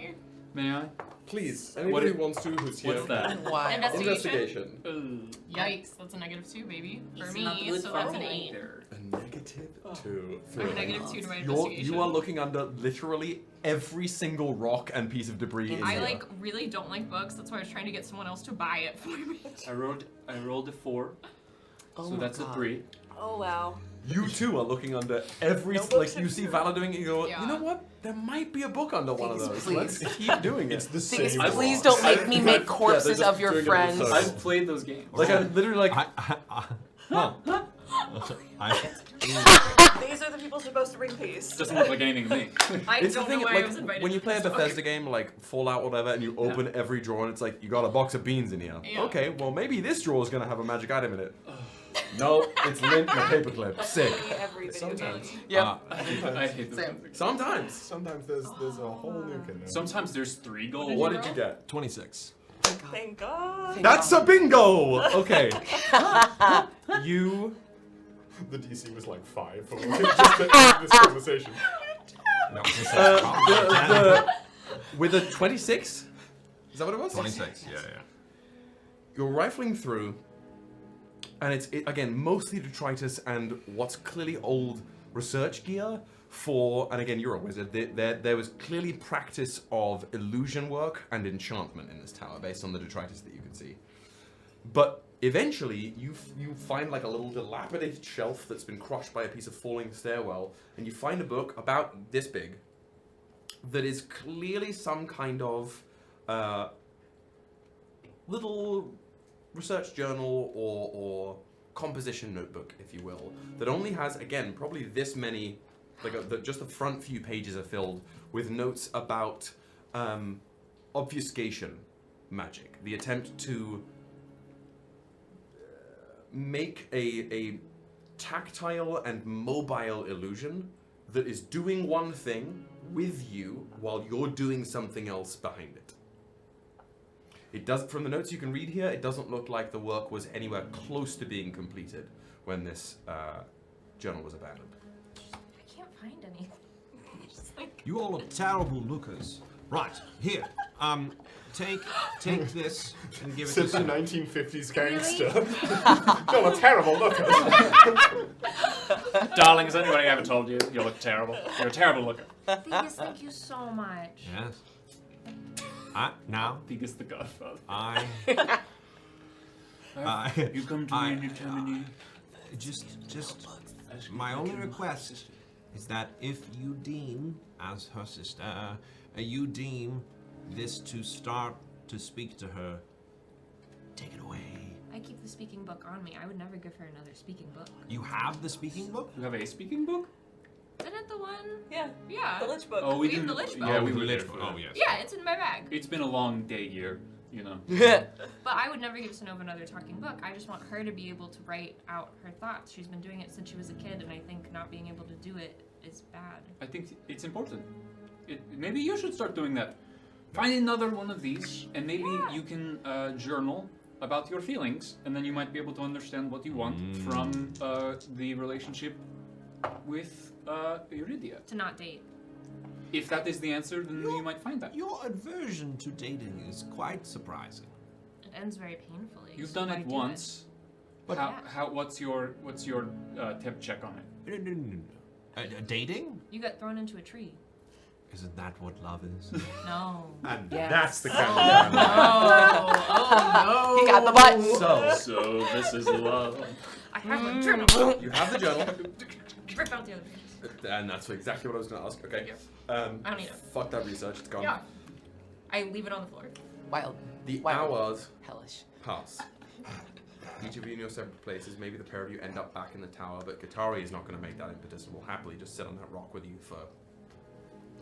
May I? Please, anybody who wants to who's here. What's that? Why? Investigation. Yikes, that's a -2, baby. For It's me, not good so for that's an me 8. either. A -2. I'm a -2 to my You investigation. are looking under literally every single rock and piece of debris in I here. like really don't like books. That's why I was trying to get someone else to buy it for me. I rolled a 4. Oh So my that's God. a 3. Oh wow. You too are looking under every Notebooks like you and see Valor doing it. You go, Yeah. you know what? There might be a book under one of Please, those. Let's please. keep doing It's it. the Things, same. please rocks. don't make me make corpses just of your doing it friends. themselves. I've played those games. Like I'm literally like, These are the people supposed to bring peace. Doesn't look like anything to me. I it's the don't thing. know why I was Like invited. when you to play a this talk. Bethesda game like Fallout or whatever, and you open every drawer and it's like you got a box of beans in here. Yeah. Okay, well maybe this drawer is gonna have a magic item in it. No, it's lint and a paperclip. Sick. Every video game. Sometimes. Yep. I hate those. Same. Sometimes. Sometimes there's a whole nuke in there. Sometimes there's 3 gold. What did you get? 26. Thank God. That's a bingo. Okay. You. The DC was like 5 for just to end this conversation. No, this is With a 26. Is that what it was? 26. Yeah. You're rifling through, and it's again mostly detritus and what's clearly old research gear for. And again, you're a wizard. There was clearly practice of illusion work and enchantment in this tower, based on the detritus that you can see. But eventually, you find like a little dilapidated shelf that's been crushed by a piece of falling stairwell, and you find a book about this big that is clearly some kind of little research journal or composition notebook, if you will, that only has, again, probably this many, like just the front few pages are filled with notes about obfuscation magic, the attempt to make a tactile and mobile illusion that is doing one thing with you while you're doing something else behind it. It does, from the notes you can read here, it doesn't look like the work was anywhere close to being completed when this journal was abandoned. I can't find anything. Just like You all are terrible lookers. Right, here. Take this and give it to Such a Sam. 1950s gangster. You're a terrible looker. Darling, has anybody ever told you you look terrible? You're a terrible looker. Theus, thank you so much. Yes. Now, Theus the Godfather. You come to me and you tell me. just my only request is that if you deem, as her sister, you deem this to start to speak to her, take it away. I keep the speaking book on me. I would never give her another speaking book. You have the speaking book? You have a speaking book? Isn't it the one? Yeah. Yeah. The Lich Book. Oh, we have didn't. the Lich book. Yeah, Oh, we the were Lich there book. for that. Oh, yes. Yeah, it's in my bag. It's been a long day here, you know. But I would never give Synnove another talking book. I just want her to be able to write out her thoughts. She's been doing it since she was a kid, and I think not being able to do it is bad. I think it's important. Maybe you should start doing that. Find another one of these, and maybe you can journal about your feelings, and then you might be able to understand what you want from the relationship with Aridia. To not date. If that is the answer, then you might find that. Your aversion to dating is quite surprising. It ends very painfully. You've so done why it do once. But What's your tip check on it? No. Dating? You got thrown into a tree. Isn't that what love is? No. And Yes. that's the kind of Oh, He got the button. So this is love. I have a journal. You have the journal, Rip out the other pages. and that's exactly what I was going to ask. Okay. I don't need it. Fuck that research. It's gone. Yeah. I leave it on the floor. Wild. The Wild. hours Hellish. pass. Each of you in your separate places. Maybe the pair of you end up back in the tower, but Katari is not going to make that impetus and will happily just sit on that rock with you for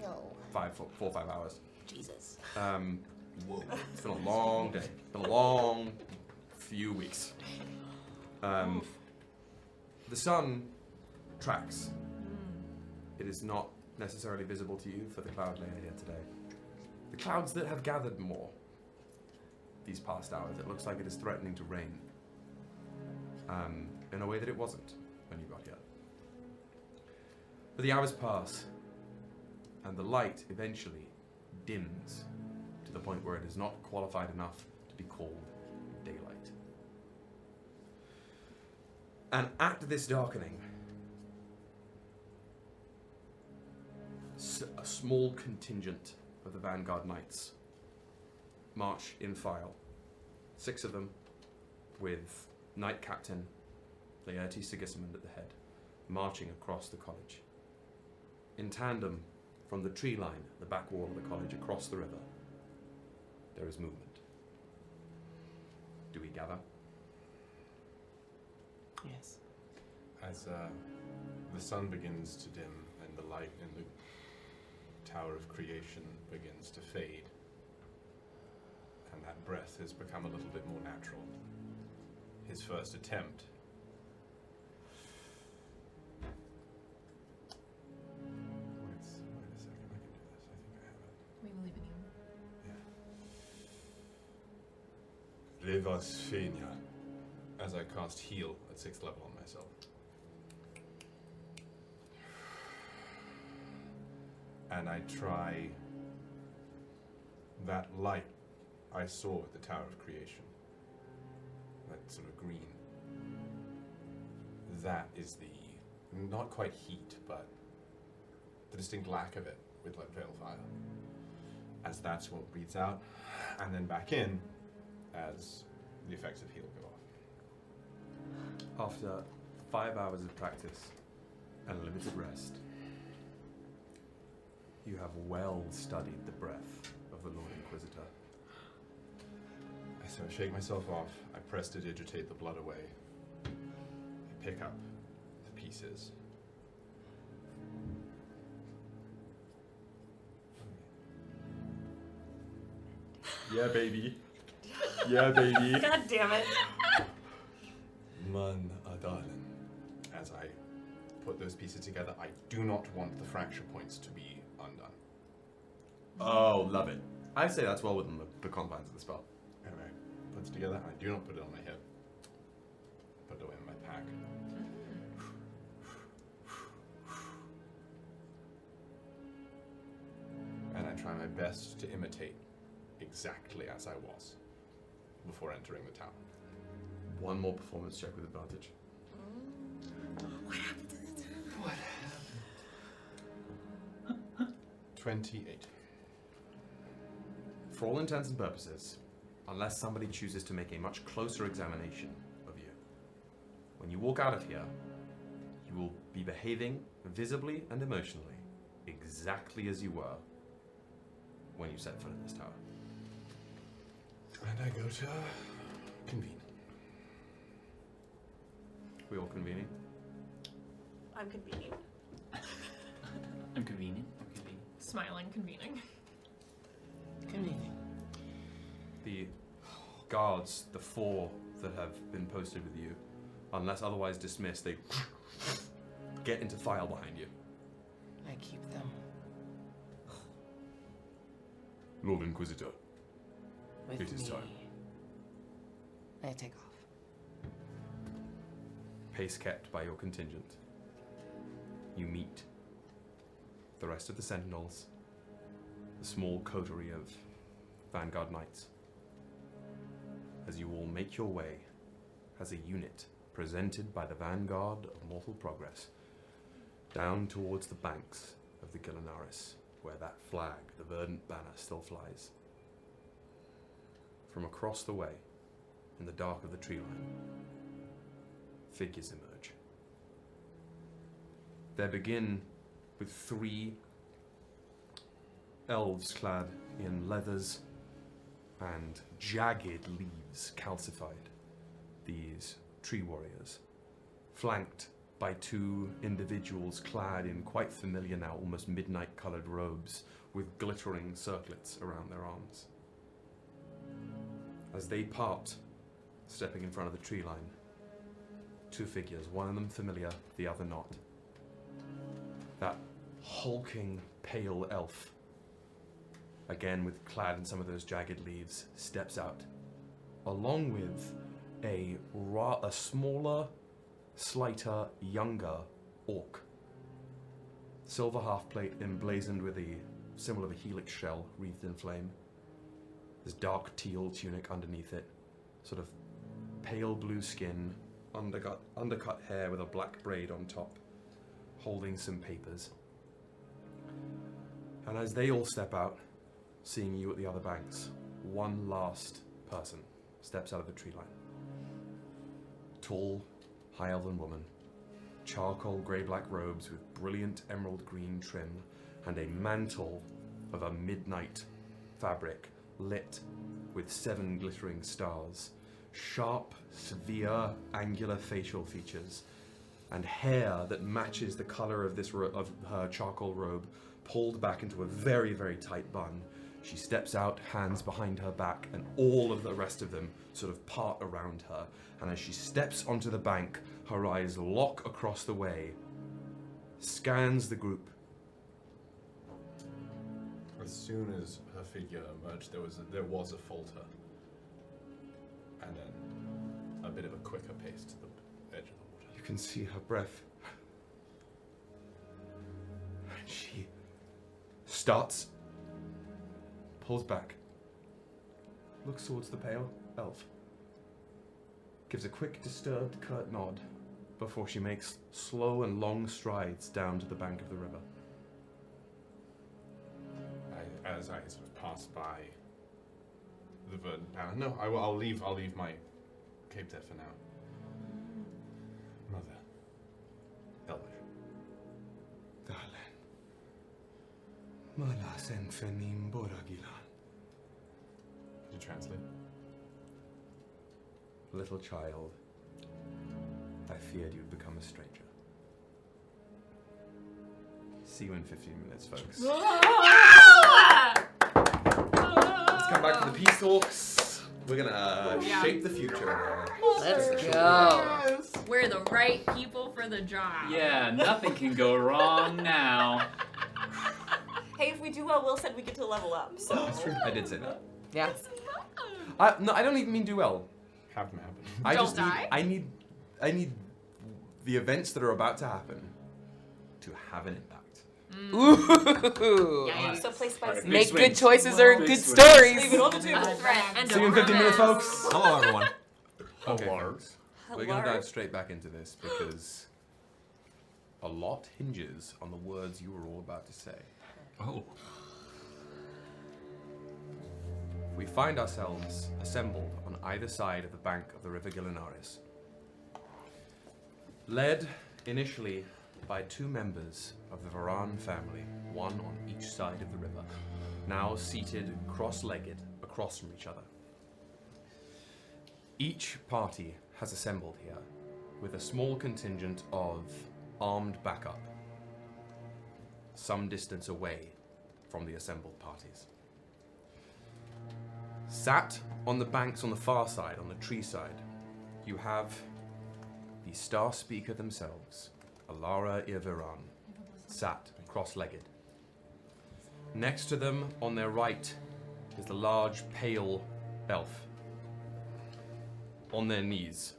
No. 4 or 5 hours. Jesus. It's been a long day. It's been a long few weeks. The sun tracks. It is not necessarily visible to you for the cloud layer here today. The clouds that have gathered more these past hours, it looks like it is threatening to rain. In a way that it wasn't when you got here. But the hours pass, and the light eventually dims to the point where it is not qualified enough to be called daylight. And at this darkening, a small contingent of the Vanguard Knights march in file. 6 of them, with Knight Captain Laertes Sigismund at the head, marching across the college. In tandem, from the tree line, the back wall of the college across the river, there is movement. Do we gather? Yes. As the sun begins to dim and the light in the Tower of Creation begins to fade, and that breath has become a little bit more natural. His first attempt. Wait a second, I can do this. I think I have it. We believe in you. Levas Fenia, as I cast Heal at 6th level on myself. And I try that light I saw at the Tower of Creation. That sort of green. That is the, not quite heat, but the distinct lack of it with like Veil Fire. As that's what breathes out, and then back in as the effects of heal go off. After 5 hours of practice and limited rest, you have well studied the breath of the Lord Inquisitor. So I shake myself off, I press to digitate the blood away. I pick up the pieces. Yeah, baby. Yeah, baby. God damn it. Man Adalen. As I put those pieces together, I do not want the fracture points to be undone. Oh, love it. I'd say that's well within the confines of the spell. Anyway, puts together, I do not put it on my hip. Put it away in my pack. And I try my best to imitate exactly as I was before entering the tower. One more performance check with advantage. What happened to the tower? 28. For all intents and purposes, unless somebody chooses to make a much closer examination of you, when you walk out of here, you will be behaving visibly and emotionally exactly as you were when you set foot in this tower. And I go to convene. We all convening? I'm convening. I'm convenient. Smiling, convening. Convenient. The guards, the 4 that have been posted with you, unless otherwise dismissed, they get into file behind you. I keep them. Lord Inquisitor, With it is me. time. I take off. Pace kept by your contingent. You meet the rest of the Sentinels, the small coterie of Vanguard Knights, as you all make your way as a unit presented by the Vanguard of Mortal Progress down towards the banks of the Ghilanariis, where that flag, the verdant banner, still flies. From across the way, in the dark of the tree line, figures emerge. They begin with 3 elves clad in leathers and jagged leaves calcified. These tree warriors, flanked by 2 individuals clad in quite familiar now, almost midnight colored robes with glittering circlets around their arms. As they part, stepping in front of the tree line, 2 figures, one of them familiar, the other not. That hulking, pale elf, again clad in some of those jagged leaves, steps out, along with a smaller, slighter, younger orc. Silver half-plate emblazoned with a symbol of a helix shell wreathed in flame. This dark teal tunic underneath it, sort of pale blue skin, undercut hair with a black braid on top, holding some papers. And as they all step out, seeing you at the other banks, one last person steps out of the tree line. Tall, high elven woman, charcoal grey-black robes with brilliant emerald green trim, and a mantle of a midnight fabric lit with 7 glittering stars, sharp, severe, angular facial features, and hair that matches the color of of her charcoal robe, pulled back into a very, very tight bun. She steps out, hands behind her back, and all of the rest of them sort of part around her. And as she steps onto the bank, her eyes lock across the way, scans the group. As soon as her figure emerged, there was a falter, and then a bit of a quicker pace to the edge of the water. You can see her breath. And she starts, pulls back, looks towards the pale elf, gives a quick, disturbed, curt nod before she makes slow and long strides down to the bank of the river. As I sort of pass by the verdant town. No, I'll leave my cape there for now. Mother. Elvish. Dalen. Malas en fenim boragilan. Did you translate? Little child, I feared you'd become a stranger. See you in 15 minutes, folks. Let's come back to the peace talks. We're gonna shape the future now. Let's go. We're the right people for the job. Yeah, nothing can go wrong now. Hey, if we do well, Will said we get to level up. So That's true. I did say that. Yeah. No, I don't even mean do well. Happen. I Don't just die? need the events that are about to happen to have an impact. Ooh. Yeah, so play spicy. Big Make swings. good choices or Big good swings. stories. Leave it on the table. And See you in 15 minutes, romance. folks. Hello, everyone. Okay, Hello. folks. We're gonna dive straight back into this because a lot hinges on the words you were all about to say. Oh. We find ourselves assembled on either side of the bank of the river Ghilanariis. Led initially by 2 members of the Viraan family, one on each side of the river, now seated cross-legged across from each other. Each party has assembled here with a small contingent of armed backup, some distance away from the assembled parties. Sat on the banks on the far side, on the tree side, you have the Star Speaker themselves, Alara Viraan, sat cross-legged. Next to them, on their right, is the large, pale elf, on their knees,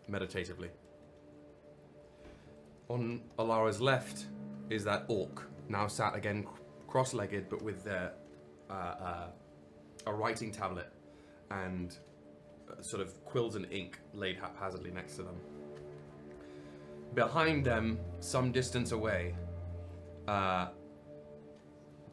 meditatively. On Alara's left is that orc, now sat again cross-legged, but with their a writing tablet and sort of quills and ink laid haphazardly next to them. Behind them, some distance away,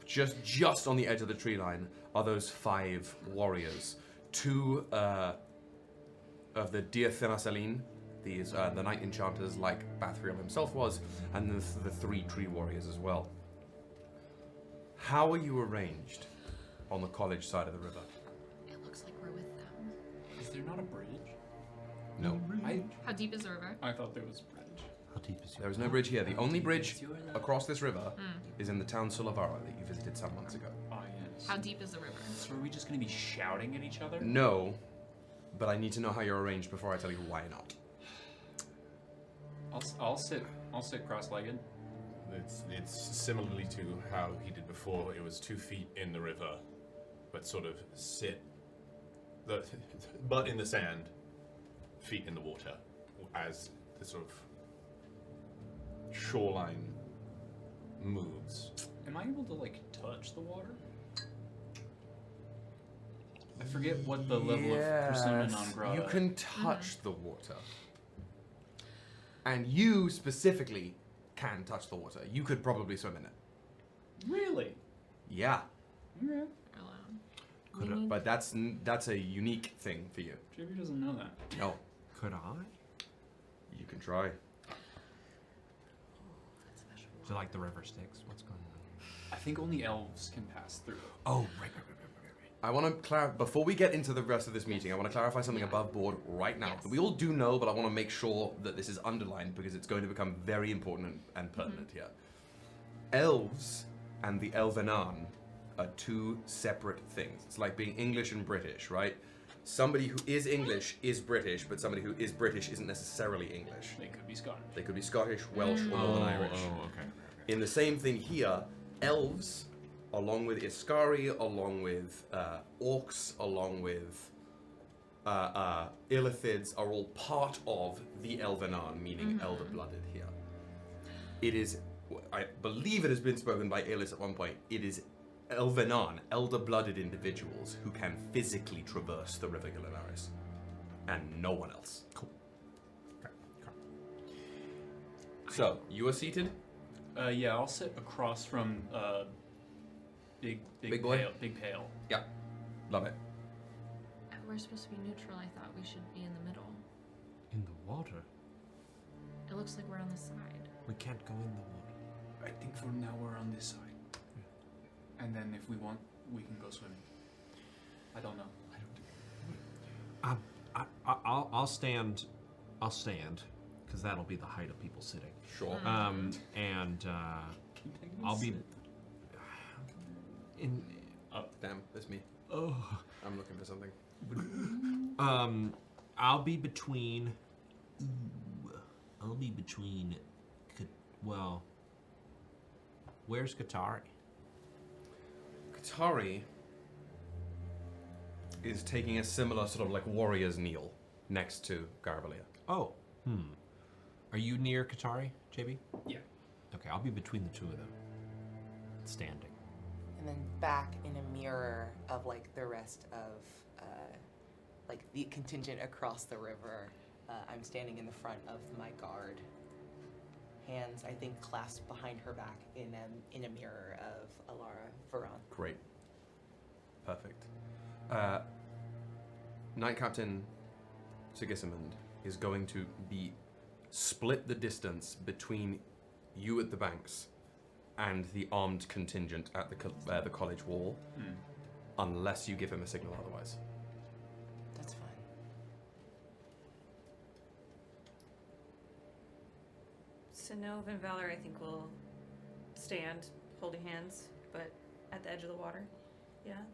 just on the edge of the tree line, are those 5 warriors. 2 of the Diathanasaline, these the knight enchanters like Bathriel himself was, and the 3 tree warriors as well. How are you arranged on the college side of the river? It looks like we're with them. Is there not a bridge? No. How deep is the river? I thought there was a bridge. How deep is There is no bridge here. The only bridge across this river is in the town Sulavara that you visited some months ago. Oh, yes. How deep is the river? So are we just going to be shouting at each other? No, but I need to know how you're arranged before I tell you why not. I'll sit cross-legged. It's similarly to how he did before. It was 2 feet in the river, but sort of sit, butt in the sand, feet in the water, as the sort of shoreline moves. Am I able to like touch the water? I forget what the level of persona non grata. You can touch the water. And you specifically can touch the water. You could probably swim in it. Really? Yeah. Okay. But that's a unique thing for you. JB doesn't know that. No. Could I? You can try. Do you like the river Styx? What's going on? I think only elves can pass through. Oh, right. I want to clarify, before we get into the rest of this meeting, I want to clarify something above board right now. That we all do know, but I want to make sure that this is underlined because it's going to become very important and pertinent here. Elves and the Elvenan are two separate things. It's like being English and British, right? Somebody who is English is British, but somebody who is British isn't necessarily English. They could be Scottish. They could be Scottish, Welsh, or Northern Irish. Oh, okay. In the same thing here, elves, along with Iskari, along with orcs, along with illithids, are all part of the Elvenan, meaning elder-blooded here. It is, I believe it has been spoken by Elis at one point, it is Elvenan, elder-blooded individuals who can physically traverse the river Ghilanariis, and no one else. Cool. Okay. So, you are seated? Yeah, I'll sit across from Big boy? Pale. Big Pale. Yeah. Love it. We're supposed to be neutral. I thought we should be in the middle. In the water? It looks like we're on the side. We can't go in the water. I think for now we're on this side. And then if we want, we can go swimming. I don't know. I'll stand, because that'll be the height of people sitting. Sure. And I'll be in. Damn, that's me. Oh. I'm looking for something. I'll be between. Well, where's Katari? Katari is taking a similar sort of like warrior's kneel next to Garavellir. Oh, Are you near Katari, JB? Yeah. Okay, I'll be between the two of them. Standing. And then back in a mirror of like the rest of like the contingent across the river, I'm standing in the front of my guard. Hands, I think, clasped behind her back in a mirror of Alara Viraan. Great. Perfect. Knight Captain Sigismund is going to be split the distance between you at the banks and the armed contingent at the college wall, unless you give him a signal otherwise. That's fine. Synnove and Valor, I think, will stand holding hands, but at the edge of the water. Yeah?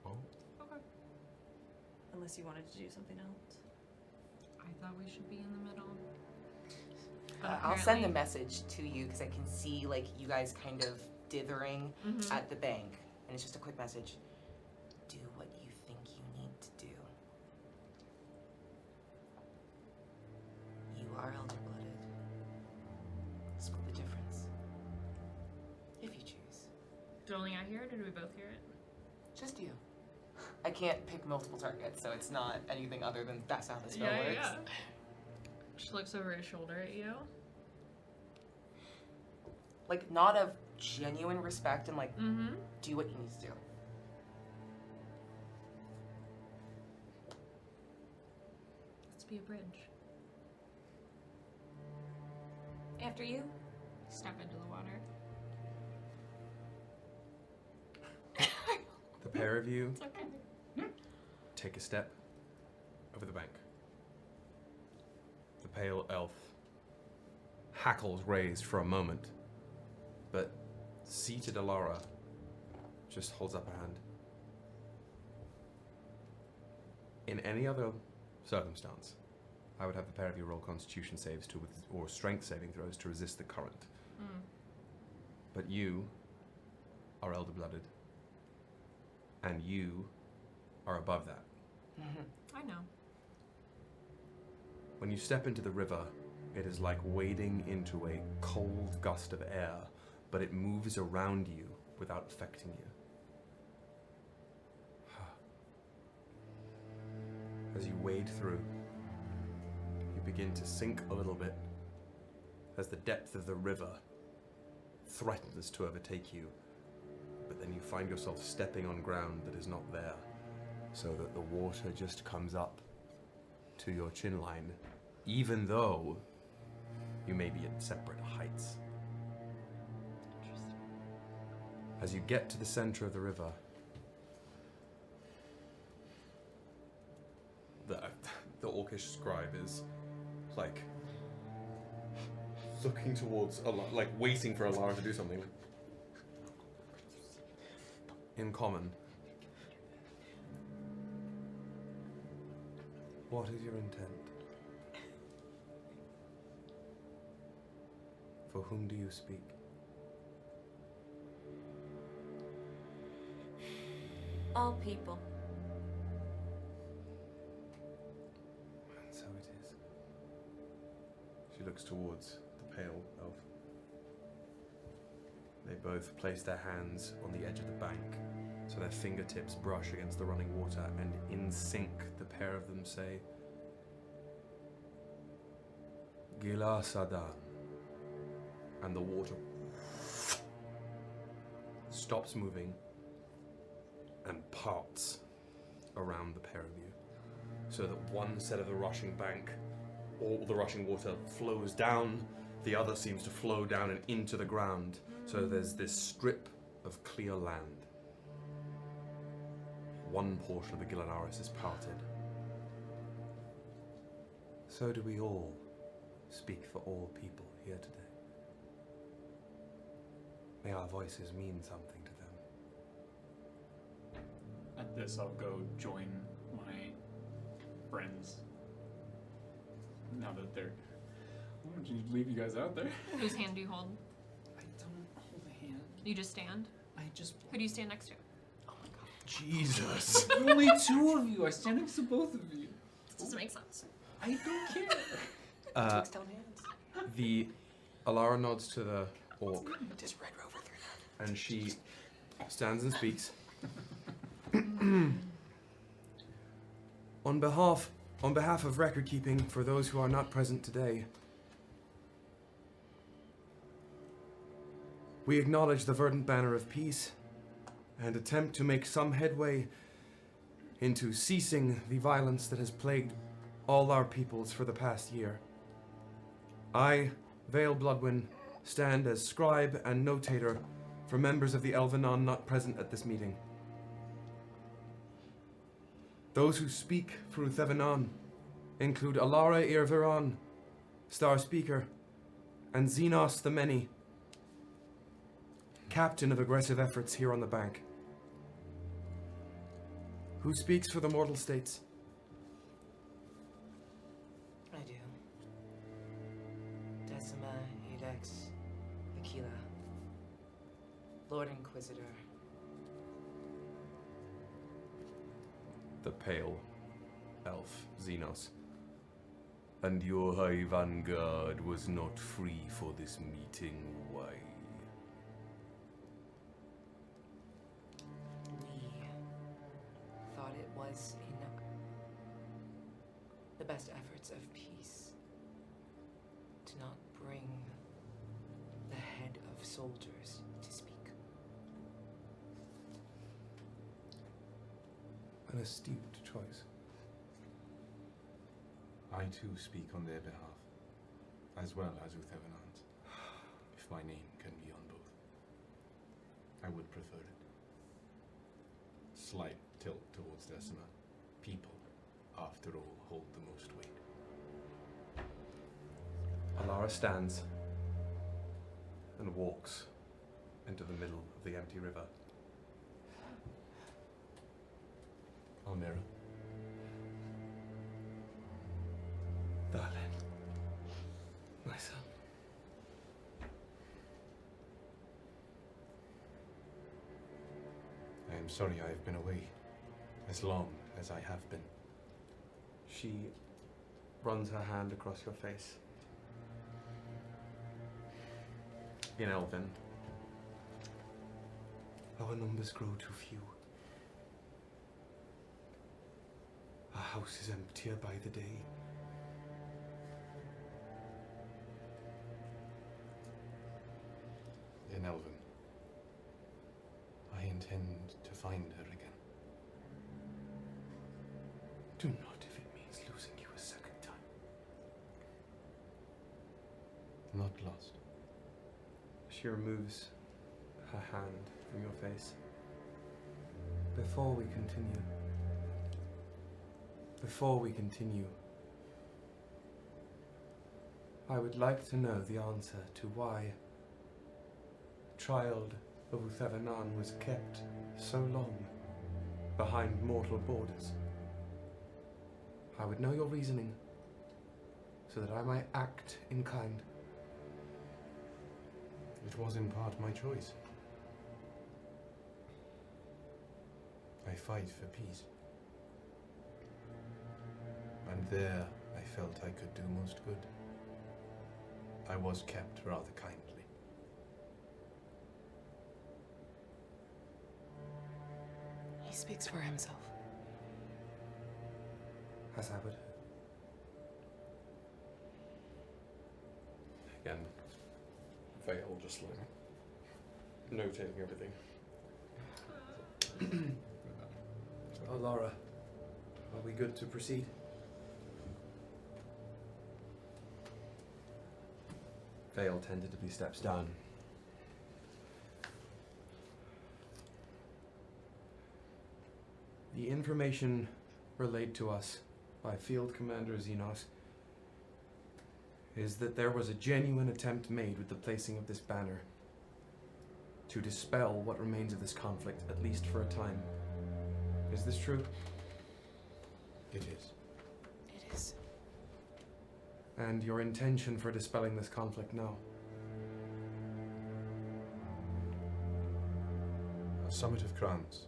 Oh. Okay. Unless you wanted to do something else. I thought we should be in the middle. I'll send a message to you because I can see like you guys kind of dithering at the bank, and it's just a quick message. Do what you think you need to do. You are elder-blooded. Split the difference, if you choose. Did only I hear it, or did we both hear it? Just you. I can't pick multiple targets, so it's not anything other than that's how the spell works. Yeah. She looks over his shoulder at you. Like, not of genuine respect and, like, do what you need to do. Let's be a bridge. After you? Step into the water. The pair of you It's okay. take a step over the bank. The pale elf, hackles raised for a moment, but seated Alara just holds up a hand. In any other circumstance, I would have the pair of you roll Constitution saves or Strength saving throws to resist the current. But you are elder-blooded, and you are above that. I know. When you step into the river, it is like wading into a cold gust of air, but it moves around you without affecting you. As you wade through, you begin to sink a little bit as the depth of the river threatens to overtake you, but then you find yourself stepping on ground that is not there, so that the water just comes up to your chin line, even though You may be at separate heights. As you get to the center of the river, the orcish scribe is like looking towards like waiting for Alara to do something. In common. What is your intent? For whom do you speak? All people. And so it is. She looks towards the pale elf. They both place their hands on the edge of the bank, so their fingertips brush against the running water, and in sync, the pair of them say, Gila Sadan. And the water stops moving and parts around the pair of you, so that one set of the rushing bank, all the rushing water flows down, the other seems to flow down and into the ground, so there's this strip of clear land. One portion of the Ghilanariis is parted. So do we all speak for all people here today. May our voices mean something to them. At this, I'll go join my friends. Now that they're... Why don't you leave you guys out there? Whose hand do you hold? I don't hold a hand. You just stand? I just... Who do you stand next to? Jesus. There's only two of you. I stand next to both of you. This doesn't make sense. I don't care. Took stone hands. The Alara nods to the orc, Just Red Rover through that. and she stands and speaks. On behalf of record keeping for those who are not present today, we acknowledge the verdant banner of peace and attempt to make some headway into ceasing the violence that has plagued all our peoples for the past year. I, Vale Bloodwyn, stand as scribe and notator for members of the Elvenon not present at this meeting. Those who speak through Thevenon include Alara Ir Viraan, Star Speaker, and Xenos the Many, captain of aggressive efforts here on the bank. Who speaks for the mortal states? I do. Decima, Ludex, Aquila, Lord Inquisitor. The pale elf, Xenos. And your high vanguard was not free for this meeting, why? We thought it was in the best efforts of peace to not bring the head of soldiers to speak. An astute choice. I too speak on their behalf, as well as Uthevenant's. If my name can be on both, I would prefer it. Slight tilt towards Decima. People, after all, hold the most weight. Alara stands and walks into the middle of the empty river. Almira, Darling, my son. I am sorry I have been away as long as I have been. She runs her hand across your face. In Elven. Our numbers grow too few. Our house is emptier by the day. In Elven, I intend to find her again. Do not, if it means losing you a second time. not lost. She removes her hand from your face. Before we continue, I would like to know the answer to why the child of Uthevanan was kept so long behind mortal borders. I would know your reasoning, so that I might act in kind. It was in part my choice. I fight for peace. And there I felt I could do most good. I was kept rather kindly. He speaks for himself. As I would. Again, Vale just like notating everything. Oh, Laura, are we good to proceed? Vale tentatively steps down. The information relayed to us by Field Commander Xenos is that there was a genuine attempt made with the placing of this banner to dispel what remains of this conflict, at least for a time. Is this true? It is. It is. And your intention for dispelling this conflict now? A summit of crowns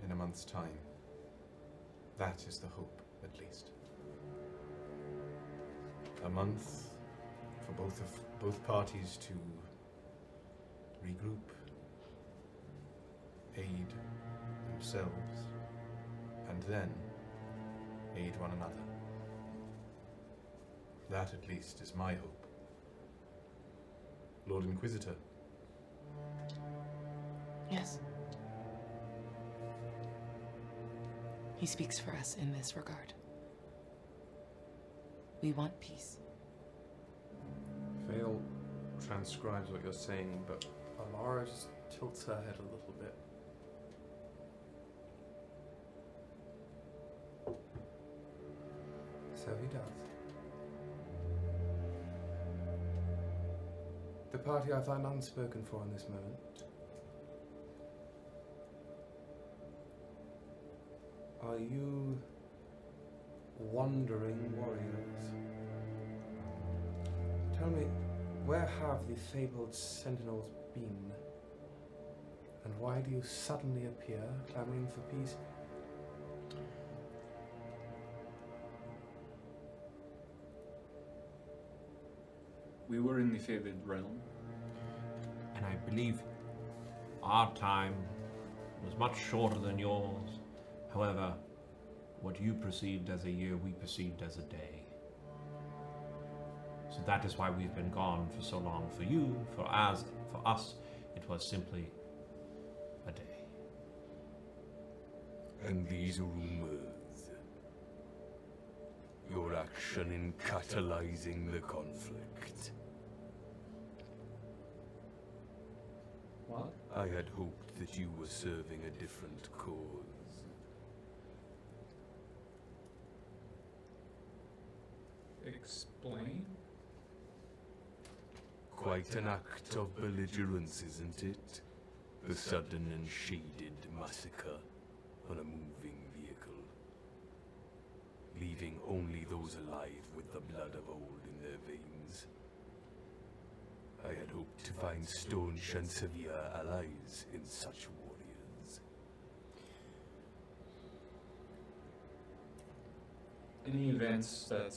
in a month's time. That is the hope, at least. A month for both parties to regroup, aid themselves, and then aid one another. That, at least, is my hope. Lord Inquisitor. Yes. He speaks for us in this regard. We want peace. Vale transcribes what you're saying, but Alara just tilts her head a little bit. So he does. The party I find unspoken for in this moment. Are you wandering warriors? Tell me, where have the fabled sentinels been? And why do you suddenly appear, clamoring for peace? We were in the favored realm. And I believe our time was much shorter than yours. However, what you perceived as a year, we perceived as a day. So that is why we've been gone for so long. For you, for us, it was simply a day. And these rumors, your action in catalyzing the conflict. What? I had hoped that you were serving a different cause. Explain? Quite an act of belligerence, isn't it? The sudden and shaded massacre on a moving vehicle, leaving only those alive with the blood of old in their veins. I had hoped to find staunch and severe allies in such warriors. Any events that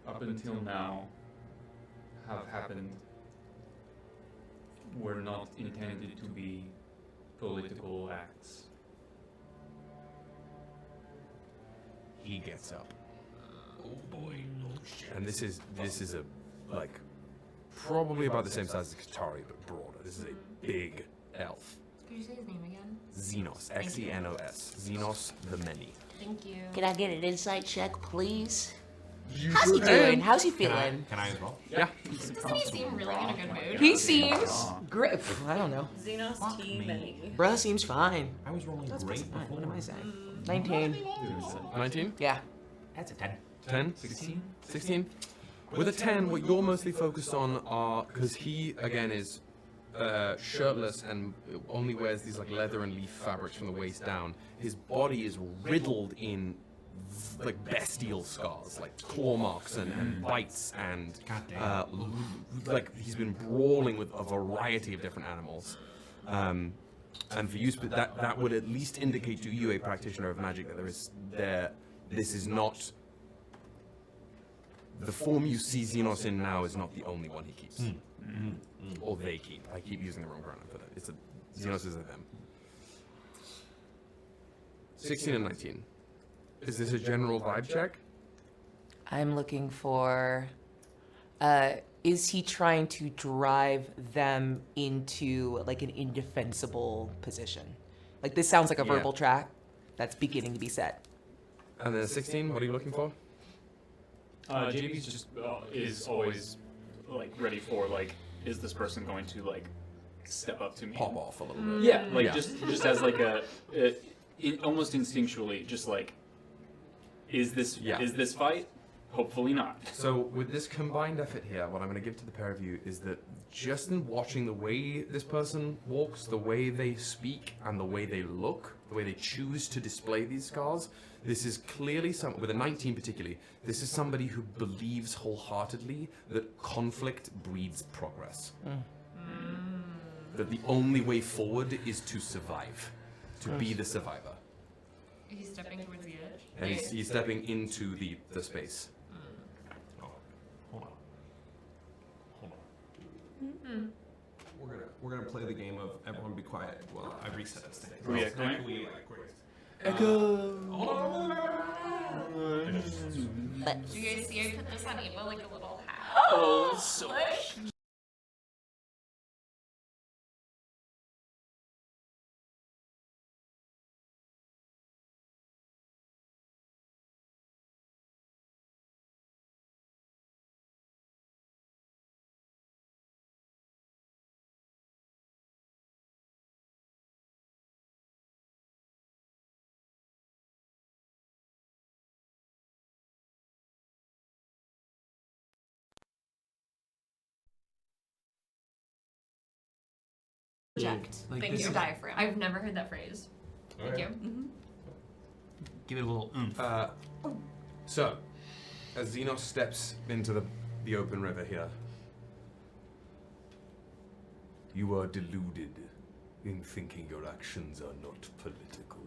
up until now have happened were not intended to be political acts. He gets up. Oh boy, no shit. And this is a, like, probably about the same size as Katari, but broader. This is a big elf. Could you say his name again? Xenos. Thank you. Xenos. Xenos the Many. Thank you. Can I get an insight check, please? How's he doing? How's he feeling? Can I as well? Yeah. Doesn't he seem really in a good mood? He seems great. I don't know. Xenos teaming. Bruh seems fine. I was rolling great Fine. before. What am I saying? 19. 19? Yeah. That's a 10. 10? 16? 16? With a 10, what you're mostly focused on are, because he, again, is shirtless and only wears these like leather and leaf fabrics from the waist down. His body is riddled in like bestial scars, like claw marks and bites, and like he's been brawling with a variety of different animals. And for you, that would at least indicate to you, a practitioner of magic, that this is not the form you see Xenos in now is not the only one he keeps. Or they keep. I keep using the wrong pronoun for that. Xenos is a them. 16 and 19. Is this a general vibe check? I'm looking for. Is he trying to drive them into like an indefensible position? Like this sounds like a verbal track that's beginning to be set. And then 16, what are you looking for? JB's just is always like ready for like, is this person going to like step up to me? Pop off a little bit. Yeah, like just as like almost instinctually, just like, is this fight? Hopefully not. So with this combined effort here, what I'm going to give to the pair of you is that just in watching the way this person walks, the way they speak, and the way they look, the way they choose to display these scars, this is clearly with a 19 particularly, this is somebody who believes wholeheartedly that conflict breeds progress. That the only way forward is to survive, to be the survivor. He's stepping towards the edge. And he's stepping into the space. We're gonna play the game of everyone be quiet while I reset this thing. Echo. Do you guys see I put this on Eva like a little hat? Oh, so Project. Thank Your you. diaphragm. I've never heard that phrase. Thank you. give it a little oomph. So, as Xenos steps into the open river here, you are deluded in thinking your actions are not political.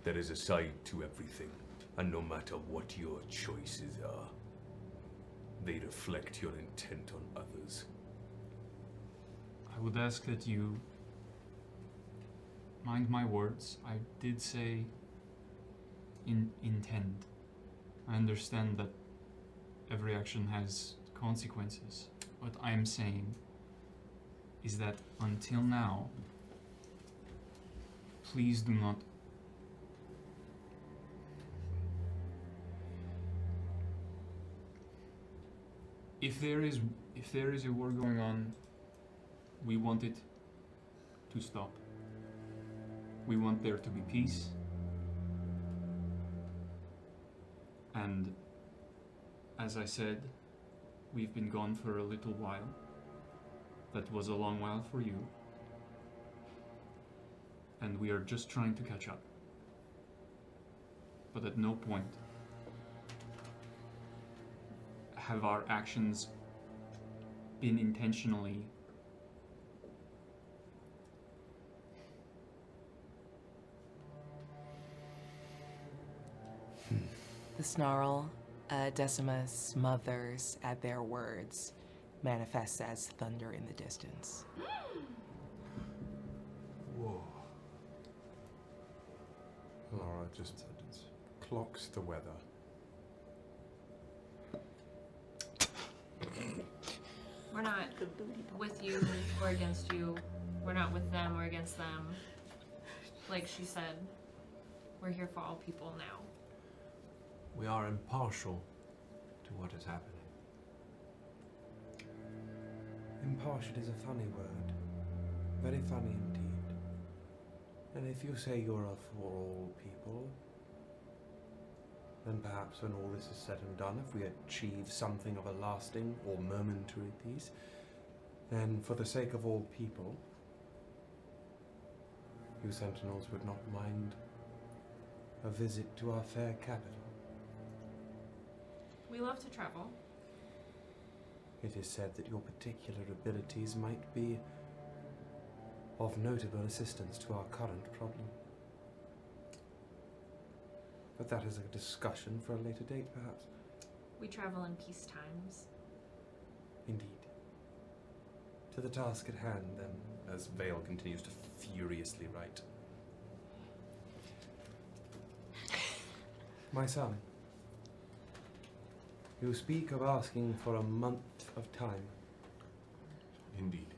There is a side to everything, and no matter what your choices are, they reflect your intent on others. I would ask that you mind my words. I did say intend. I understand that every action has consequences. What I'm saying is that until now, please do not if there is a war going on, we want it to stop. We want there to be peace. And as I said, we've been gone for a little while. That was a long while for you. And we are just trying to catch up. But at no point have our actions been intentionally The snarl Decima smothers at their words, manifests as thunder in the distance. Whoa. Laura just clocks the weather. We're not with you or against you. We're not with them or against them. Like she said, we're here for all people now. We are impartial to what is happening? Impartial is a funny word. Very funny indeed. And if you say you're a for all people, then perhaps when all this is said and done, if we achieve something of a lasting or momentary peace, then for the sake of all people, you Sentinels would not mind a visit to our fair capital. We love to travel. It is said that your particular abilities might be of notable assistance to our current problem. But that is a discussion for a later date, perhaps. We travel in peace times. Indeed. To the task at hand, then, as Vale continues to furiously write. My son, you speak of asking for a month of time. Indeed.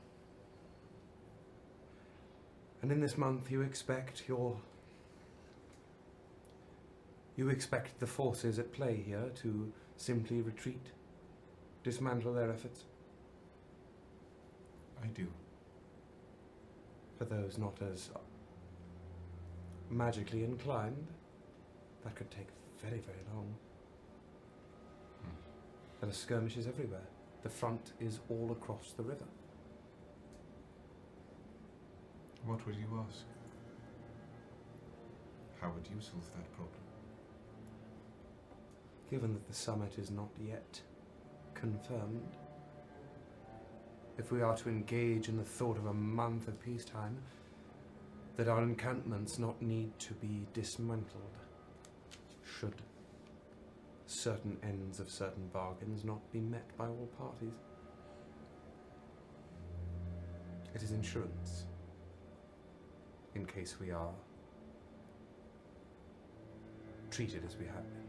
And in this month you expect the forces at play here to simply retreat, dismantle their efforts? I do. For those not as magically inclined, that could take very, very long. There are skirmishes everywhere. The front is all across the river. What would you ask? How would you solve that problem? Given that the summit is not yet confirmed, if we are to engage in the thought of a month of peacetime, that our encampments not need to be dismantled, should certain ends of certain bargains not be met by all parties. It is insurance, in case we are treated as we have been.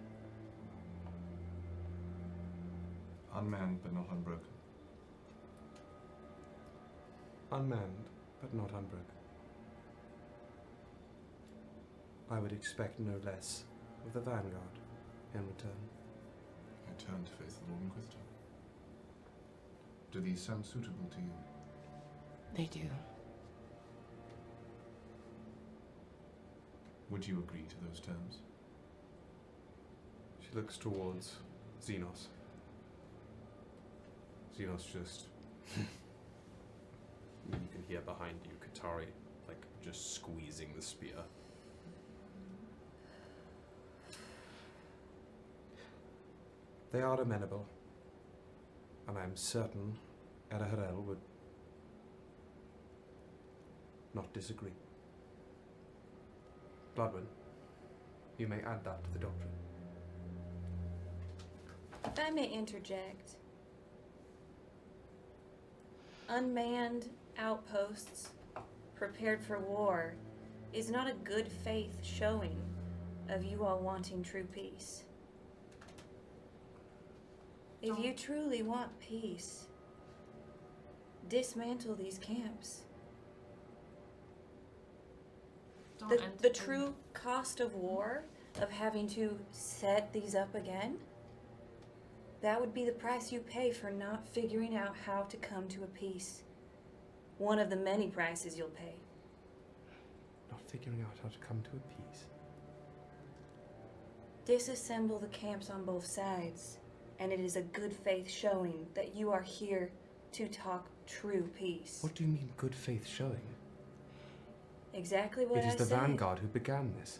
Unmanned but not unbroken. Unmanned, but not unbroken. I would expect no less of the Vanguard in return. I turn to face the Lord Inquisitor. Do these sound suitable to you? They do. Would you agree to those terms? She looks towards Xenos. Xenos just... You can hear behind you Katari, like, just squeezing the spear. They are amenable, and I am certain Eraharel would not disagree. Bloodwin, you may add that to the doctrine. If I may interject, unmanned outposts prepared for war is not a good faith showing of you all wanting true peace. If you truly want peace, dismantle these camps. The true cost of war, of having to set these up again, that would be the price you pay for not figuring out how to come to a peace. One of the many prices you'll pay. Not figuring out how to come to a peace. Disassemble the camps on both sides, and it is a good faith showing that you are here to talk true peace. What do you mean, good faith showing? Exactly what I said. It is the Vanguard who began this.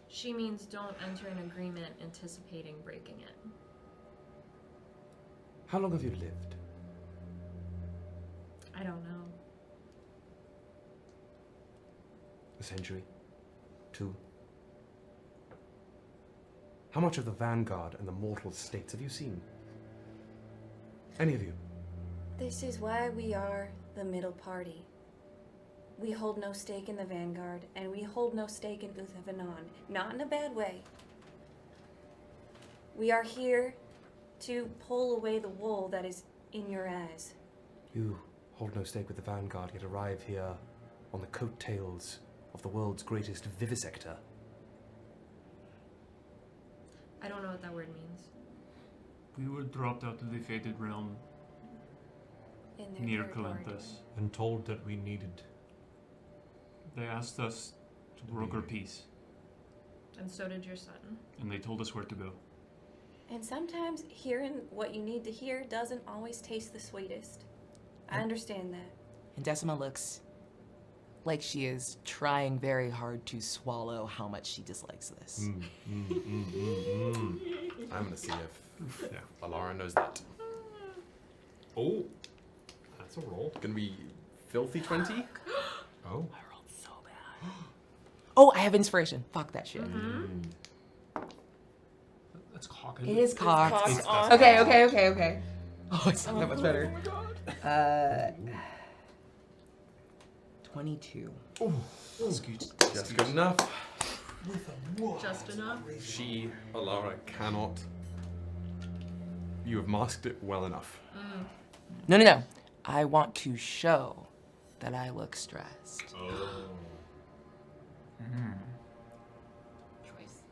She means don't enter an agreement anticipating breaking it. How long have you lived? I don't know. A century? 2? How much of the Vanguard and the mortal states have you seen? Any of you? This is why we are the middle party. We hold no stake in the Vanguard, and we hold no stake in Uthavanon. Not in a bad way. We are here to pull away the wool that is in your eyes. You hold no stake with the Vanguard, yet arrive here on the coattails of the world's greatest vivisector. I don't know what that word means. We were dropped out of the fated realm In their near territory. Calenthus. And told that we needed. They asked us to broker peace, And so did your son. and they told us where to go. And sometimes hearing what you need to hear doesn't always taste the sweetest. I understand that. And Decima looks like she is trying very hard to swallow how much she dislikes this. I'm gonna see if Alara knows that. Oh, that's a roll. Gonna be filthy 20. Oh. I rolled so bad. Oh, I have inspiration. Fuck that shit. That's cock. It is cocked. Cocked on. Okay. Oh, it's not that much better. 22. Just good enough. Just enough. She, Alara, cannot. You have masked it well enough. No. I want to show that I look stressed. Choice.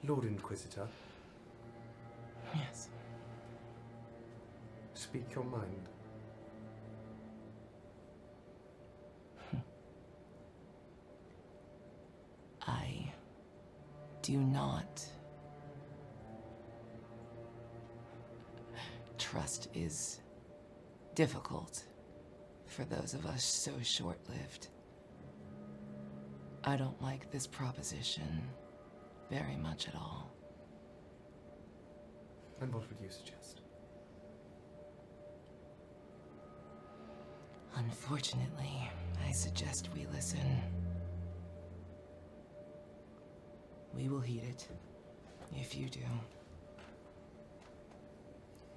Lord Inquisitor, Yes. speak your mind. I do not. Trust is difficult for those of us so short-lived. I don't like this proposition very much at all. And what would you suggest? Unfortunately, I suggest we listen. We will heed it, if you do.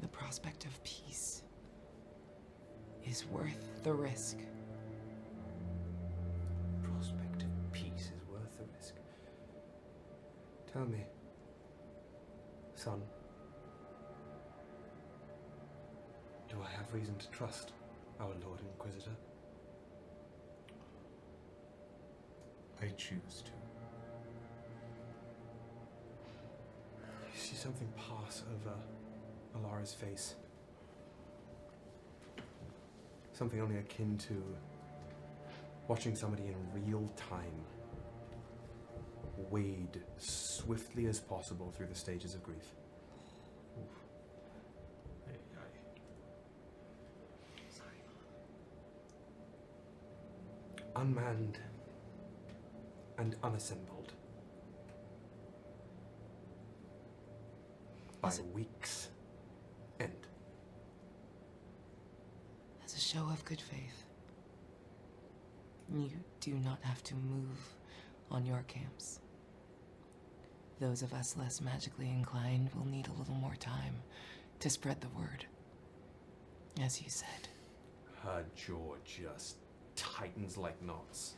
The prospect of peace is worth the risk. Prospect of peace is worth the risk. Tell me, son, do I have reason to trust our Lord Inquisitor? I choose to. You see something pass over Alara's face. Something only akin to watching somebody in real time wade swiftly as possible through the stages of grief. Unmanned and unassembled by week's end. As a show of good faith, you do not have to move on your camps. Those of us less magically inclined will need a little more time to spread the word. As you said. Her jaw just tightens like knots.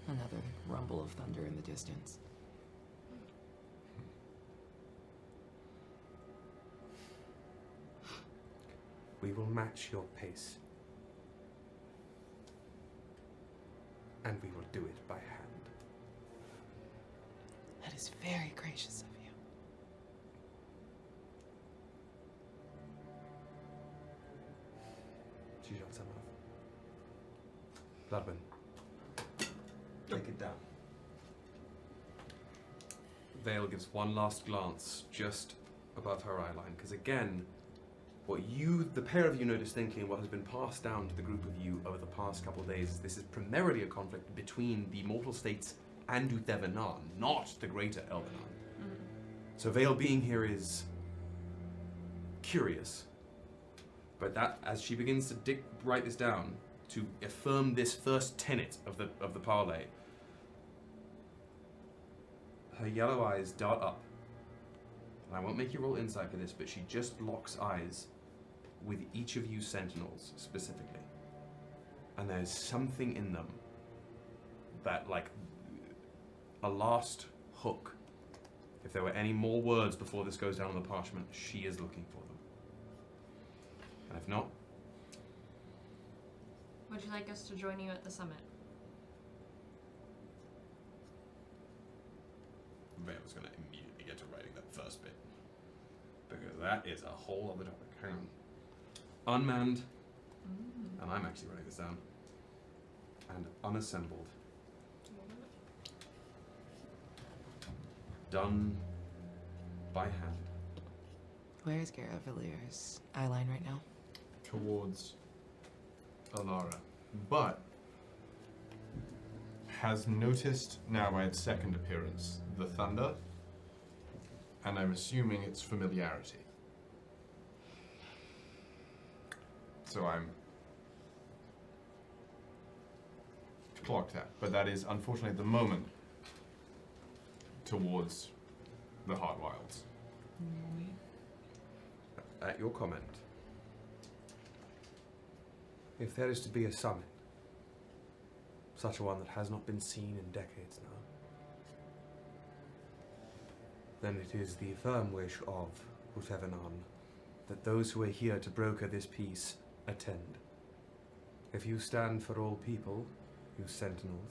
Another rumble of thunder in the distance. We will match your pace. And we will do it by hand. That is very gracious of you. She shuts her mouth. Bloodman, take it down. Vale gives one last glance just above her eyeline, because again, what you, the pair of you, know distinctly, and what has been passed down to the group of you over the past couple of days, is this is primarily a conflict between the mortal states and Uthevenan, not the greater Elvenan. So Vale being here is curious, but that, as she begins to write this down, to affirm this first tenet of the parley, her yellow eyes dart up. And I won't make you roll insight for this, but she just locks eyes with each of you sentinels specifically. And there's something in them that, like a last hook, if there were any more words before this goes down on the parchment, she is looking for them. And if not, Would you like us to join you at the summit? was going to immediately get to writing that first bit. Because that is a whole other topic. Hang on. Unmanned. And I'm actually writing this down. And unassembled. Done by hand. Where is Garavillier's eyeline right now? Towards Alara. But has noticed now by its second appearance the thunder, and I'm assuming it's familiarity. So I'm clocked at, but that is unfortunately at the moment towards the Heart Wilds. At your comment. If there is to be a summit, such a one that has not been seen in decades now, then it is the firm wish of Utevanan that those who are here to broker this peace attend. If you stand for all people, you sentinels,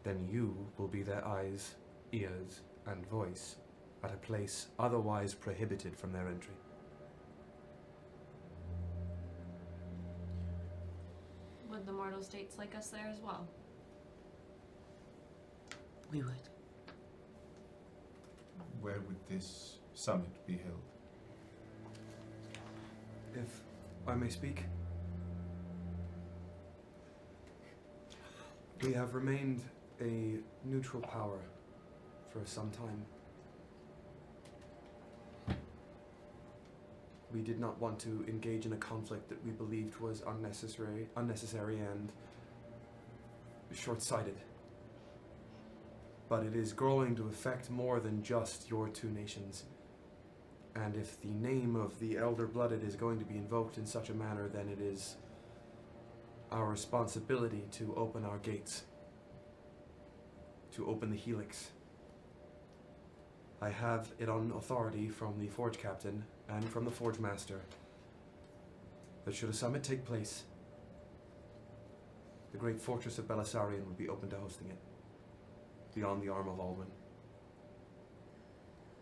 then you will be their eyes, ears, and voice at a place otherwise prohibited from their entry. Would the mortal states like us there as well? We would. Where would this summit be held? If I may speak, we have remained a neutral power for some time. We did not want to engage in a conflict that we believed was unnecessary and short-sighted. But it is growing to affect more than just your two nations. And if the name of the Elder-Blooded is going to be invoked in such a manner, then it is our responsibility to open our gates, to open the helix. I have it on authority from the Forge Captain and from the Forge Master that should a summit take place, the great fortress of Belisarion would be open to hosting it, beyond the arm of Alwyn.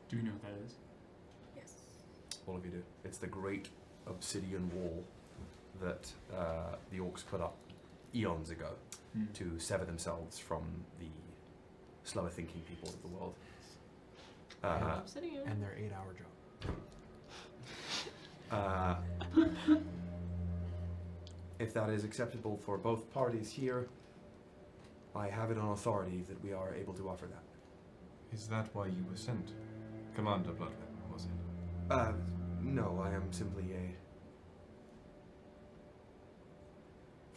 Do you know what that is? Yes. All of you do. It's the great obsidian wall that the orcs put up eons ago to sever themselves from the slower thinking peoples of the world. Obsidian. And their 8-hour job. If that is acceptable for both parties here, I have it on authority that we are able to offer that. Is that why you were sent? Commander Bloodweapon, was it? No, I am simply a...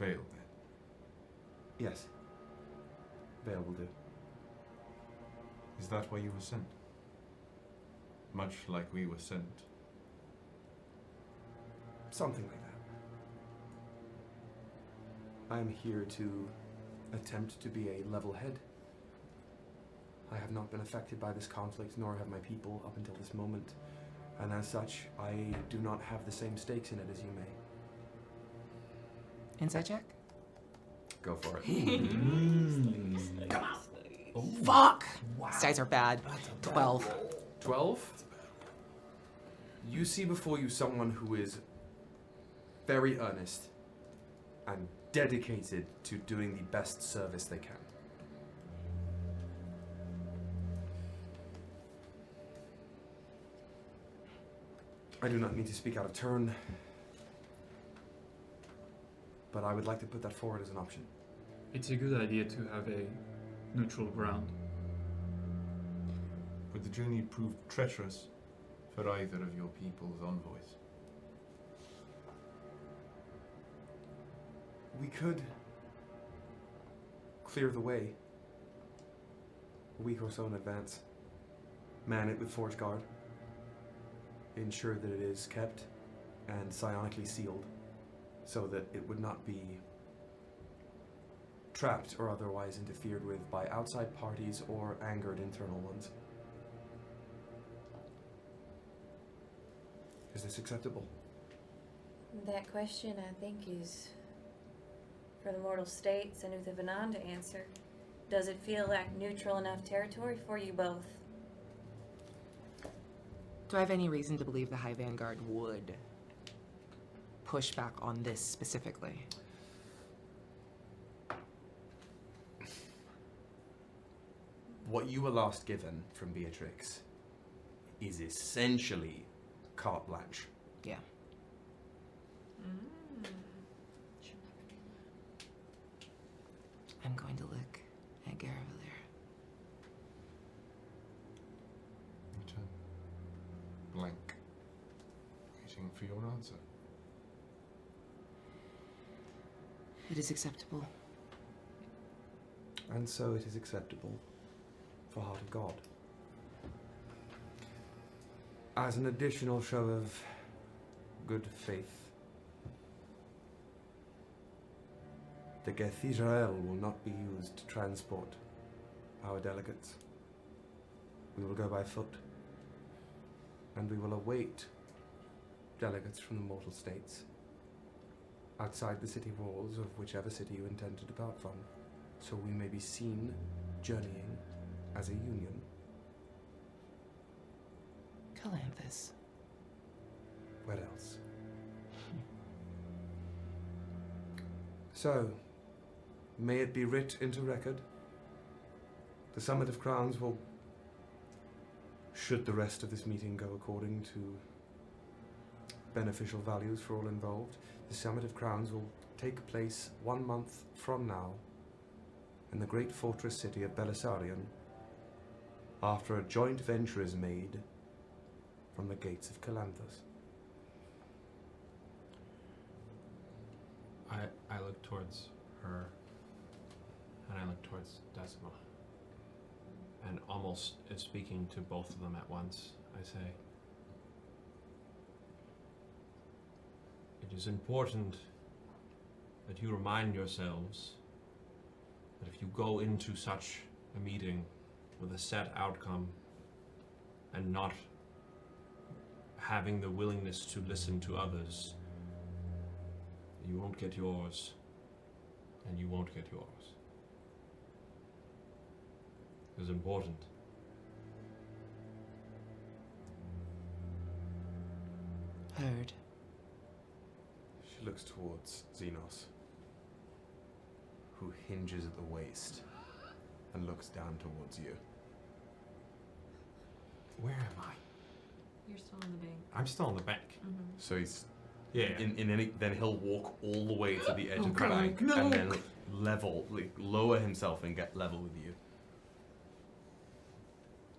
Veil, then. Yes. Veil will do. Is that why you were sent? Much like we were sent. Something like that. I am here to attempt to be a level head. I have not been affected by this conflict, nor have my people up until this moment. And as such, I do not have the same stakes in it as you may. Insight check? Go for it. Come on. Fuck! Wow. These dice are bad. 12. 12? You see before you someone who is very earnest and dedicated to doing the best service they can. I do not mean to speak out of turn, but I would like to put that forward as an option. It's a good idea to have a neutral ground. Would the journey prove treacherous for either of your people's envoys? We could clear the way a week or so in advance, man it with Forge Guard, ensure that it is kept and psionically sealed so that it would not be trapped or otherwise interfered with by outside parties or angered internal ones. Is this acceptable? That question, I think, is for the mortal states and Uthevanan to answer. Does it feel like neutral enough territory for you both? Do I have any reason to believe the High Vanguard would push back on this specifically? What you were last given from Beatrix is essentially carte blanche. Yeah. I'm going to look at Garavellir. Blank. Waiting for your answer. It is acceptable. And so it is acceptable for Heart of God. As an additional show of good faith, the cathedral will not be used to transport our delegates. We will go by foot, and we will await delegates from the mortal states outside the city walls of whichever city you intend to depart from, so we may be seen journeying as a union. Calanthus. Where else? So, may it be writ into record, the Summit of Crowns will, should the rest of this meeting go according to beneficial values for all involved, the Summit of Crowns will take place 1 month from now in the great fortress city of Belisarion, after a joint venture is made from the gates of Calanthus. I look towards her, and I look towards Decima, and almost speaking to both of them at once, I say, it is important that you remind yourselves that if you go into such a meeting with a set outcome and not having the willingness to listen to others, you won't get yours, and you won't get yours. It is important. Heard. She looks towards Xenos, who hinges at the waist and looks down towards you. Where am I? You're still in the bank. I'm still on the bank. So he's Yeah. then he'll walk all the way to the edge of the God, bank no. and then level, lower himself and get level with you.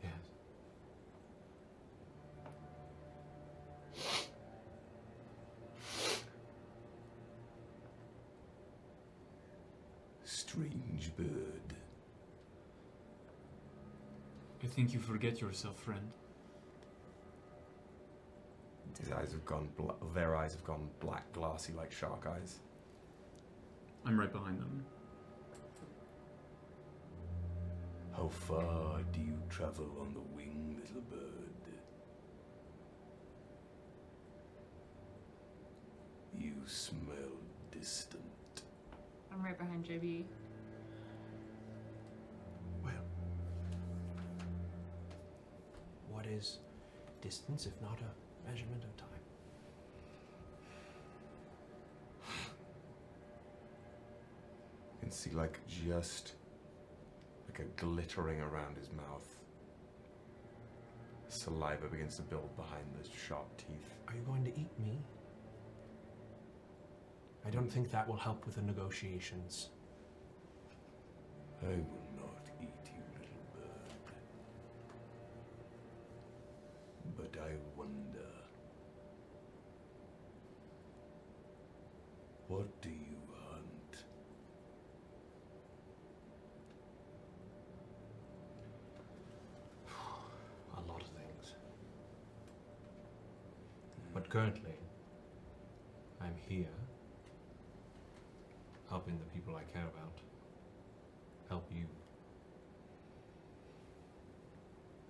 Yes. Strange bird. I think you forget yourself, friend. His eyes have gone, their eyes have gone black, glassy like shark eyes. I'm right behind them. How far do you travel on the wing, little bird? You smell distant. I'm right behind JB. Well, what is distance if not a measurement of time? You can see just a glittering around his mouth. Saliva begins to build behind those sharp teeth. Are you going to eat me? I don't think that will help with the negotiations. I will not eat you, little bird. But I wonder, what do you hunt? A lot of things. But currently, I'm here, helping the people I care about, help you.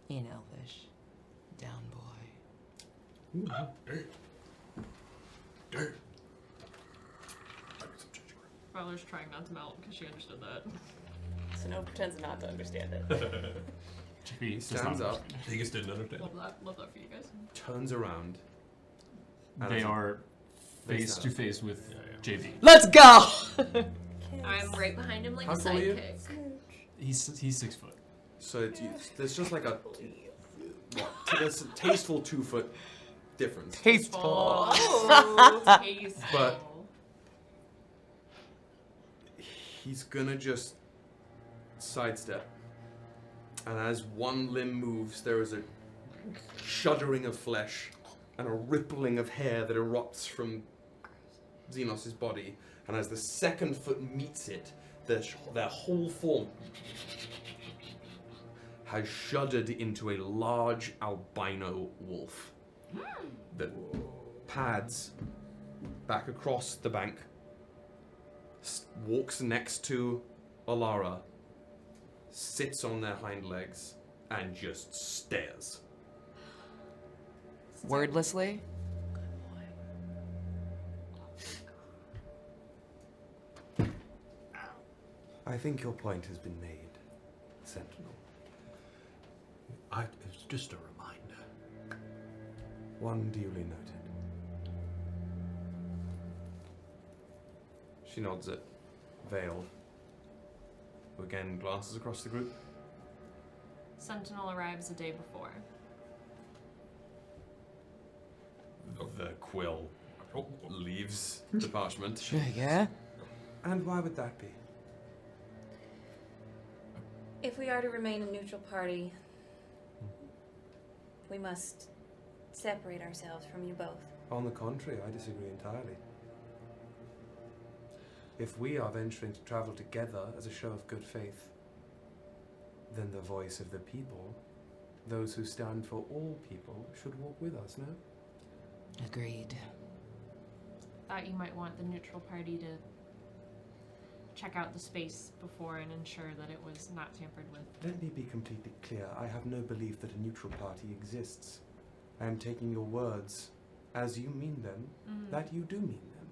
In Elvish. Down boy. Valor's trying not to melt because she understood that. Synnove pretends not to understand it. JB Stands up, Theus didn't understand. Love that for you guys. turns around. and They as he- are Face face to face with JB. Let's go! I'm right behind him like How a tall are you? sidekick. He's 6 foot. So there's just like a there's a tasteful 2 foot difference. Tasteful. Oh, tasteful. But- He's gonna just sidestep, and as one limb moves, there is a shuddering of flesh and a rippling of hair that erupts from Xenos' body, and as the second foot meets it, their whole form has shuddered into a large albino wolf that pads back across the bank, walks next to Alara, sits on their hind legs, and just stares. Wordlessly? I think your point has been made, Sentinel. It's just a reminder. One duly noted. She nods at Vale, who again glances across the group. Sentinel arrives a day before. The quill leaves the parchment. Yeah? And why would that be? If we are to remain a neutral party, we must separate ourselves from you both. On the contrary, I disagree entirely. If we are venturing to travel together as a show of good faith, then the voice of the people, those who stand for all people, should walk with us, no? Agreed. Thought you might want the neutral party to check out the space before and ensure that it was not tampered with. Let me be completely clear. I have no belief that a neutral party exists. I am taking your words as you mean them, that you do mean them.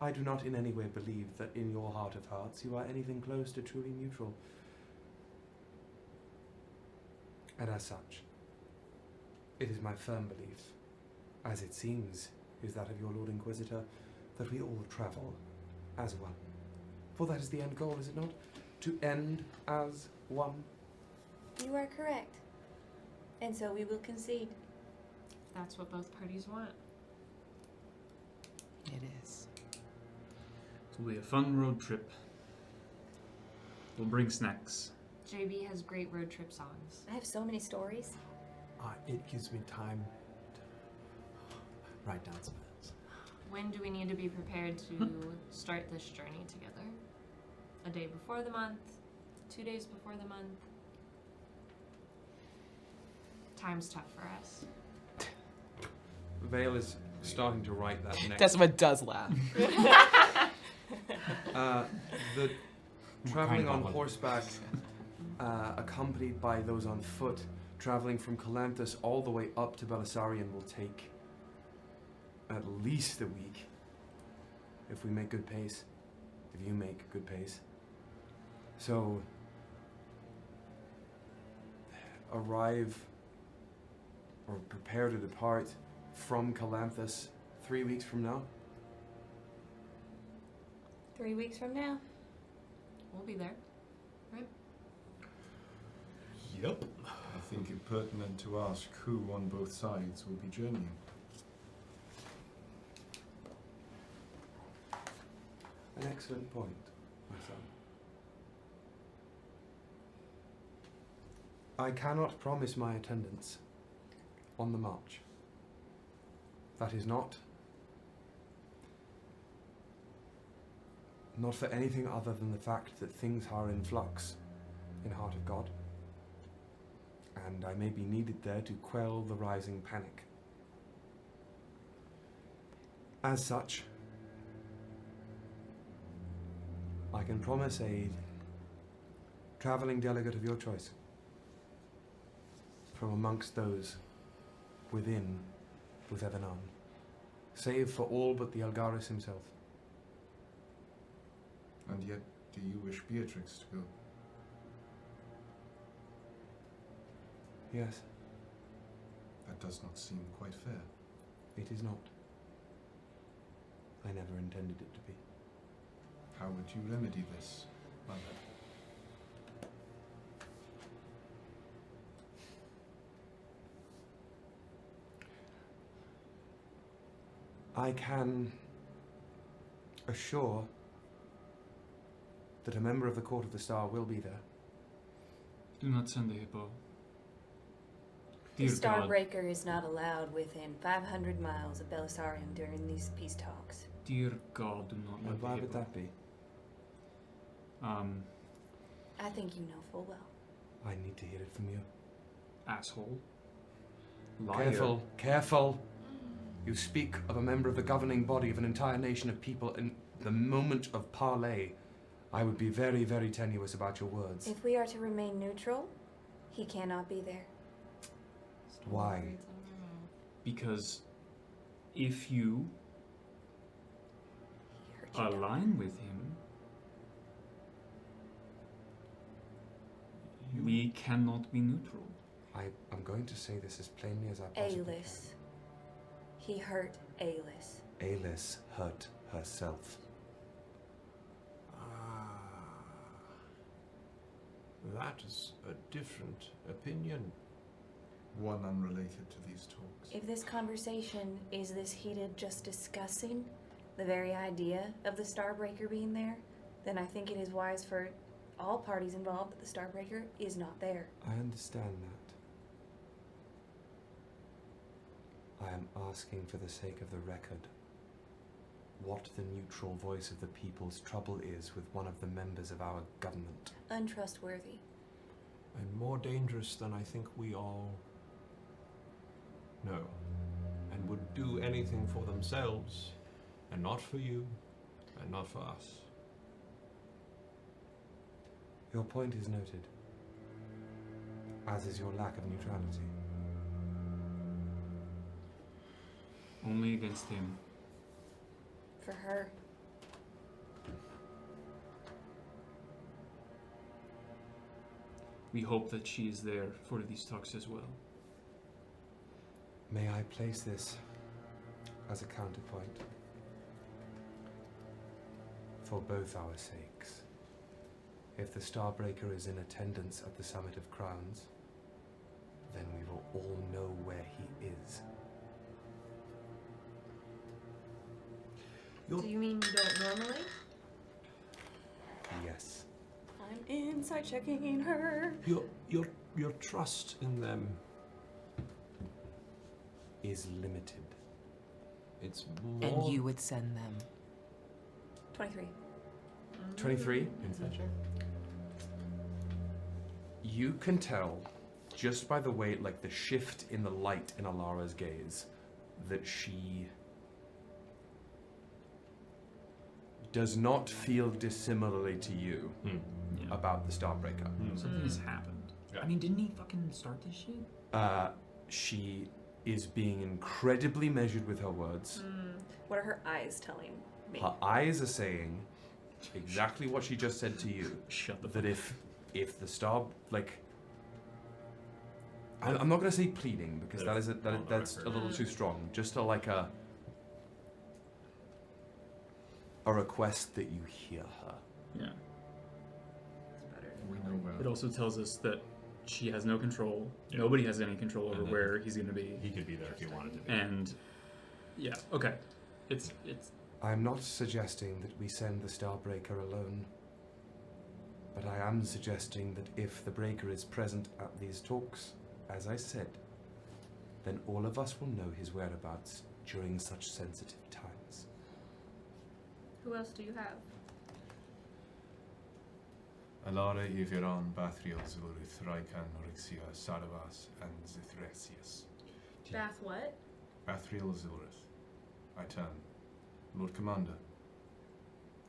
I do not in any way believe that in your heart of hearts you are anything close to truly neutral. And as such, it is my firm belief, as it seems is that of your Lord Inquisitor, that we all travel as one. For that is the end goal, is it not? To end as one. You are correct. And so we will concede. That's what both parties want. It is. It'll be a fun road trip. We'll bring snacks. JB has great road trip songs. I have so many stories. It gives me time to write down some notes. When do we need to be prepared to start this journey together? A day before the month? 2 days before the month? Time's tough for us. Vale is starting to write that next. Decima does laugh. The traveling on horseback, accompanied by those on foot, traveling from Calanthus all the way up to Belisarion will take at least a week. If we make good pace. If you make good pace. So, arrive or prepare to depart from Calanthus 3 weeks from now. 3 weeks from now. We'll be there. Yep. I think it pertinent to ask who on both sides will be journeying. An excellent point, my son. I cannot promise my attendance on the march. That is not for anything other than the fact that things are in flux in Heart of God, and I may be needed there to quell the rising panic. As such, I can promise a traveling delegate of your choice from amongst those within Luthevenan, save for all but the Algaris himself. And yet, do you wish Beatrix to go? Yes, That does not seem quite fair. it is not. I never intended it to be. How would you remedy this, my lord? I can assure that a member of the Court of the Star will be there. Do not send the hippo. The Dear God. Starbreaker is not allowed within 500 miles of Belisarium during these peace talks. Dear God, do not let And the why hippo. would that be? I think you know full well. I need to hear it from you. Asshole. Liar. Careful, careful. You speak of a member of the governing body of an entire nation of people in the moment of parley. I would be very, very tenuous about your words. If we are to remain neutral, he cannot be there. Why? Because if you He hurt you down. align with him, we cannot be neutral. I'm going to say this as plainly as I possibly Alis. He hurt Alis. can. Alis hurt herself. That is a different opinion. One unrelated to these talks. If this conversation is this heated just discussing the very idea of the Starbreaker being there, then I think it is wise for all parties involved that the Starbreaker is not there. I understand that. I am asking for the sake of the record what the neutral voice of the people's trouble is with one of the members of our government. Untrustworthy. And more dangerous than I think we all know. And would do anything for themselves, and not for you, and not for us. Your point is noted, as is your lack of neutrality. Only against him. For her. We hope that she is there for these talks as well. May I place this as a counterpoint? For both our sakes. If the Starbreaker is in attendance at the Summit of Crowns, then we will all know where he is. Do you mean you don't normally? Yes. I'm inside checking her. Your trust in them Is limited. it's And more. you would send them. 23. 23? You can tell, just by the way, like the shift in the light in Alara's gaze, that she does not feel dissimilarly to you Yeah. about the Starbreaker. Something has happened. Yeah. I mean, didn't he fucking start this shit? She is being incredibly measured with her words. What are her eyes telling me? Her eyes are saying exactly what she just said to you. Shut the That if the star, like, I'm not going to say pleading because That that's is on the that's a record. little too strong. Just a request that you hear her. Yeah. It's better. We know where. It also tells us that she has no control. Nobody has any control over And that where he's going to be. He could be there if he wanted to be. And yeah, okay. It's I'm not suggesting that we send the Starbreaker alone, but I am suggesting that if the Breaker is present at these talks, as I said, then all of us will know his whereabouts during such sensitive times. Who else do you have? Alara, Viraan, Bathriel, Zulurith, Raikan, Orixia, Sarabas, and Zithresius. Bath what? Bathriel, Zulurith. I turn. Lord Commander,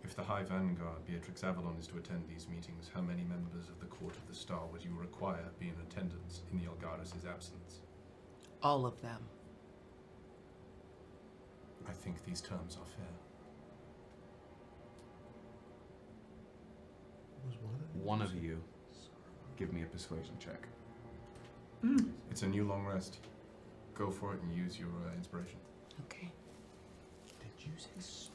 if the High Vanguard, Beatrix Avalon, is to attend these meetings, how many members of the Court of the Star would you require be in attendance in Iyengar' absence? All of them. I think these terms are fair. Was one of them? One of you, give me a persuasion check. It's a new long rest. Go for it and use your inspiration. Okay. Did you say spawns?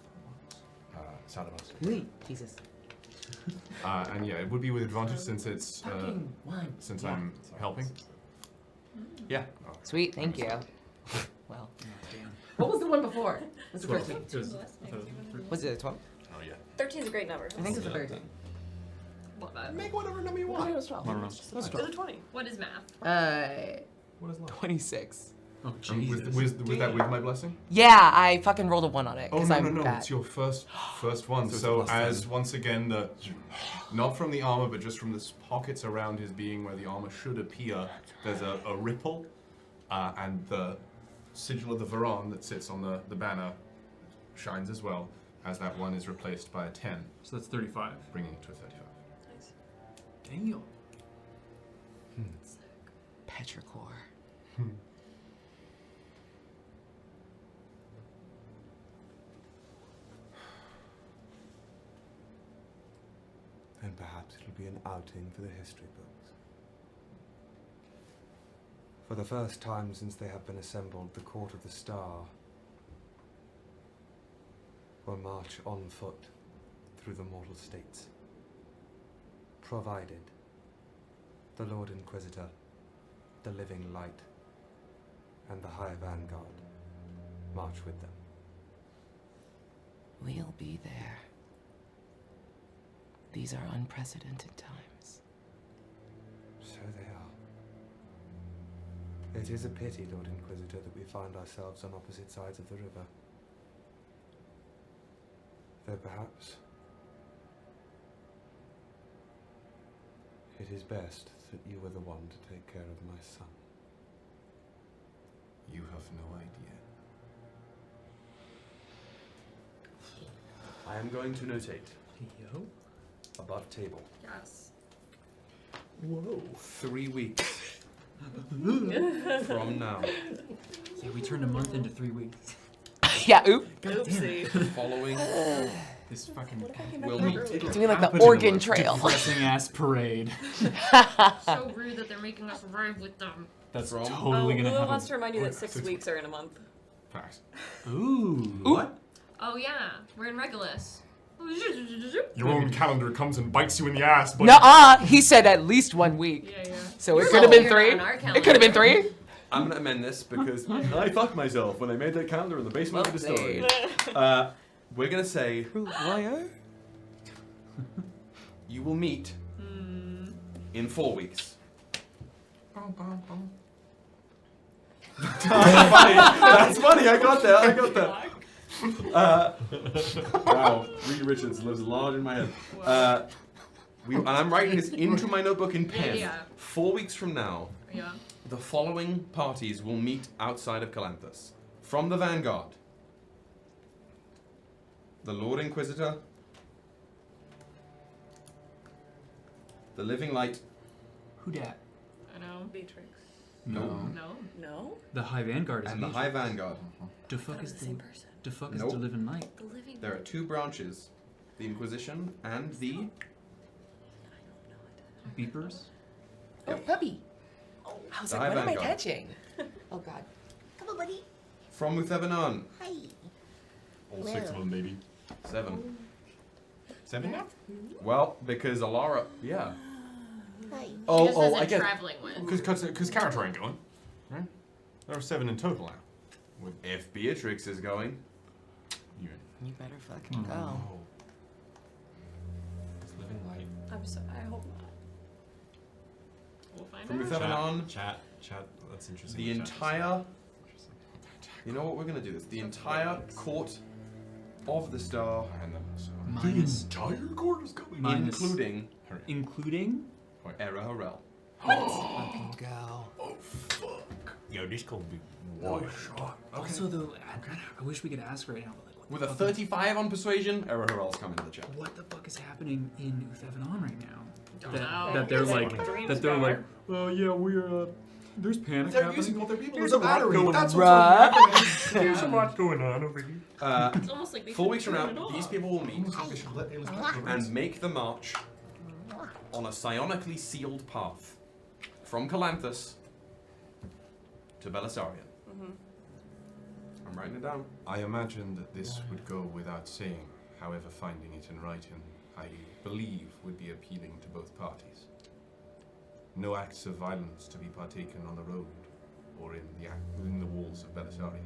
Salamos. Wait, Jesus. And yeah, it would be with advantage since it's Fucking one. since Yeah. I'm helping. Yeah. Sweet, thank you. Well, Damn. what was the one before? What's the 12. 13? It was- I thought it was- Was it a 12? Oh yeah. 13 is a great number. I think it's a 13. Make whatever number you I thought want. it was 12. I don't know. It's a 20. What is math? What is love? 26. Oh, And Jesus. was that with my blessing? Yeah, I fucking rolled a 1 on it Oh because no, I'm no, no! bad. It's your first one. So it's So a plus as 10. once again not from the armor, but just from the pockets around his being where the armor should appear, there's a ripple, and the sigil of the Viraan that sits on the banner shines as well, as that one is replaced by a 10, So that's 35. bringing it to a 35. Damn. Petrichor. And perhaps it'll be an outing for the history books. For the first time since they have been assembled, the Court of the Star will march on foot through the mortal states, provided the Lord Inquisitor, the Living Light, and the High Vanguard march with them. We'll be there. These are unprecedented times. So they are. It is a pity, Lord Inquisitor, that we find ourselves on opposite sides of the river. Though perhaps it is best that you were the one to take care of my son. You have no idea. I am going to notate Yo. above table. Yes. Whoa. 3 weeks from now, Yeah, we turned a month into 3 weeks. Yeah, oop. Oopsie. following This fucking will meet. Doing like the Happened in Oregon a Trail. Depressing ass parade. So rude that they're making us ride with them. That's From- totally gonna Lula happen. wants to remind you that 6 weeks are in a month. Facts. Ooh. What? Oh yeah, we're in Regolus. Your own calendar comes and bites you in the ass, but Nuh-uh. He said at least 1 week. Yeah, yeah. So it You're could have been lucky you're 3. not on our It could have been calendar. 3. I'm gonna amend this because I fucked myself when I made that calendar in the basement of the story. Whoopsie. We're gonna say Liar? you will meet in 4 weeks. That's funny. I got that. Wow, Reed Richards lives large in my head. And I'm writing this into my notebook in pen. Yeah. 4 weeks from now, Yeah. the following parties will meet outside of Calanthus. From the Vanguard, the Lord Inquisitor, the Living Light, Who dat? I know. Beatrix. No. No. No? The High Vanguard is and the Beatrix. High Vanguard. The fuck They're is the the same person. The fuck is Nope. the living light? The living. There are 2 branches, the Inquisition and the... Beepers? Oh, puppy. I was The like, High what am I Vanguard. catching? Oh, God. Come on, buddy. From Uthevanon, Hi. all 6 of them, maybe. 7. 7 now? Well, because Alara... Yeah. Hi. Oh, Just I isn't guess... traveling with. Because Karatar ain't going, right? There are 7 in total now. If Beatrix is going... You. You better fucking go. Oh. It's living light. I'm sorry. I hope not. We'll find From out. Uthevanon, Chat. That's interesting. the entire... You know what, we're gonna do this. The entire Court of the Star, And then so. Minus. Entire court is coming. Minus. including Including? Era Harel. Fucking go. Oh fuck. Yo, this could be What? Also, though, I wish we could ask right now, but like, what With the a fuck 35 on Persuasion, Era Harel's coming to the chat. What the fuck is happening in Uthevanon right now? Don't know. That they're like, Dreams that they're power. like, well, yeah, we're there's panic They're happening. using all their people There's as a a lot battery. going That's on. what's Right. There's a lot going on over here. It's almost like they 4 should weeks from turn it now, off. these people will meet Almost like they should let aliens back in. and make the march on a psionically sealed path from Calanthus to Belisarian. I'm writing it down. I imagine that this would go without saying. However, finding it in writing, I believe, would be appealing to both parties. No acts of violence to be partaken on the road or within the walls of Belisarian.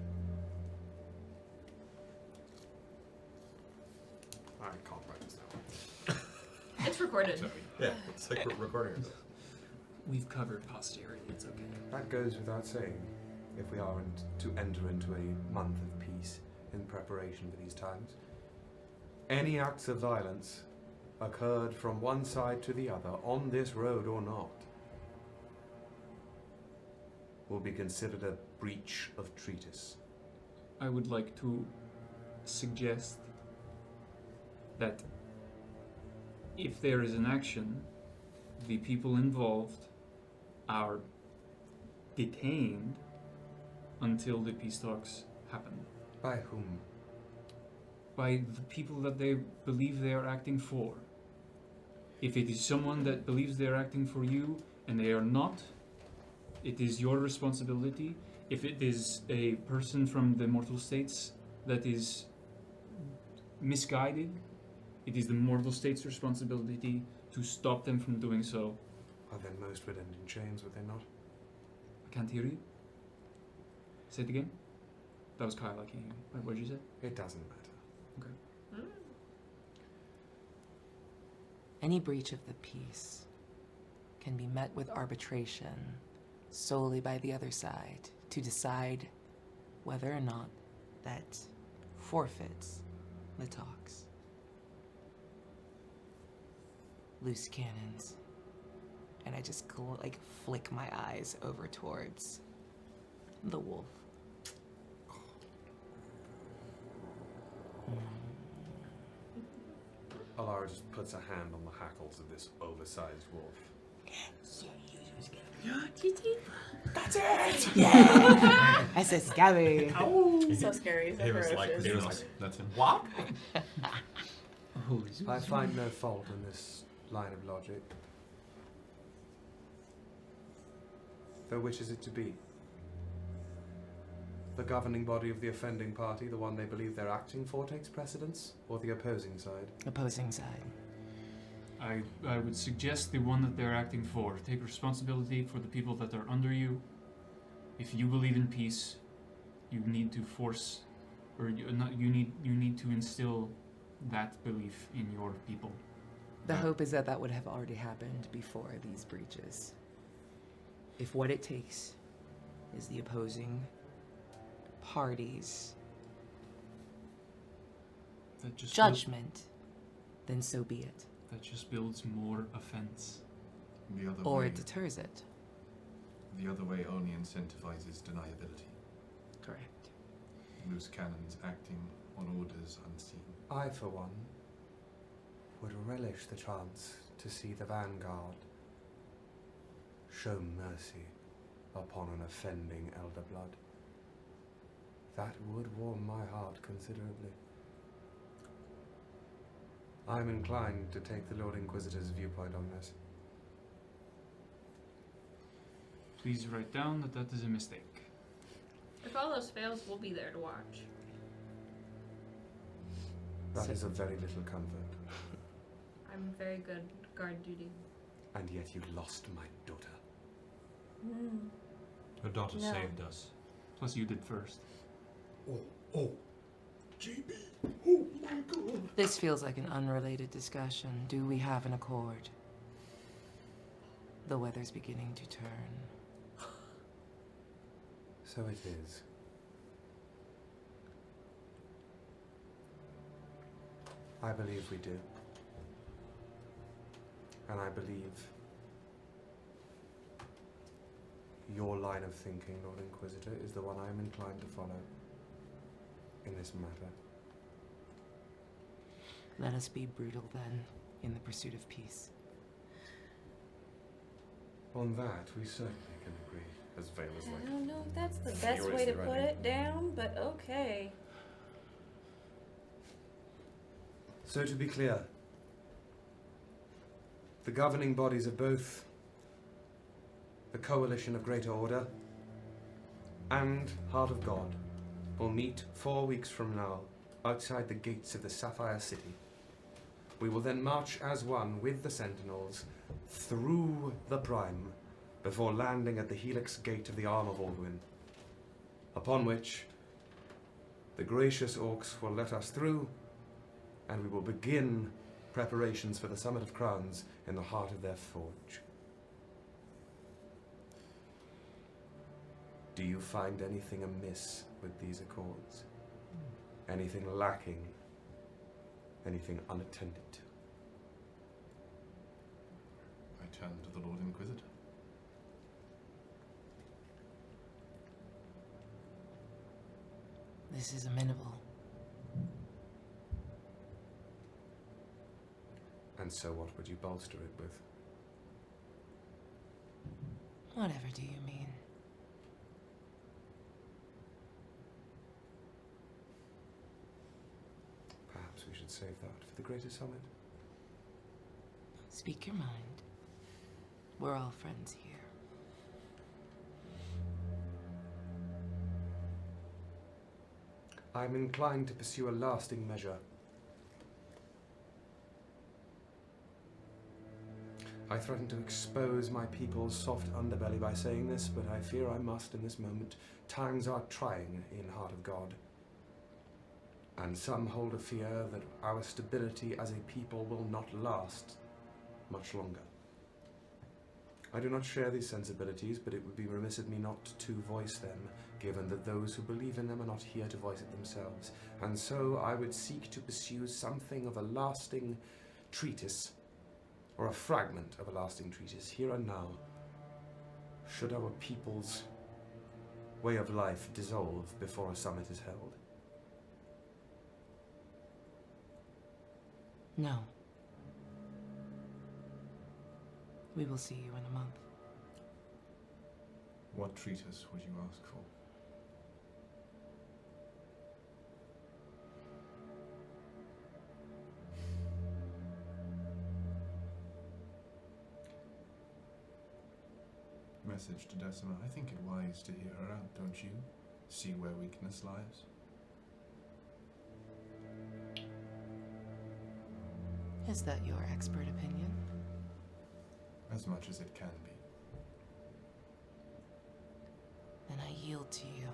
I can't write this down. It's recorded. Yeah, it's like recording it. We've covered posterity. It's okay. That goes without saying, if we are to enter into a month of peace in preparation for these times. Any acts of violence occurred from one side to the other, on this road or not, will be considered a breach of treatise. I would like to suggest that if there is an action, the people involved are detained until the peace talks happen. By whom? By the people that they believe they are acting for. If it is someone that believes they are acting for you and they are not, it is your responsibility. If it is a person from the mortal states that is misguided, it is the mortal state's responsibility to stop them from doing so. Well, then most would end in chains, would they not? I can't hear you. Say it again. That was Kyle. I can't hear you. What did you say? It doesn't matter. Okay. Any breach of the peace can be met with arbitration solely by the other side to decide whether or not that forfeits the talks. Loose cannons. And I just flick my eyes over towards the wolf. Alara just puts a hand on the hackles of this oversized wolf. That's it! Yeah! That's so scary. So scary. So ferocious. That's him. What? I find no fault in this line of logic. Though which is it to be? The governing body of the offending party, the one they believe they're acting for, takes precedence? Or the opposing side? Opposing side. I would suggest the one that they're acting for. Take responsibility for the people that are under you. If you believe in peace, you need to force, or you need to instill that belief in your people. The hope is that that would have already happened before these breaches. If what it takes is the opposing parties' judgment, then so be it. That just builds more offense. The other Or way, it deters it. The other way only incentivizes deniability. Correct. Loose cannons acting on orders unseen. I, for one, would relish the chance to see the vanguard show mercy upon an offending elder blood. That would warm my heart considerably. I'm inclined to take the Lord Inquisitor's viewpoint on this. Please write down that that is a mistake. If all else fails, we'll be there to watch. That is of very little comfort. I'm very good guard duty. And yet you lost my daughter. Her daughter No. saved us. Plus you did first. Oh, GB. Oh my God. This feels like an unrelated discussion. Do we have an accord? The weather's beginning to turn. So it is. I believe we do. And I believe your line of thinking, Lord Inquisitor, is the one I am inclined to follow in this matter. Let us be brutal then, in the pursuit of peace. On that, we certainly can agree, as Vale is I like. don't know if that's the best way to put it down, but okay. So to be clear, the governing bodies of both the Coalition of Greater Order and Heart of God will meet 4 weeks from now outside the gates of the Sapphire City. We will then march as one with the Sentinels through the Prime before landing at the Helix Gate of the Arm of Alduin, upon which the gracious orcs will let us through, and we will begin preparations for the Summit of Crowns in the heart of their forge. Do you find anything amiss with these accords? Anything lacking? Anything unattended to? I turn to the Lord Inquisitor. This is amenable. And so what would you bolster it with? Whatever do you mean? Perhaps we should save that for the greater summit. Speak your mind. We're all friends here. I'm inclined to pursue a lasting measure. I threaten to expose my people's soft underbelly by saying this, but I fear I must in this moment. Times are trying in Heart of God. And some hold a fear that our stability as a people will not last much longer. I do not share these sensibilities, but it would be remiss of me not to voice them, given that those who believe in them are not here to voice it themselves. And so I would seek to pursue something of a lasting treatise, or a fragment of a lasting treatise, here and now, should our people's way of life dissolve before a summit is held. No. We will see you in a month. What treatise would you ask for? Message to Decima. I think it wise to hear her out, don't you? See where weakness lies. Is that your expert opinion? As much as it can be. Then I yield to you.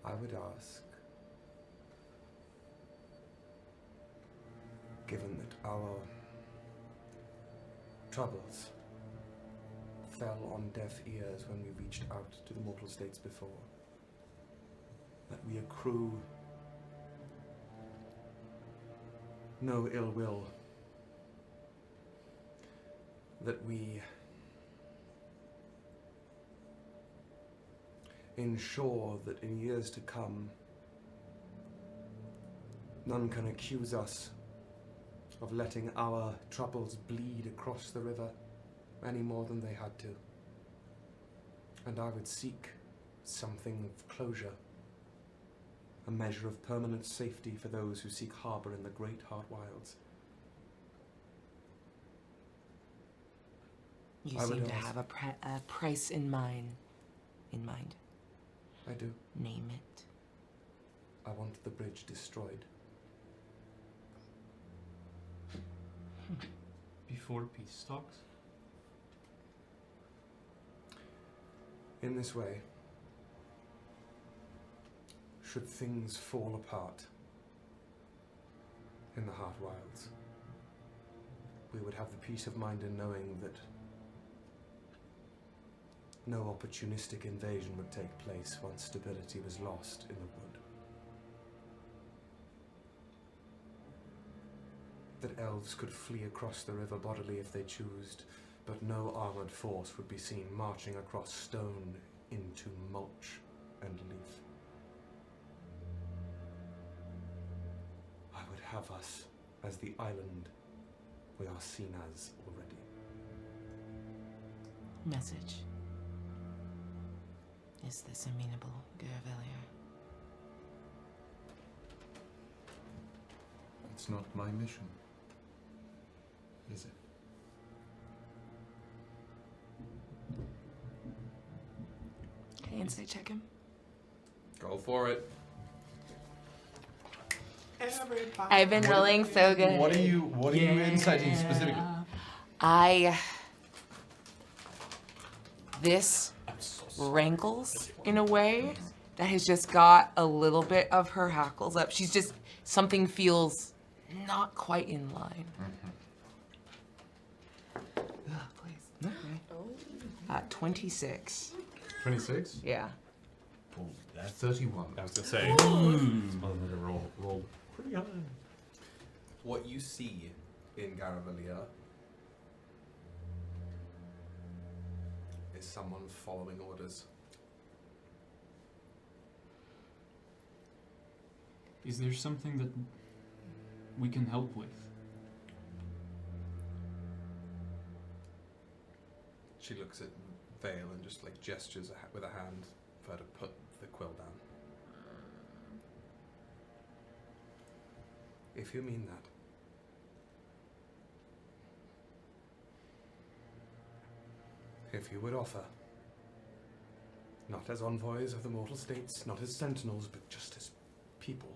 I would ask, given that our troubles fell on deaf ears when we reached out to the mortal states before, that we accrue no ill will, that we ensure that in years to come none can accuse us of letting our troubles bleed across the river any more than they had to. And I would seek something of closure, a measure of permanent safety for those who seek harbor in the great hard wilds. You I seem would to ask- have a price in mind. I do. Name it. I want the bridge destroyed. Before peace talks? In this way, should things fall apart in the Heart Wilds, we would have the peace of mind in knowing that no opportunistic invasion would take place once stability was lost in the wood. That elves could flee across the river bodily if they chose, but no armored force would be seen marching across stone into mulch and leaf. I would have us as the island we are seen as already. Message. Is this amenable, Garavellir? It's not my mission, is it? insight check him? Go for it. I've been rolling so good. What are you inciting specifically? This rankles in a way that has just got a little bit of her hackles up. She's just, something feels not quite in line. Please. Okay. 26. 26? Yeah. Oh, that's 31. I was gonna say. Roll pretty high. What you see in Garavellir is someone following orders. Is there something that we can help with? She looks at Vale and just like gestures with a hand for her to put the quill down. If you mean that. If you would offer, not as envoys of the mortal states, not as sentinels, but just as people.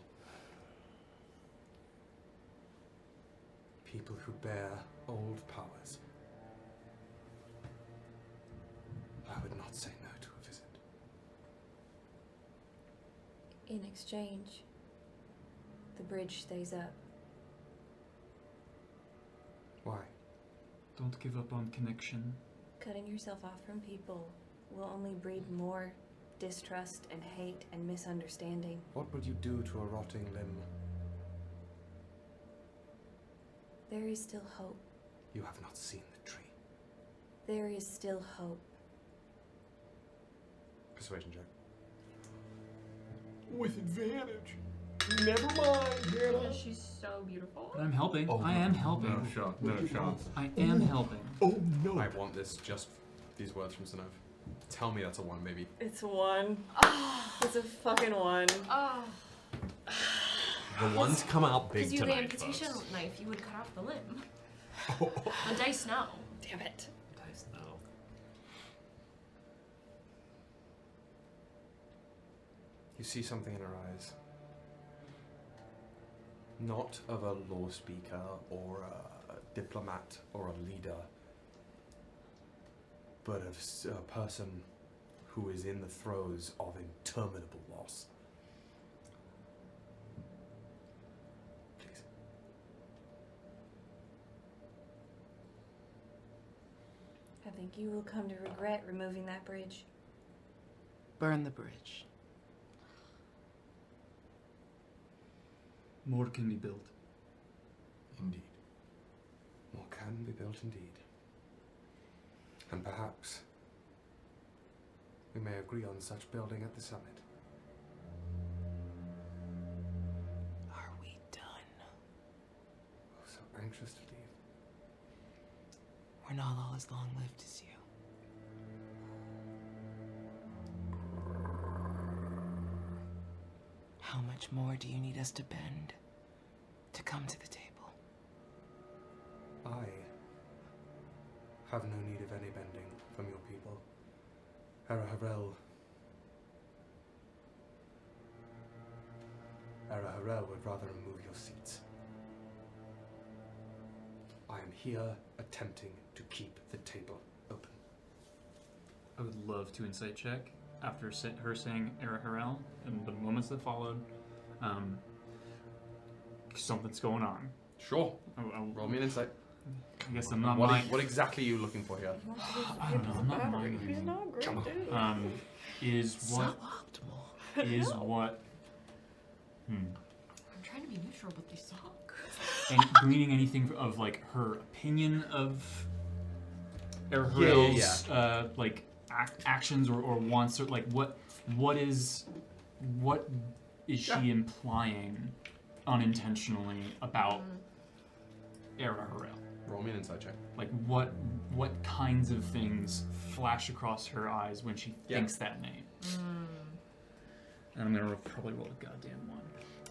People who bear old powers. I would not say no to a visit. In exchange, the bridge stays up. Why? Don't give up on connection. Cutting yourself off from people will only breed more distrust and hate and misunderstanding. What would you do to a rotting limb? There is still hope. You have not seen the tree. There is still hope. Persuasion check. With advantage. Never mind. She's so beautiful. But I'm helping. Oh, I am helping. No shot. No shot. I am helping. Oh no. I want this, just these words from Synnove. Tell me that's a 1, maybe. It's 1. It's a fucking 1. Oh. The ones come out big Because you tonight, the amputation folks. knife, you would cut off the limb. The dice know. Damn it. Dice know. You see something in her eyes. Not of a law speaker or a diplomat or a leader, but of a person who is in the throes of interminable loss. Please. I think you will come to regret removing that bridge. Burn the bridge. More can be built. Indeed. More can be built indeed. And perhaps we may agree on such building at the summit. Are we done? Oh, so anxious to leave. We're not all as long-lived as you. How much more do you need us to bend to come to the table? I have no need of any bending from your people. Harel would rather remove your seats. I am here attempting to keep the table open. I would love to insight check after her saying Harel and the moments that followed. Something's going on. Sure. Roll me an insight. I guess I'm not What exactly are you looking for here? I don't know. I'm not mind He's reading. not great, dude. Is what? Is what? I'm trying to be neutral, but they suck. And gleaning anything of like her opinion of Harel's like actions or wants, or like what is she implying unintentionally about Harel? Roll me an insight check. Like what kinds of things flash across her eyes when she thinks that name? And I'm gonna probably roll a goddamn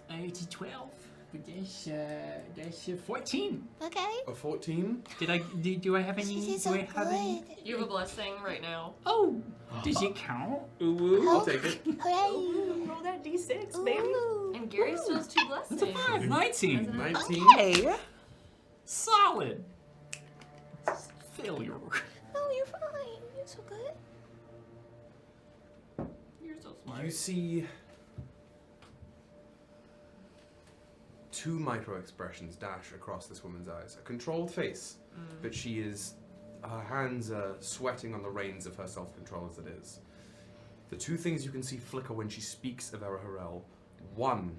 1. 12. That's 14. Okay. A 14? Do I have any? So Do I have any? You have a blessing right now. Oh, does it count? Ooh, I'll take it. Hooray. Roll that d6, baby. Ooh. And Gary still has 2 blessings. That's a 5. 19. 19. Okay. Solid. Failure. No, you're fine. You're so good. You're so smart. You see 2 micro expressions dash across this woman's eyes. A controlled face, but she is, her hands are sweating on the reins of her self-control as it is. The 2 things you can see flicker when she speaks of Eraharel. 1,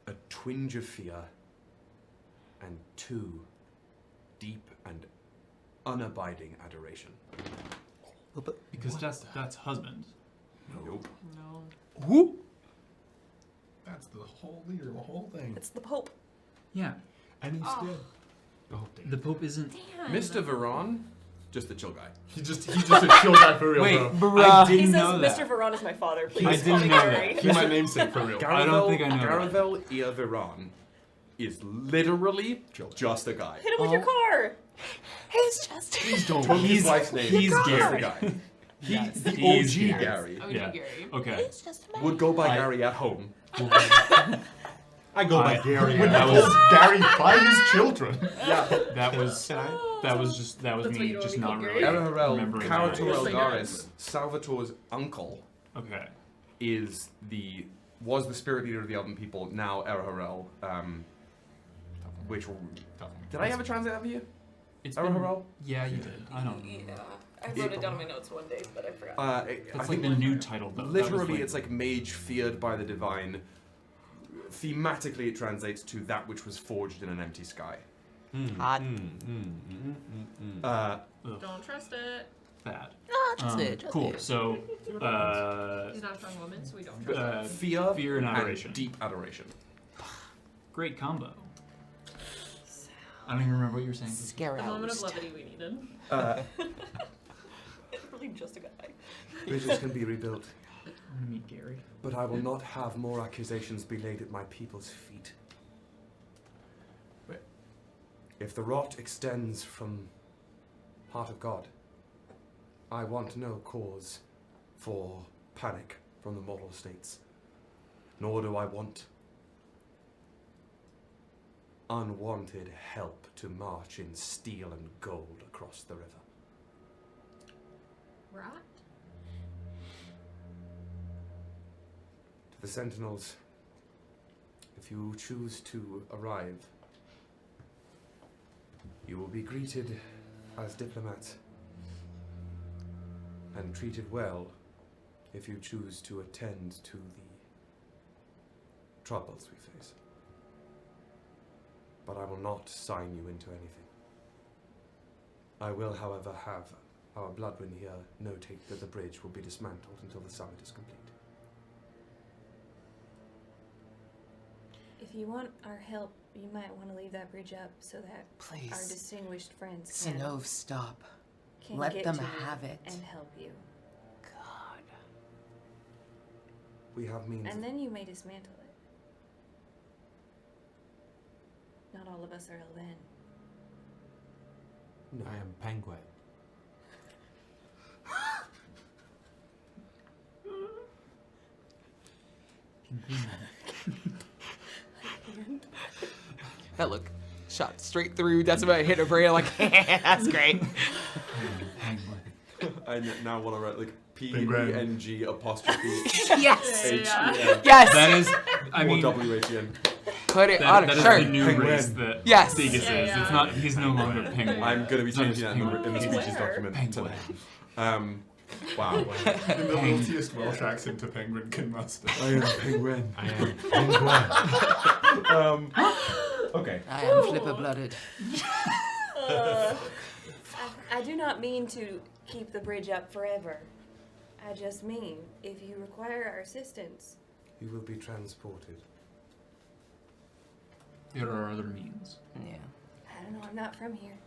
a twinge of fear, and 2, deep and unabiding adoration. Because that's husband. Nope. No. Who? That's the whole leader, the whole thing. It's the Pope. Yeah. And he's dead. Oh, the Pope isn't. Damn. Mr. Viraan, just the chill guy. He's just a chill guy for real, Wait, bro. I He didn't says, know that. Mr. Viraan is my father, please. I call didn't me know Gary. that. He's my namesake for real. I don't think I know that. Garavellir Ia Viraan is literally just a guy. Hit him with your car. He's just. Please don't. Took his wife's name. he's just Gary. a guy. Yes, The he's OG Gary. Oh, Yeah. Gary. Okay. He's just a man. Would go by I- Gary at home. I go by Gary. That That was- was Gary by his children. That was That's what me you just wanna not be really Gary? Eraharel, remembering. Carator that. Elgaris, Salvador's uncle, Okay. was the spirit leader of the Elven people. Now Eraharel, which did I ever translate that for you? It's Eraharel? Yeah, you did. I don't know. Yeah. I wrote it down in my notes one day, but I forgot. That's like the new title, though. That was Literally, it's like mage feared by the divine. Thematically, it translates to that which was forged in an empty sky. Don't trust it. bad. Ah, just it. Just Cool. it. So, He's not a strong woman, so we don't trust him. Fear and adoration. deep adoration. Great combo. I don't even remember what you were saying. Scare The moment of out. levity we needed. Really just a guy. Bridges can be rebuilt, I want to meet Gary. but I will not have more accusations be laid at my people's feet. If the rot extends from heart of God, I want no cause for panic from the mortal states, nor do I want unwanted help to march in steel and gold across the river. Right? To the Sentinels, if you choose to arrive, you will be greeted as diplomats and treated well if you choose to attend to the troubles we face. But I will not sign you into anything. I will, however, have our Bloodwind here notate that the bridge will be dismantled until the summit is complete. If you want our help, you might want to leave that bridge up so that Please. our distinguished friends Synnove, stop. can Let get them to have it. and help you. God. We have means. And then you may dismantle it. Not all of us are Elven. No. I am Penguin. That look shot straight through. That's about hit her brain. Like, that's great. I now want to write like Penguin. P-E-N-G apostrophe Yes. H-E-N. Yes. That is, I Or mean, W-H-E-N. Put it on a that is shirt. the new Penguin. race that Yes. Theagus is. Yeah. It's not. He's no longer penguin. I'm going to be It's not changing that just in the penguin. species Where? document Penguin. today. Wow. In the wiltiest Welsh accent to Penguin can muster. I am penguin. I am Penguin. Okay. I am flipper-blooded. I do not mean to keep the bridge up forever. I just mean, if you require our assistance, You will be transported. There are other means. Yeah. I don't know, I'm not from here.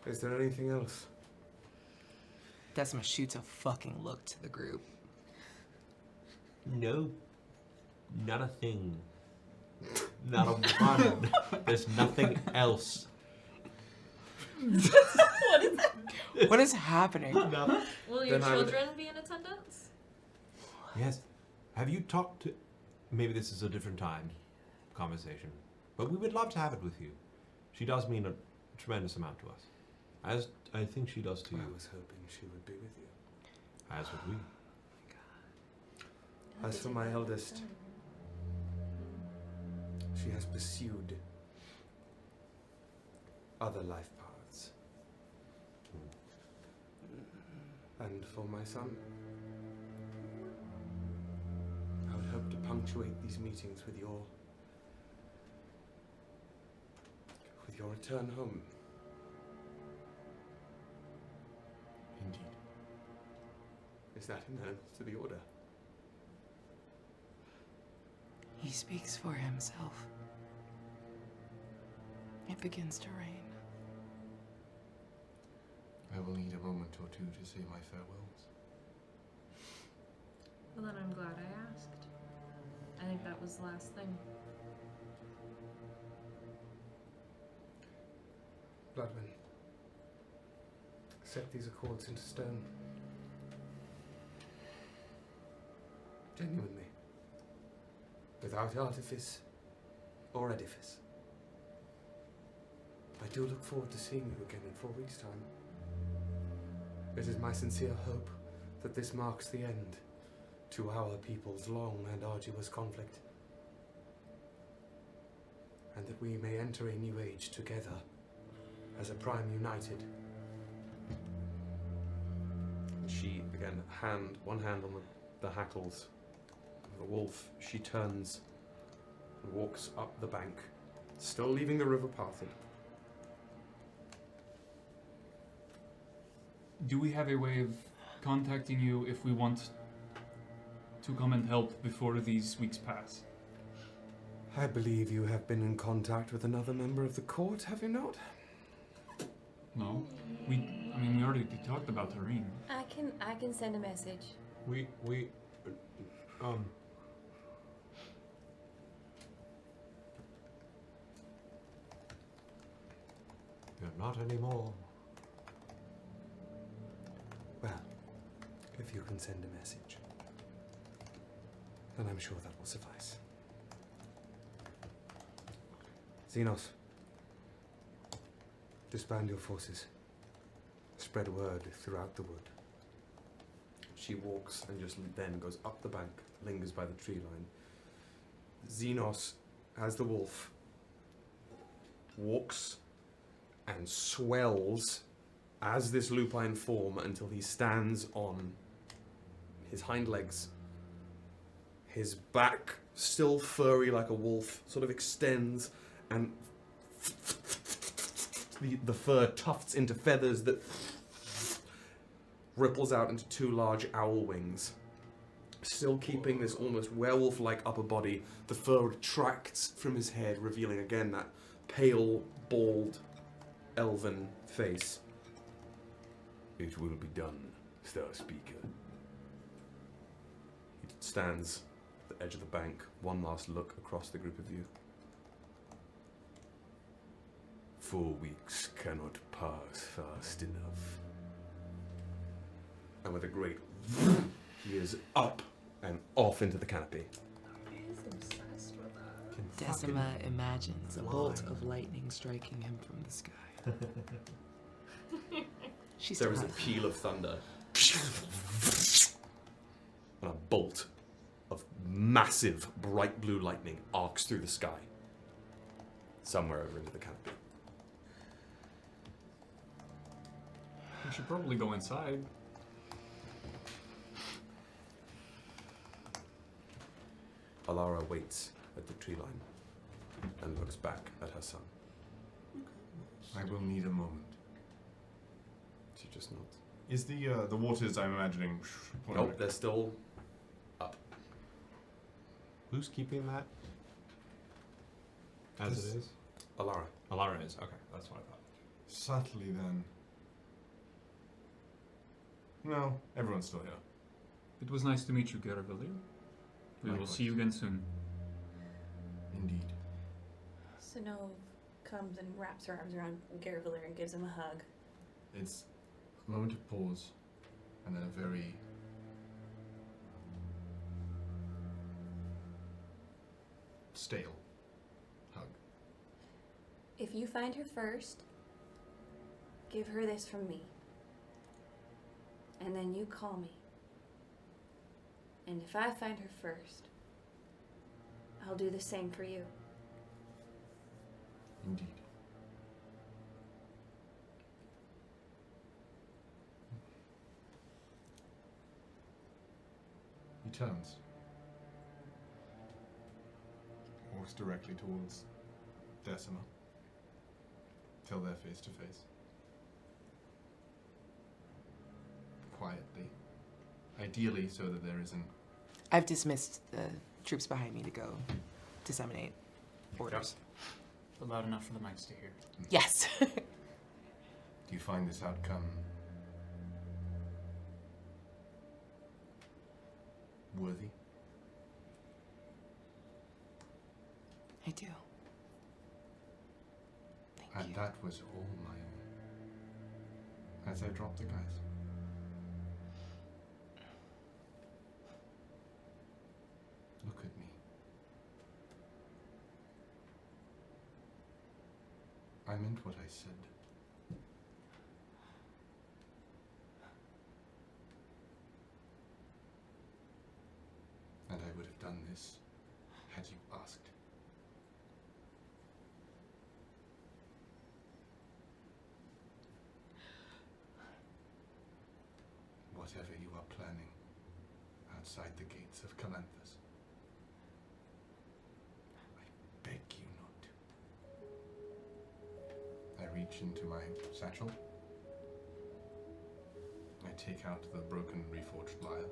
Is there anything else? Decima shoots a fucking look to the group. No. Not a thing. Not a one. There's nothing else. What is that? What is happening? No. Will your Then I would- children be in attendance? Yes. Have you talked to... Maybe this is a different time conversation. But we would love to have it with you. She does mean a tremendous amount to us. As I think she does to you. I was hoping she would be with you. As would we. As for my eldest, she has pursued other life paths. And for my son, I would hope to punctuate these meetings with your return home. Indeed. Is that amenable to the order? He speaks for himself. It begins to rain. I will need a moment or two to say my farewells. Well, then I'm glad I asked. I think that was the last thing. Bloodman, set these accords into stone. Genuinely. Without artifice or edifice. I do look forward to seeing you again in 4 weeks' time. It is my sincere hope that this marks the end to our people's long and arduous conflict, and that we may enter a new age together as a prime united. She, again, one hand on the hackles of the wolf. She turns and walks up the bank, still leaving the river parted. Do we have a way of contacting you if we want to come and help before these weeks pass? I believe you have been in contact with another member of the court, have you not? No. We already talked about Tareen. I can send a message. We not anymore. Well, if you can send a message, then I'm sure that will suffice. Xenos, disband your forces. Spread word throughout the wood. She walks and just then goes up the bank, lingers by the tree line. Xenos, as the wolf, walks and swells as this lupine form until he stands on his hind legs. His back, still furry like a wolf, sort of extends and the fur tufts into feathers that ripples out into two large owl wings. Still keeping this almost werewolf-like upper body, the fur retracts from his head, revealing again that pale, bald, elven face. It will be done, Star Speaker. He stands at the edge of the bank, one last look across the group of you. 4 weeks cannot pass fast enough. And with a great he is up and off into the canopy. He's obsessed with that. Decima imagines a bolt of lightning striking him from the sky. She There is a still has- peal of thunder. And a bolt of massive bright blue lightning arcs through the sky. Somewhere over into the canopy. We should probably go inside. Alara waits at the tree line and looks back at her son. I will need a moment. She just nods. Is the waters I'm imagining? Nope, they're still up. Who's keeping that? As it is? Alara. Alara is. Okay, that's what I thought. Subtly then. No, everyone's still here. It was nice to meet you, Garavellir. We will see you again soon. Indeed. Synnove comes and wraps her arms around Garavellir and gives him a hug. It's a moment of pause, and then a very stale hug. If you find her first, give her this from me. And then you call me. And if I find her first, I'll do the same for you. Indeed. He turns. Walks directly towards Decima. Till they're face to face. Quietly. Ideally so that there isn't... I've dismissed the troops behind me to go disseminate orders. But loud enough for the mics to hear. Yes. Do you find this outcome worthy? I do. And that was all my own. As I dropped the dice. Look at me. I meant what I said. And I would have done this had you asked. Whatever you are planning outside the gates of Calanthus, I beg you not to. I reach into my satchel. I take out the broken, reforged lyre.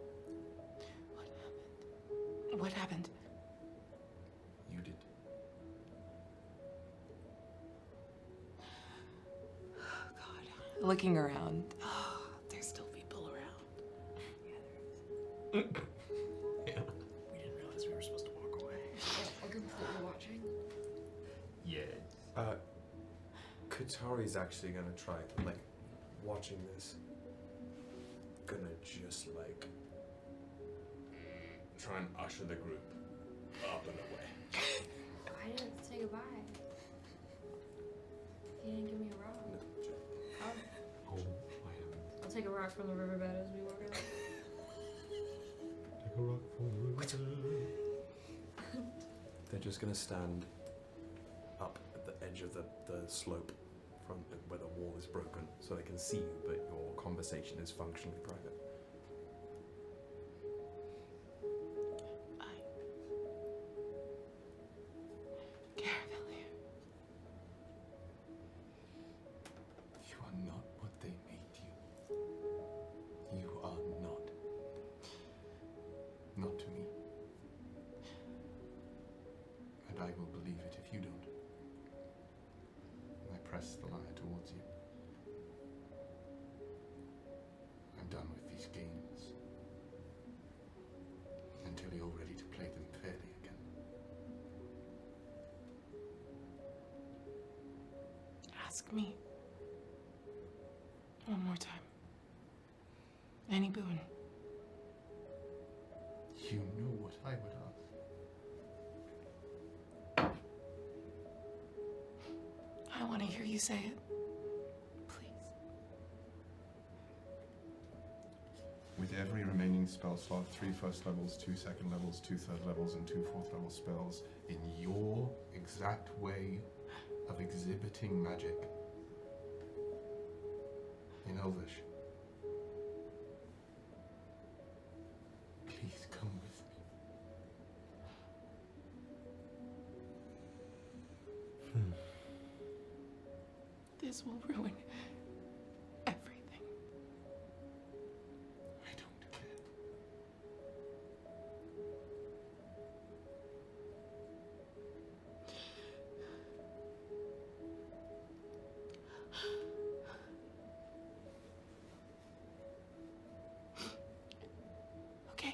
What happened? You did. Looking around. Oh, there's still people around. Yeah. We didn't realize we were supposed to walk away. Are completely watching? Yeah. Katari's actually gonna try, like, watching this. Gonna just, like, try and usher the group up and away. I didn't say goodbye. You didn't give me a rock. Oh, I haven't. I'll take a rock from the riverbed as we walk out. Take a rock from the river. They're just gonna stand up at the edge of the slope from where the wall is broken so they can see you, but your conversation is functionally private. You are not what they made you. You are not. Not to me. And I will believe it if you don't. I press the lyre towards you. I'm done with these games. Until you're ready to play them fairly again. Ask me. One more time. Any boon. You know what I would ask. I want to hear you say it. Please. With every remaining spell slot, 3 first levels, 2 second levels, 2 third levels, and 2 fourth level spells in your exact way of exhibiting magic in Elvish. Please come with me. This will ruin everything. I don't care. Okay.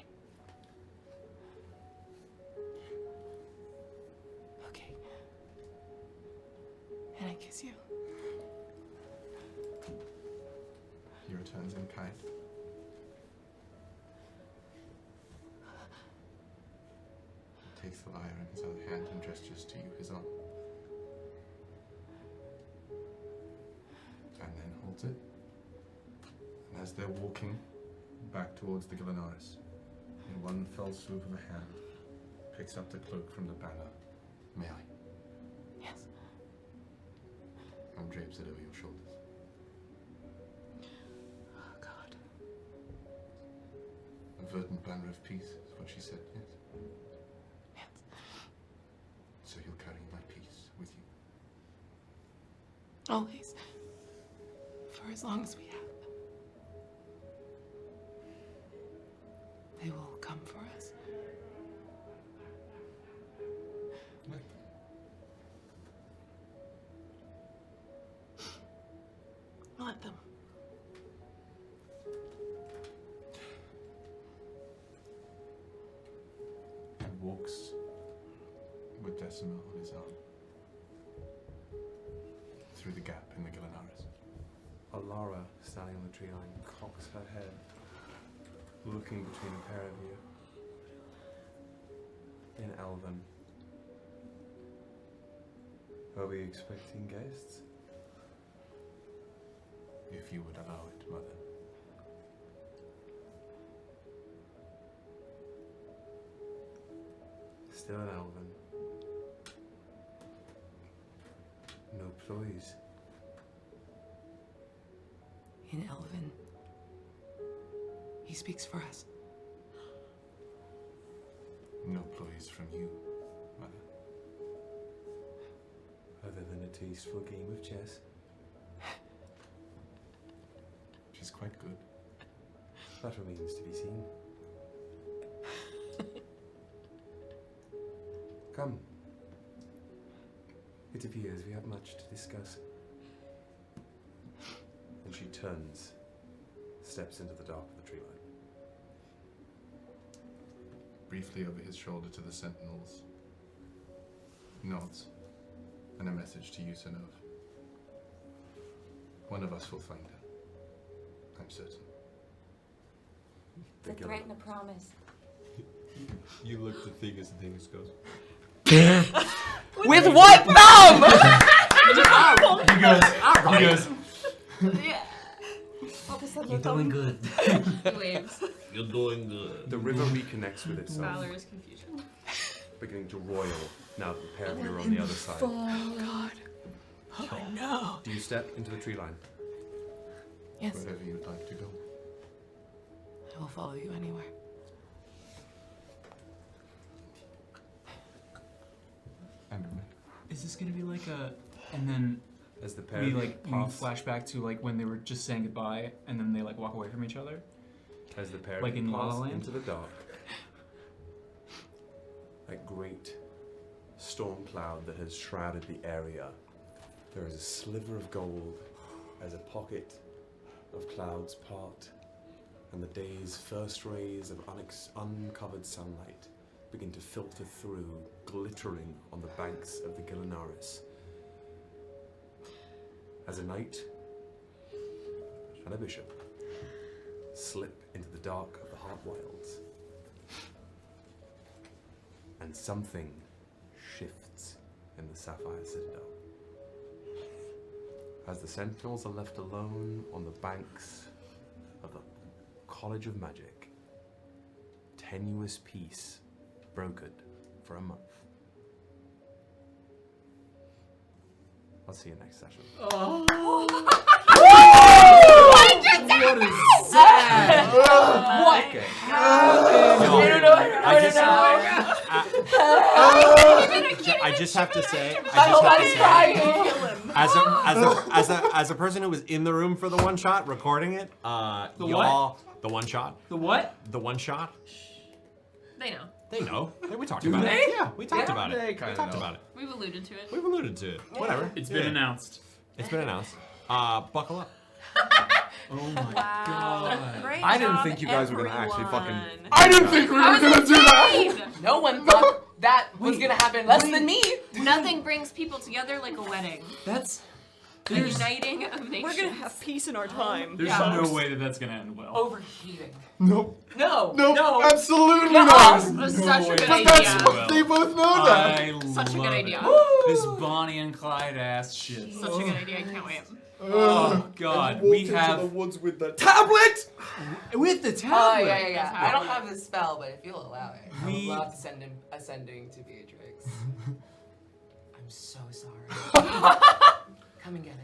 kiss you? He returns in kind. He takes the lyre in his other hand and gestures to you his own. And then holds it. And as they're walking back towards the Ghilanariis, in one fell swoop of a hand, picks up the cloak from the banner. May I? Yes. And drapes it over your shoulders. Oh, God. A verdant banner of peace is what she said, yes? Yes. So you'll carry my peace with you. Always. For as long as we have. They will come for us. Let them. He walks with Decima on his arm through the gap in the Ghilanariis. Alara, standing on the tree line, cocks her head, looking between a pair of you. In Elven. Are we expecting guests? If you would allow it, Mother. Still an Elven. No ploys. In Elven. He speaks for us. No ploys from you, Mother. Other than a tasteful game of chess. She's quite good. That remains to be seen. Come. It appears we have much to discuss. And she turns, steps into the dark of the tree line. Briefly over his shoulder to the Sentinels. Nods. And a message to you, Synnove. One of us will find her. I'm certain. The threat and a promise. You look at Theus and Theus goes. With what thumb? He goes. Yeah. You're doing good. He waves. You're doing good. The river reconnects with itself, Valor's confusion. beginning to roil now that the pair of you are on the other side. Oh, God. Oh, no. Do you step into the tree line? Yes. Wherever you'd like to go. I will follow you anywhere. And Is this gonna be like a, and then As the pair we of you like pass, flash back to like when they were just saying goodbye, and then they like walk away from each other? as the pair like of you in La La pass Land? into the dark, that great storm cloud that has shrouded the area, there is a sliver of gold as a pocket of clouds part, and the day's first rays of uncovered sunlight begin to filter through, glittering on the banks of the Ghilanariis. As a knight and a bishop slip into the dark of the Heart Wilds, and something shifts in the Sapphire Citadel. As the Sentinels are left alone on the banks of the College of Magic, tenuous peace brokered for a month. I'll see you next session. What is that? What? Okay. I just have to say, as a person who was in the room for the one shot, recording it, The the one shot, The what? the one shot, They know. they know. We talked Do about they? it. Yeah, we talked about they it. We kinda talked know. about it. We've alluded to it. We've alluded to it. Whatever. It's been announced. It's been announced. Buckle up. Oh my god. Great I didn't job, think you guys were gonna actually fucking. everyone. I didn't think we were gonna do that! No one thought that was gonna happen less than me. Nothing brings people together like a wedding. That's. A uniting of nations. We're gonna have peace in our time. There's no way that that's gonna end well. Overheating. Nope. No. Nope. Absolutely No. not. That's No such a way. good But idea. that's what they both know that. I Such a good love idea. it. This Bonnie and Clyde ass shit. Such a good idea. I can't wait. Oh God, And we walk into have the woods with the tablet. with the Oh tablet. yeah. I don't have this spell, but if you'll allow it, I would We- love to send him ascending to Beatrix. I'm so sorry. Come and get it.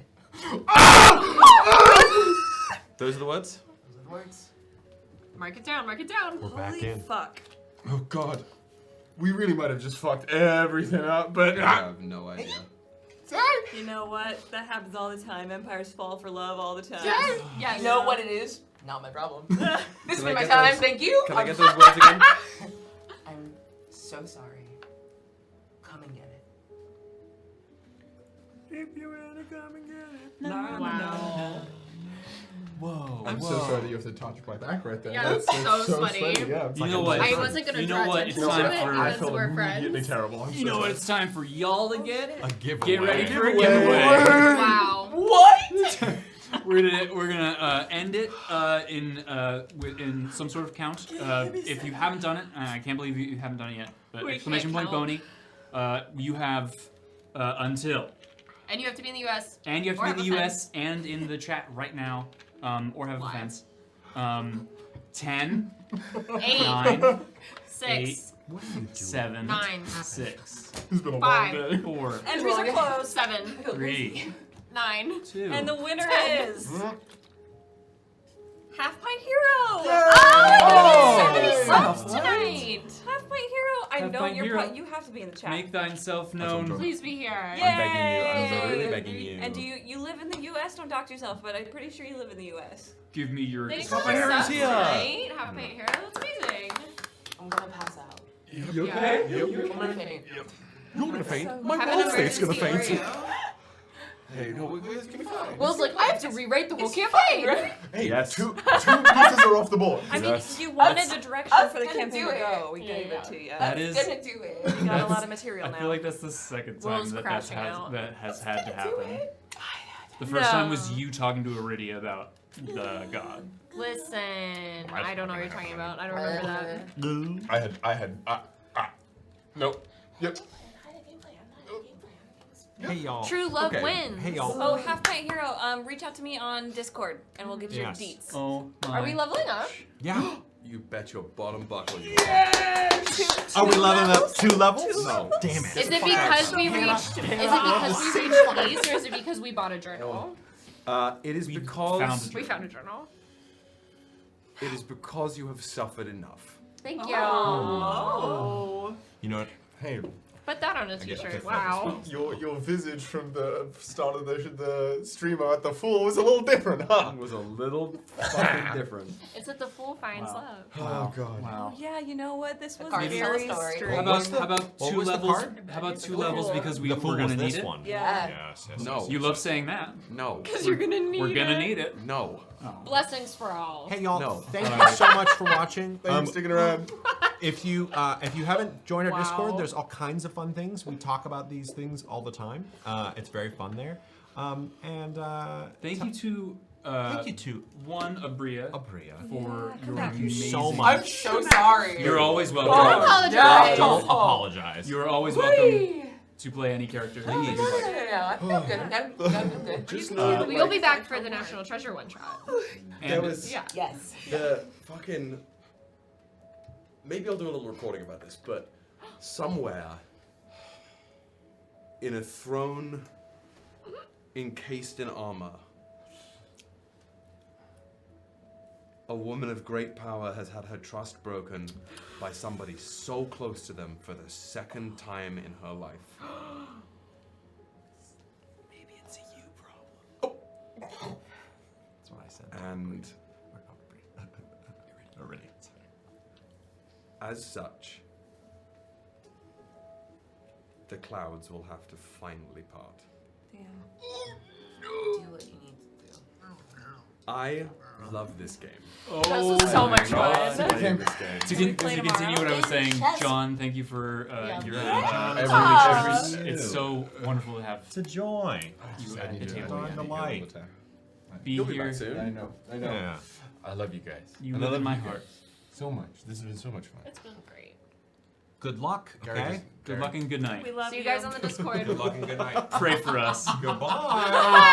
Those are the words? Those are the words. Mark it down. Mark it down. We're back Holy in. fuck. Oh God. We really might have just fucked everything up, but I have no idea. You know what? That happens all the time. Empires fall for love all the time. Yes. You know what it is? Not my problem. This has Can been I my get time. those- Thank you. Can I get those words again? I'm so sorry. Come and get it. If you wanna come and get it. Wow. Whoa. I'm so sorry that you have to touch my back right there. Yeah, that's so sweaty. Yeah, it's You like know a what? I wasn't gonna You know draw what? attention It's to time it for- I because felt we're immediately friends. terrible. I'm You so know what sorry. it's time for y'all to get? A giveaway. Get ready for a Giveaway. giveaway. Wow. What? We're gonna end it in some sort of count. If you haven't done it, I can't believe you haven't done it yet. But We exclamation can't point count. Boney, you have until. And you have to be in the U.S. And you have Or to be in have the a U.S. and in the chat right now, or have a Live. fence. 10, 8, 9, 6, 7, 9, 6, It's been a long 5, day. 4, Entries are closed. 7, 3, 9. 2. And the winner 10. is Mm-hmm. Half Pint Hero. Oh, so many Yay! subs tonight. Half Pint Hero. I Half know Pint you're. Hero. You have to be in the chat. Make thyself That's what I'm known. Please be here. Yay! I'm begging you. I'm literally begging you. And do you live in the U.S.? Don't dox yourself, but I'm pretty sure you live in the U.S. Give me your. They didn't Half call Pint us Hero's subs here. tonight. Half Pint Hero. That's amazing. I'm gonna pass out. You Yeah. okay? I'm gonna faint. You're gonna faint. My Have an whole state's gonna emergency faint. Oreo. Hey, no, it's gonna be fine. Will's like, I have to rewrite the whole campaign. Right? Hey, Yes. two pieces are off the board. I mean, Yes. you wanted Us- the direction us for the gonna campaign do to it. go. We Yeah, gave yeah. it to you. That That's is- gonna do it. You got a That's- lot of material I now. feel like that's the second time Will's that crashing out. has had to happen. it. The first time No. was you talking to Aridia about the god. Listen, I don't know what you're talking about. I don't remember that. I had, nope. Yep. Hey y'all. True love Okay. wins. Hey y'all. Oh, Half Pint Hero, reach out to me on Discord and we'll get you Yes. deets. Oh my. Are we leveling up? Yeah. You bet your bottom buckle. You Are we leveling up 2 levels? No. Damn it. Is it because we reached? Is it because we reached these, or is it because we bought a journal? It is We because found We found a journal. it is because you have suffered enough. Thank you. Oh. You know what? Hey, Put that on a I get t-shirt. fifth Wow. your visage from the start of the streamer at the full was a little different, huh? It was a little fucking different. It's that the fool finds Wow. love. Oh God. Wow. Yeah, you know what? This was card tell a very story. strange. How about what 2 was the levels? card? How about 2 levels because The fool we're gonna was need this it? one. Yeah. Yes. No. You love saying that. No. Because you're gonna need We're gonna it. need it. No. Blessings for all. Hey y'all. No. Thank you so much for watching. Thanks for sticking around. If you haven't joined our Wow. Discord, there's all kinds of fun things. We talk about these things all the time. It's very fun there. Thank you to Thank you to one Aabria Aabria. for your Thank you amazing. so much. I'm so sorry. You're always Don't welcome. apologize. Don't apologize. You are always welcome to play any character. No, I feel good. I'm good. Just We'll be back for the National Treasure one shot. And There was Yeah. Yes. the fucking. Maybe I'll do a little recording about this, but somewhere in a throne encased in armor, a woman of great power has had her trust broken by somebody so close to them for the second time in her life. Maybe it's a you problem. That's what I said. And Already. as such, the clouds will have to finally part. Damn. Do what you need to do. I love this game. This was so much God, fun. playing this game. To play continue what I was saying, Chess. John, thank you for your Yes. It's so wonderful to have It's a joy. you at the table Darn again. delight. Be You'll be here. back soon. I know. Yeah. I love you guys. You And I live in love my you heart. guys so much. This has been so much fun. It's been great. Good luck, okay? Good luck and good night. We love See you guys on the Discord. Good luck and good night. Pray for us. Goodbye.